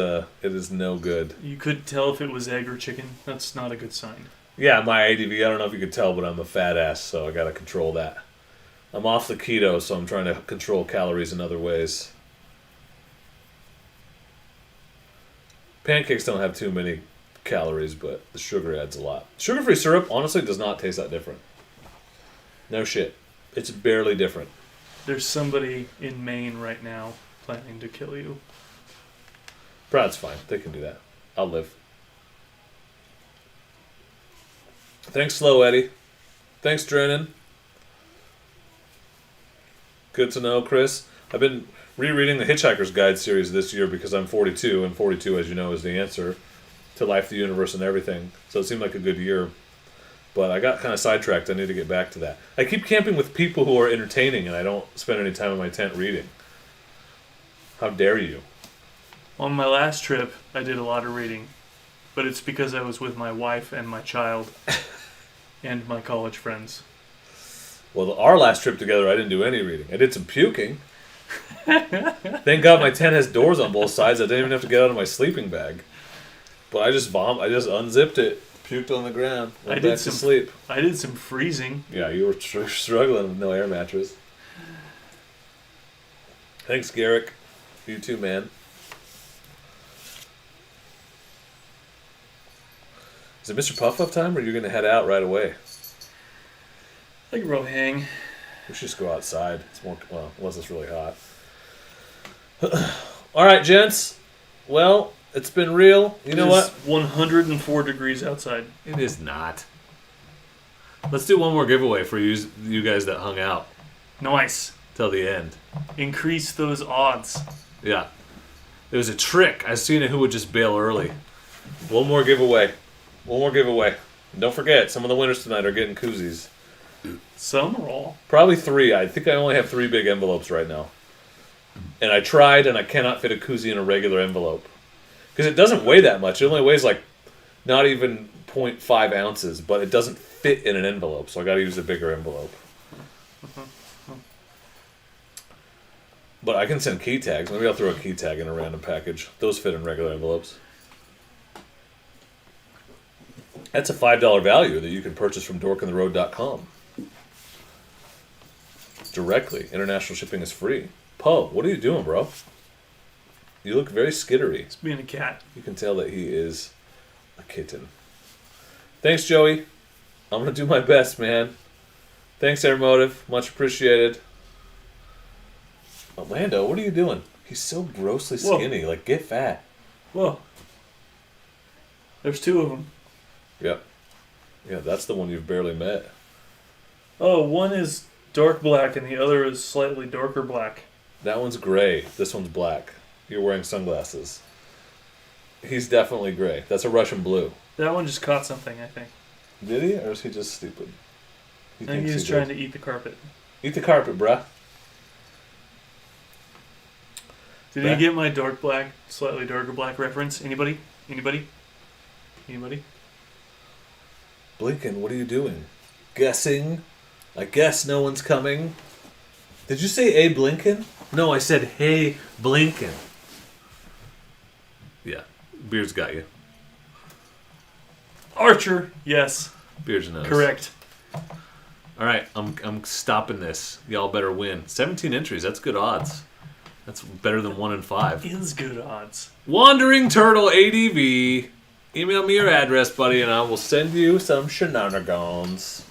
no good. You could tell if it was egg or chicken. That's not a good sign. Yeah, my ADV, I don't know if you could tell, but I'm a fat ass, so I gotta control that. I'm off the keto, so I'm trying to control calories in other ways. Pancakes don't have too many calories, but the sugar adds a lot. Sugar-free syrup, honestly, does not taste that different. No shit. It's barely different. There's somebody in Maine right now planning to kill you. Brad's fine. They can do that. I'll live. Thanks, Slow Eddie. Thanks, Drennan. Good to know, Chris. I've been rereading the Hitchhiker's Guide series this year because I'm 42, and 42, as you know, is the answer to life, the universe, and everything. So it seemed like a good year. But I got kind of sidetracked. I need to get back to that. I keep camping with people who are entertaining, and I don't spend any time in my tent reading. How dare you? On my last trip, I did a lot of reading. But it's because I was with my wife and my child and my college friends. Well, our last trip together, I didn't do any reading. I did some puking. Thank God my tent has doors on both sides. I didn't even have to get out of my sleeping bag. But I just unzipped it, puked on the ground, went back to sleep. I did some freezing. Yeah, you were struggling with no air mattress. Thanks, Garrick. You too, man. Is it Mr. Puff Up time, or are you going to head out right away? I can roll hang. We should just go outside. It's more, well, unless it's really hot. All right, gents. Well, it's been real. You know what? 104 degrees outside. It is not. Let's do one more giveaway for you guys that hung out Nice. till the end. Increase those odds. Yeah. It was a trick. I seen it who would just bail early. One more giveaway. One more giveaway. And don't forget, some of the winners tonight are getting koozies. Some or all? Probably 3. I think I only have 3 big envelopes right now. And I tried, and I cannot fit a koozie in a regular envelope. Because it doesn't weigh that much. It only weighs like not even 0.5 ounces, but it doesn't fit in an envelope, so I got to use a bigger envelope. But I can send key tags. Maybe I'll throw a key tag in a random package. Those fit in regular envelopes. That's a $5 value that you can purchase from dorkandtheroad.com. Directly. International shipping is free. Poe, what are you doing, bro? You look very skittery. It's being a cat. You can tell that he is a kitten. Thanks, Joey. I'm going to do my best, man. Thanks, Airmotive. Much appreciated. Orlando, what are you doing? He's so grossly skinny. Whoa. Like, get fat. Whoa. There's 2 of them. Yep. Yeah, that's the one you've barely met. Oh, one is dark black and the other is slightly darker black. That one's gray. This one's black. You're wearing sunglasses. He's definitely gray. That's a Russian blue. That one just caught something, I think. Did he? Or is he just stupid? I think he's trying to eat the carpet. Eat the carpet, bruh. Did you get my dark black, slightly darker black reference? Anybody? Anybody? Anybody? Blinken, what are you doing? Guessing? I guess no one's coming. Did you say A. Blinken? No, I said, hey, Blinken. Yeah, Beard's got you. Archer, yes. Beard's knows. Correct. All right, I'm stopping this. Y'all better win. 17 entries, that's good odds. That's better than 1 in 5. Is good odds. Wandering Turtle ADV. Email me your address, buddy, and I will send you some shenanigans.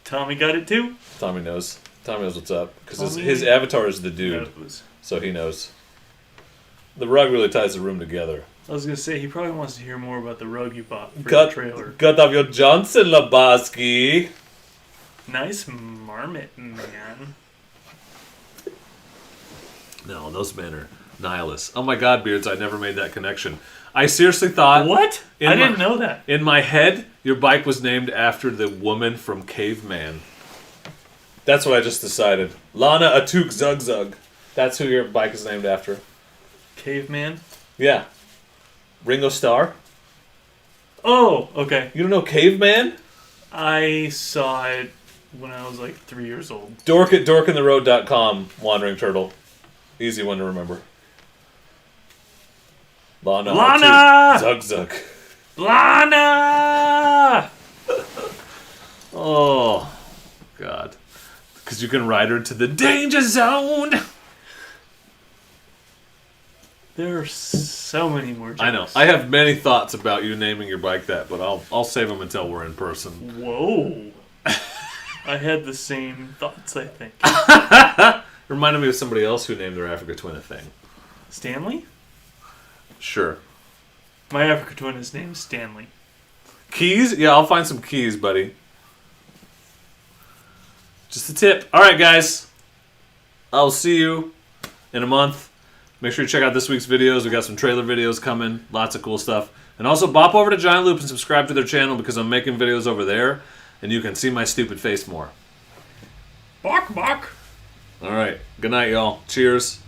Tommy got it too? Tommy knows. Tommy knows what's up. Because his avatar is the dude. So he knows. The rug really ties the room together. I was going to say, he probably wants to hear more about the rug you bought for the trailer. Cut off your Johnson, Lebowski. Nice marmot, man. No, those men are nihilists. Oh my God, Beards, I never made that connection. I seriously thought... What? I didn't know that. In my head, your bike was named after the woman from Caveman. That's what I just decided. Lana Atuk Zug Zug. That's who your bike is named after. Caveman? Yeah. Ringo Starr? Oh, okay. You don't know Caveman? I saw it when I was like 3 years old. Dork at dorkandtheroad.com, Wandering Turtle. Easy one to remember. Lana! Zug Zug. Lana! Oh, God. Because you can ride her to the danger zone. There are so many more jokes. I know. I have many thoughts about you naming your bike that, but I'll save them until we're in person. Whoa. I had the same thoughts, I think. Reminded me of somebody else who named their Africa twin a thing. Stanley? Sure. My Africa twin is named Stanley. Keys? Yeah, I'll find some keys, buddy. Just a tip. All right, guys. I'll see you in a month. Make sure you check out this week's videos. We got some trailer videos coming. Lots of cool stuff. And also, bop over to Giant Loop and subscribe to their channel because I'm making videos over there. And you can see my stupid face more. Bark, bark. All right. Good night, y'all. Cheers.